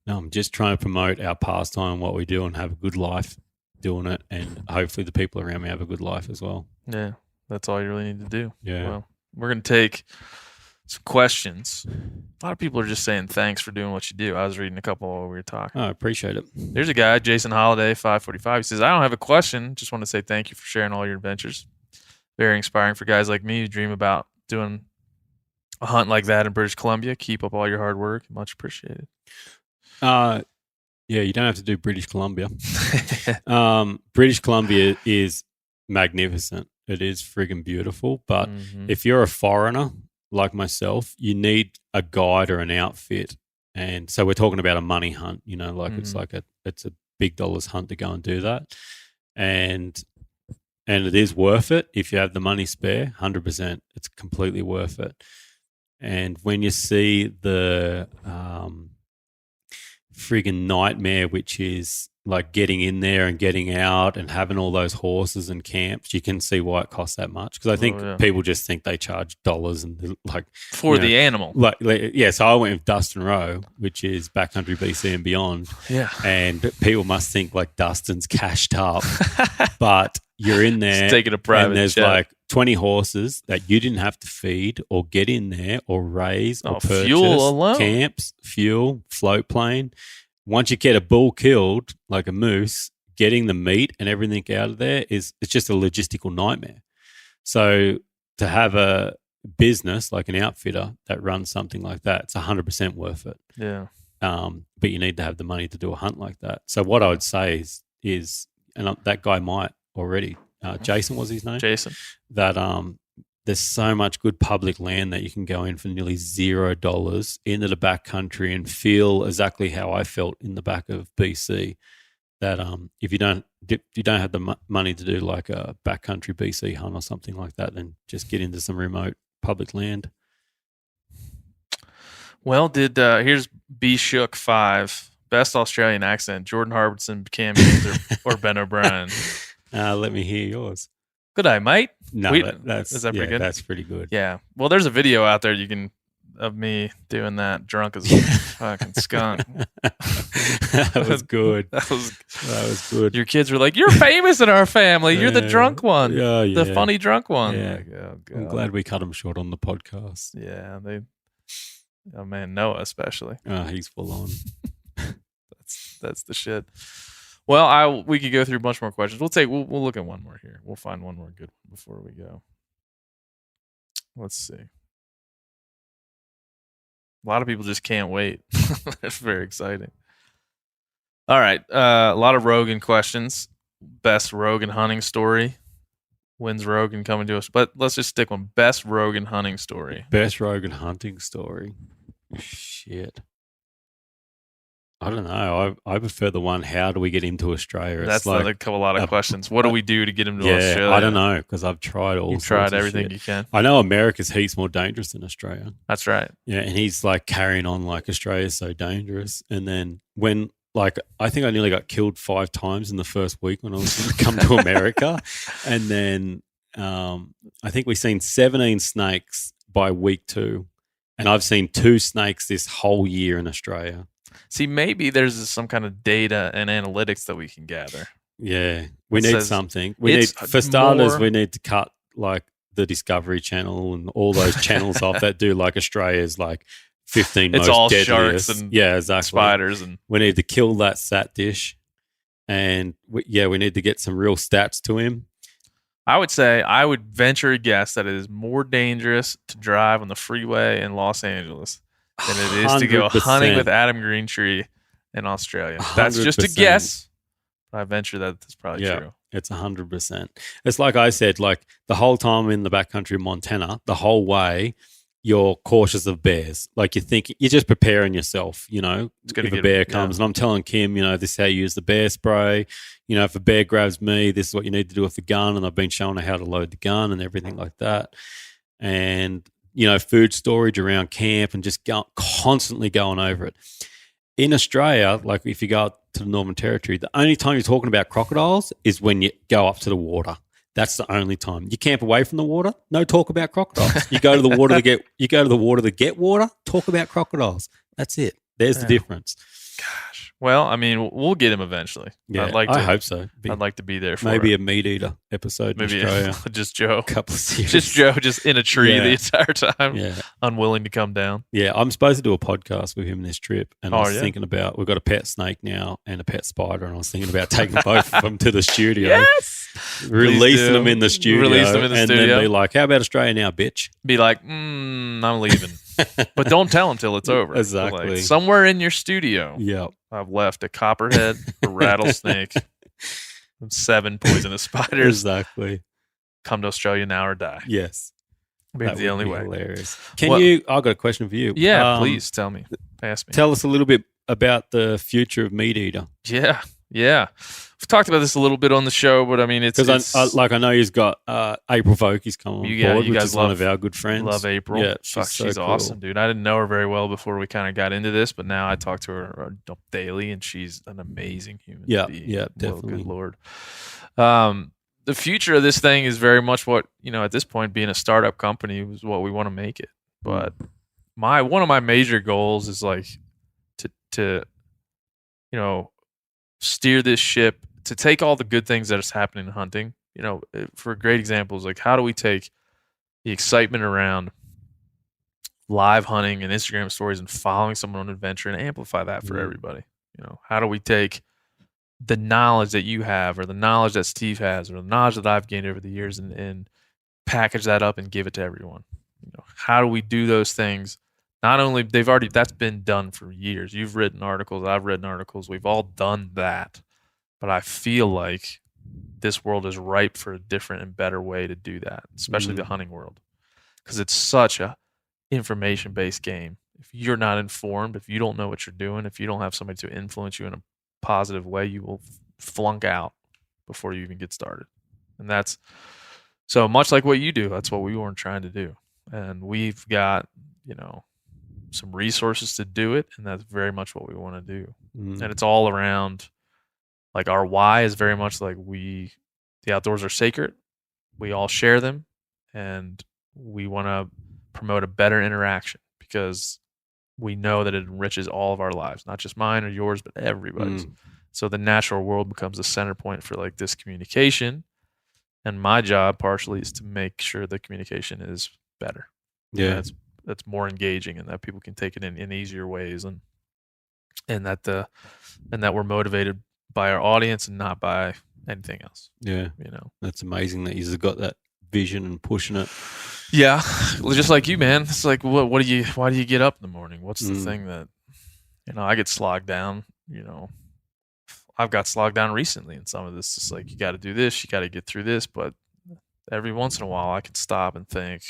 I'm just trying to promote our pastime, what we do, and have a good life doing it. And hopefully the people around me have a good life as well. Yeah, that's all you really need to do. Yeah. Well, we're going to take some questions. A lot of people are just saying thanks for doing what you do. I was reading a couple while we were talking. I appreciate it. There's a guy, Jason Holiday, 545. He says, I don't have a question. Just want to say thank you for sharing all your adventures. Very inspiring for guys like me who dream about doing a hunt like that in British Columbia. Keep up all your hard work. Much appreciated. Yeah, you don't have to do British Columbia. British Columbia is magnificent. It is friggin' beautiful. But if you're a foreigner like myself, you need a guide or an outfit. And so we're talking about a money hunt, it's a big dollars hunt to go and do that. And it is worth it if you have the money spare, 100%. It's completely worth it. And when you see the friggin' nightmare, which is like getting in there and getting out and having all those horses and camps, you can see why it costs that much. Because I think people just think they charge dollars and like for the animal. So I went with Dustin Row, which is backcountry BC and beyond. Yeah, and people must think like Dustin's cashed up, but you're in there, taking a private and there's jet. like 20 horses that you didn't have to feed or get in there or raise or purchase. Fuel alone. Camps, fuel, float plane. Once you get a bull killed, like a moose, getting the meat and everything out of there it's just a logistical nightmare. So to have a business like an outfitter that runs something like that, it's 100% worth it. Yeah. But you need to have the money to do a hunt like that. So what I would say is and that guy might already, Jason was his name? Jason. That there's so much good public land that you can go in for nearly $0 into the backcountry and feel exactly how I felt in the back of BC. That if you don't have the money to do like a backcountry BC hunt or something like that, then just get into some remote public land. Well, here's B Shook 5, best Australian accent, Jordan Harbison, Cam Hanes, or Ben O'Brien. Let me hear yours. Good day, mate. No, is that pretty good? That's pretty good. Yeah. Well, there's a video out there of me doing that drunk as a fucking skunk. That was good. That was good. Your kids were like, "You're famous in our family. You're the drunk one. Yeah. The funny drunk one." Yeah. Like, oh, God. I'm glad we cut him short on the podcast. Yeah. Oh man, Noah especially. He's full on. That's the shit. Well, we could go through a bunch more questions. We'll look at one more here. We'll find one more good one before we go. Let's see. A lot of people just can't wait. It's very exciting. All right. A lot of Rogan questions. Best Rogan hunting story. When's Rogan coming to us? But let's just stick on best Rogan hunting story. Best Rogan hunting story. Shit. I don't know. I prefer the one, how do we get him to Australia? That's like a lot of questions. What do we do to get him to Australia? I don't know, because I've tried all You've sorts tried of everything shit. you can. I know America's heaps more dangerous than Australia. That's right. Yeah, and he's like carrying on like Australia's so dangerous. And then when I think I nearly got killed 5 times in the first week when I was going to come to America. And then I think we've seen 17 snakes by week 2. And I've seen 2 snakes this whole year in Australia. See, maybe there's some kind of data and analytics that we can gather. Yeah, we need something. We need to cut like the Discovery Channel and all those channels off that do like Australia's like 15 it's most all deadliest. Sharks and exactly. spiders, and we need to kill that sat dish, and we need to get some real stats to him. I would venture a guess that it is more dangerous to drive on the freeway in Los Angeles than it is to go 100%. hunting with Adam Greentree in Australia. That's just a 100%. guess. I venture that that's probably true. It's 100%. It's like I said, like the whole time in the backcountry of Montana, the whole way, you're cautious of bears. Like you're just preparing yourself, if a bear comes. And I'm telling Kim, this is how you use the bear spray. If a bear grabs me, this is what you need to do with the gun. And I've been showing her how to load the gun and everything like that. And, food storage around camp and just constantly going over it. In Australia, like if you go up to the Northern Territory, the only time you're talking about crocodiles is when you go up to the water. That's the only time. You camp away from the water, no talk about crocodiles. You go to the water to get water, talk about crocodiles. That's it. There's the difference. Gosh. Well, I mean, we'll get him eventually. Yeah, I hope so. I'd like to be there for maybe it. a meat eater episode in Australia. Just Joe. A couple of series. Just Joe just in a tree the entire time, unwilling to come down. Yeah, I'm supposed to do a podcast with him this trip. And I was thinking about, we've got a pet snake now and a pet spider. And I was thinking about taking both of them to the studio. Yes. Releasing them in the studio. And then be like, how about Australia now, bitch? Be like, I'm leaving. But don't tell him till it's over. Exactly. Like, somewhere in your studio, yep. I've left a copperhead, a rattlesnake, and 7 poisonous spiders. Exactly. Come to Australia now or die. Yes. Maybe the only way. Hilarious. I've got a question for you. Yeah, please tell me. Ask me. Tell us a little bit about the future of Meat Eater. Yeah. We've talked about this a little bit on the show, but I mean, it's because I know he's got April Vokey's coming on board, which is one of our good friends. Love April. Yeah, she's cool. Awesome, dude. I didn't know her very well before we kind of got into this, but now I talk to her daily, and she's an amazing human being. Yeah, definitely. Well, good Lord. The future of this thing is very much what, at this point, being a startup company is what we want to make it. But one of my major goals is like to steer this ship, to take all the good things that is happening in hunting. For great examples, like how do we take the excitement around live hunting and Instagram stories and following someone on an adventure and amplify that for everybody? How do we take the knowledge that you have, or the knowledge that Steve has, or the knowledge that I've gained over the years, and package that up and give it to everyone? How do we do those things? Not only that's been done for years. You've written articles, I've written articles. We've all done that. But I feel like this world is ripe for a different and better way to do that, especially the hunting world, because it's such a information-based game. If you're not informed, if you don't know what you're doing, if you don't have somebody to influence you in a positive way, you will flunk out before you even get started. And that's so much like what you do. That's what we weren't trying to do. And we've got, some resources to do it, and that's very much what we want to do. And it's all around, like, our why is very much like the outdoors are sacred. We all share them, and we want to promote a better interaction because we know that it enriches all of our lives, not just mine or yours, but everybody's. So the natural world becomes the center point for like this communication. And my job partially is to make sure the communication is better. Yeah. That's more engaging, and that people can take it in easier ways, and that we're motivated by our audience and not by anything else. Yeah. That's amazing that you've got that vision and pushing it. Yeah. Well, just like you, man. It's like, why do you get up in the morning? What's the thing that, I get slogged down, I've got slogged down recently in some of this. It's like, you got to do this, you got to get through this. But every once in a while I can stop and think,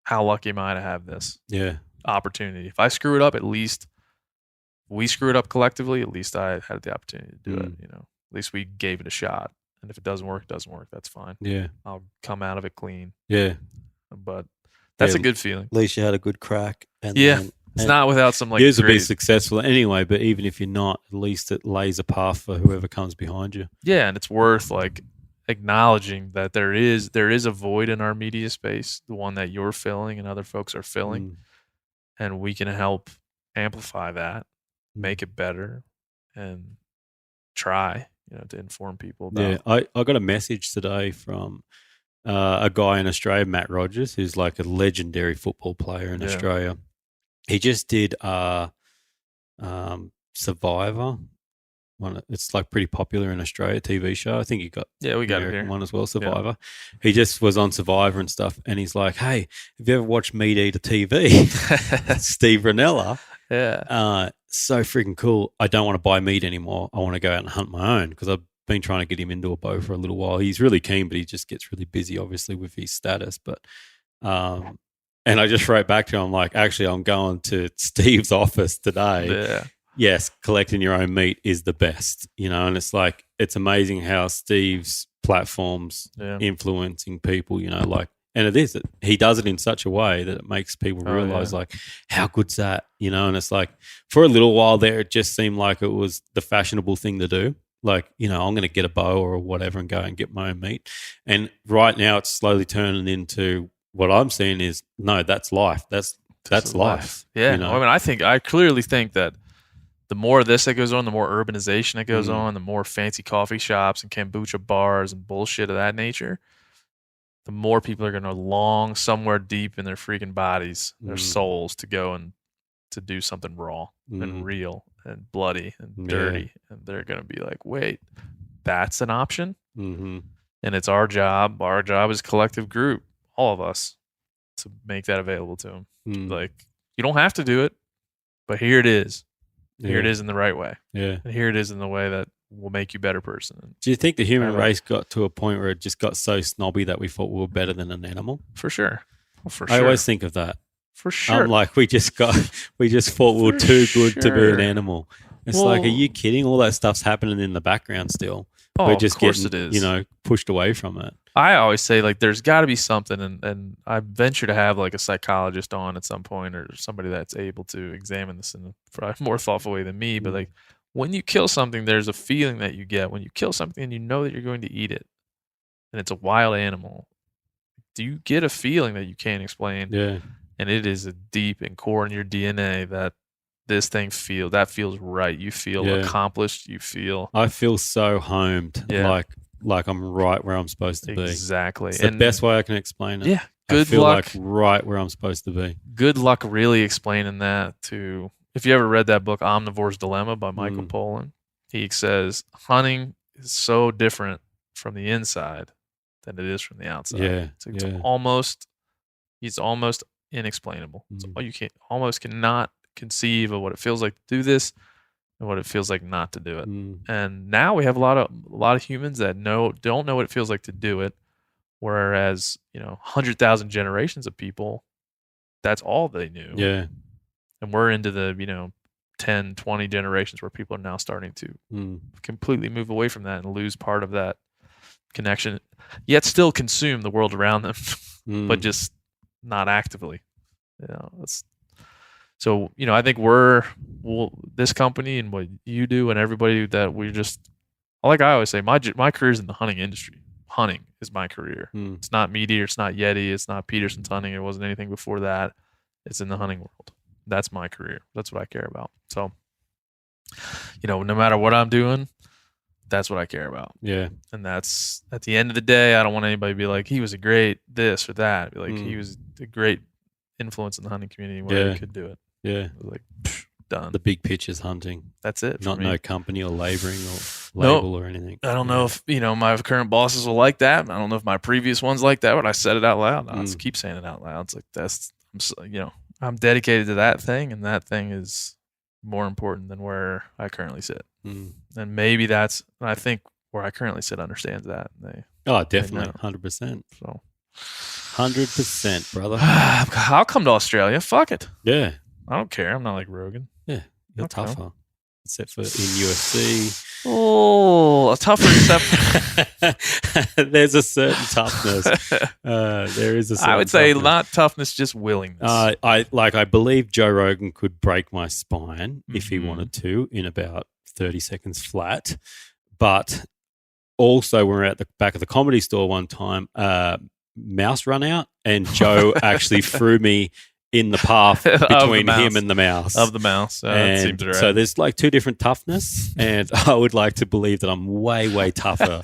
how lucky am I to have this opportunity? If I screw it up, at least we screw it up collectively. At least I had the opportunity to do it. At least we gave it a shot. And if it doesn't work, it doesn't work. That's fine. Yeah. I'll come out of it clean. Yeah. But that's a good feeling. At least you had a good crack. And it's not without some like. Yours will be successful anyway, but even if you're not, at least it lays a path for whoever comes behind you. Yeah, and it's worth like acknowledging that there is a void in our media space, the one that you're filling and other folks are filling, and we can help amplify that, make it better, and try, to inform people about. Yeah, I got a message today from a guy in Australia, Matt Rogers, who's like a legendary football player in Australia. He just did Survivor, one. It's like pretty popular in Australia, TV show. I think he got we got it here. One as well, Survivor. Yeah. He just was on Survivor and stuff, and he's like, "Hey, have you ever watched Meat Eater TV?" Steve Ranella. Yeah. So freaking cool. I don't want to buy meat anymore. I want to go out and hunt my own because I've been trying to get him into a bow for a little while. He's really keen, but he just gets really busy, obviously, with his status. But and I just wrote back to him, I'm like, actually, I'm going to Steve's office today. Yeah. Yes, collecting your own meat is the best, and it's like, it's amazing how Steve's platforms influencing people, and it is. He does it in such a way that it makes people realize, like, how good's that, and it's like, for a little while there, it just seemed like it was the fashionable thing to do. Like, I'm going to get a bow or whatever and go and get my own meat. And right now it's slowly turning into what I'm seeing is, no, that's life. That's life. Yeah. I clearly think that the more of this that goes on, the more urbanization that goes on, the more fancy coffee shops and kombucha bars and bullshit of that nature, the more people are going to long somewhere deep in their freaking bodies, their souls, to go and to do something raw and real and bloody and dirty. And they're going to be like, wait, that's an option? And it's our job. Our job is a collective group, all of us, to make that available to them. Like, you don't have to do it, but here it is. Here it is in the right way. Yeah. And here it is in the way that will make you a better person. Do you think the human race got to a point where it just got so snobby that we thought we were better than an animal? For sure. Well, for sure. I always think of that. For sure. I'm like, we just thought we were too good to be an animal. It's like, are you kidding? All that stuff's happening in the background still. We're just of course getting, it is. pushed away from it. I always say, like, there's got to be something, and I venture to have like a psychologist on at some point, or somebody that's able to examine this in a more thoughtful way than me. But like, when you kill something, there's a feeling that you get when you kill something and you know that you're going to eat it, and it's a wild animal. Do you get a feeling that you can't explain? Yeah. And it is a deep and core in your DNA that this thing feels right. You feel accomplished. You feel. I feel so homed. Yeah. Like I'm right where I'm supposed to be. Exactly. It's the best way I can explain it. Yeah. I feel like right where I'm supposed to be. Good luck really explaining that to. If you ever read that book, Omnivore's Dilemma by Michael Pollan, he says hunting is so different from the inside than it is from the outside. Yeah. It's almost inexplainable. You almost cannot conceive of what it feels like to do this and what it feels like not to do it. And now we have a lot of humans that don't know what it feels like to do it, whereas 100,000 generations of people, that's all they knew. Yeah. And we're into the 10, 20 generations where people are now starting to completely move away from that and lose part of that connection, yet still consume the world around them, but just not actively. So, I think this company and what you do and everybody that we just, like I always say, my career is in the hunting industry. Hunting is my career. It's not Meat Eater, it's not Yeti, it's not Peterson's hunting. It wasn't anything before that. It's in the hunting world. That's my career. That's what I care about. So, no matter what I'm doing, that's what I care about. Yeah. And that's, at the end of the day, I don't want anybody to be like, he was a great this or that. Be like, he was a great influence in the hunting community where he could do it. Yeah. Like, done. The big picture's hunting. That's it. Not no company or laboring or label or anything. I don't know if, my current bosses will like that. I don't know if my previous ones like that, but I said it out loud. I'll just keep saying it out loud. It's like, I'm dedicated to that thing, and that thing is more important than where I currently sit. And maybe that's, I think where I currently sit understands that. Definitely. 100%. So 100%, brother. I'll come to Australia. Fuck it. Yeah. I don't care. I'm not like Rogan. Yeah. You're tougher. Except for in UFC. Oh, tougher except. There's a certain toughness. There is a certain I would say toughness. Not toughness, just willingness. I believe Joe Rogan could break my spine if he wanted to in about 30 seconds flat. But also, when we were at the back of the Comedy Store one time, mouse run out, and Joe actually threw me in the path between him and the mouse. Of the mouse. That seems right. So there's like two different toughness, and I would like to believe that I'm way, way tougher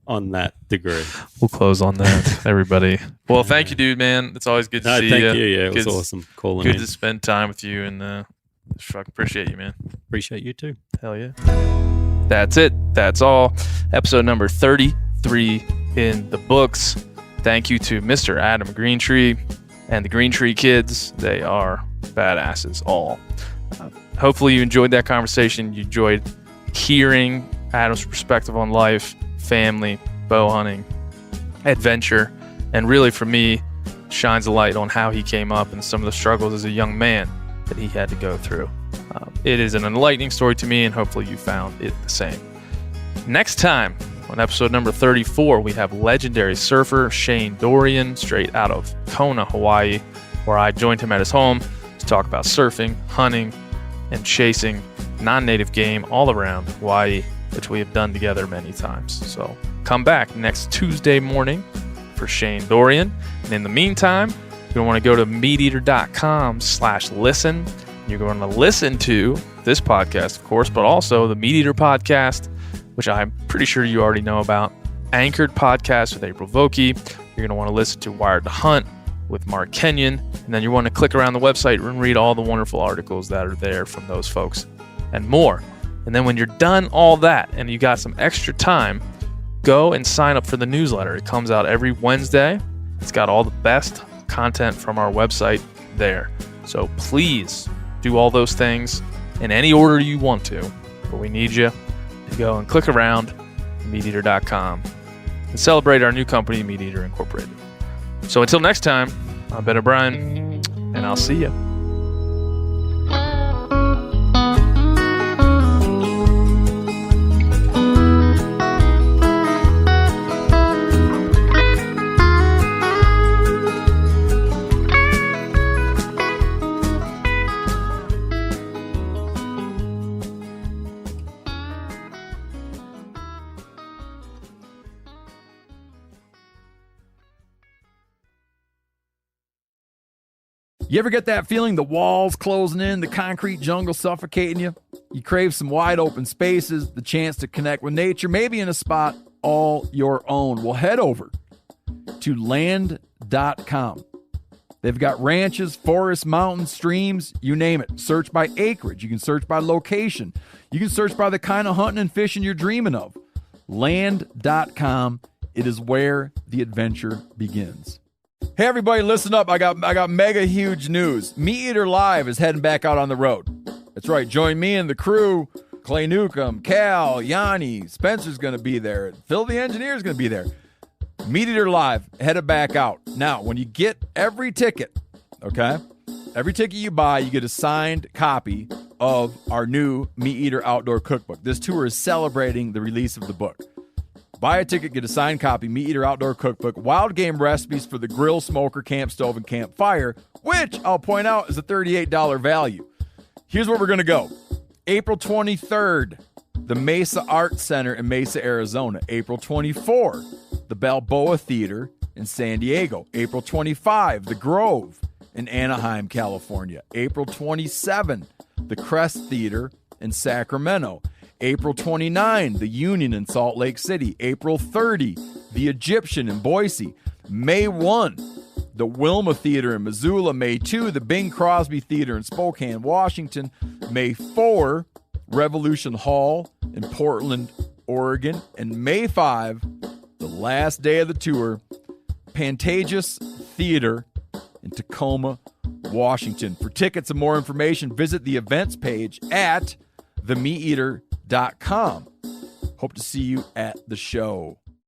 on that degree. We'll close on that, everybody. Well, thank you, dude, man. It's always good to see you. Thank you. Yeah, it was awesome calling in. Good to spend time with you, and fucking appreciate you, man. Appreciate you too. Hell yeah. That's it. That's all. Episode number 33 in the books. Thank you to Mr. Adam Greentree and the Greentree kids. They are badasses all. Hopefully you enjoyed that conversation. You enjoyed hearing Adam's perspective on life, family, bow hunting, adventure, and really for me, shines a light on how he came up and some of the struggles as a young man that he had to go through. It is an enlightening story to me, and hopefully you found it the same. Next time, on episode number 34, we have legendary surfer Shane Dorian, straight out of Kona, Hawaii, where I joined him at his home to talk about surfing, hunting, and chasing non-native game all around Hawaii, which we have done together many times. So come back next Tuesday morning for Shane Dorian. And in the meantime, you're going to want to go to meateater.com/listen. You're going to listen to this podcast, of course, but also the Meat Eater podcast, which I'm pretty sure you already know about. Anchored podcast with April Vokey. You're going to want to listen to Wired to Hunt with Mark Kenyon. And then you want to click around the website and read all the wonderful articles that are there from those folks and more. And then when you're done all that and you got some extra time, go and sign up for the newsletter. It comes out every Wednesday. It's got all the best content from our website there. So please do all those things in any order you want to. But we need you to go and click around meateater.com and celebrate our new company, Meat Eater Incorporated. So until next time, I'm Ben O'Brien, and I'll see you. You ever get that feeling the walls closing in, the concrete jungle suffocating you? You crave some wide open spaces, the chance to connect with nature, maybe in a spot all your own. Well, head over to land.com. They've got ranches, forests, mountains, streams, you name it. Search by acreage. You can search by location. You can search by the kind of hunting and fishing you're dreaming of. Land.com. It is where the adventure begins. Hey everybody, listen up. I got mega huge news. Meat Eater Live is heading back out on the road. That's right. Join me and the crew. Clay Newcomb, Cal, Yanni, Spencer's going to be there. Phil the engineer's going to be there. Meat Eater Live headed back out. Now, when you get every ticket, okay? Every ticket you buy, you get a signed copy of our new Meat Eater Outdoor Cookbook. This tour is celebrating the release of the book. Buy a ticket, get a signed copy, Meat Eater Outdoor Cookbook, wild game recipes for the grill, smoker, camp stove, and campfire, which I'll point out is a $38 value. Here's where we're going to go. April 23rd, the Mesa Arts Center in Mesa, Arizona. April 24, the Balboa Theater in San Diego. April 25, the Grove in Anaheim, California. April 27, the Crest Theater in Sacramento. April 29, the Union in Salt Lake City. April 30, the Egyptian in Boise. May 1, the Wilma Theater in Missoula. May 2, the Bing Crosby Theater in Spokane, Washington. May 4, Revolution Hall in Portland, Oregon. And May 5, the last day of the tour, Pantages Theater in Tacoma, Washington. For tickets and more information, visit the events page at themeateater.com. Hope to see you at the show.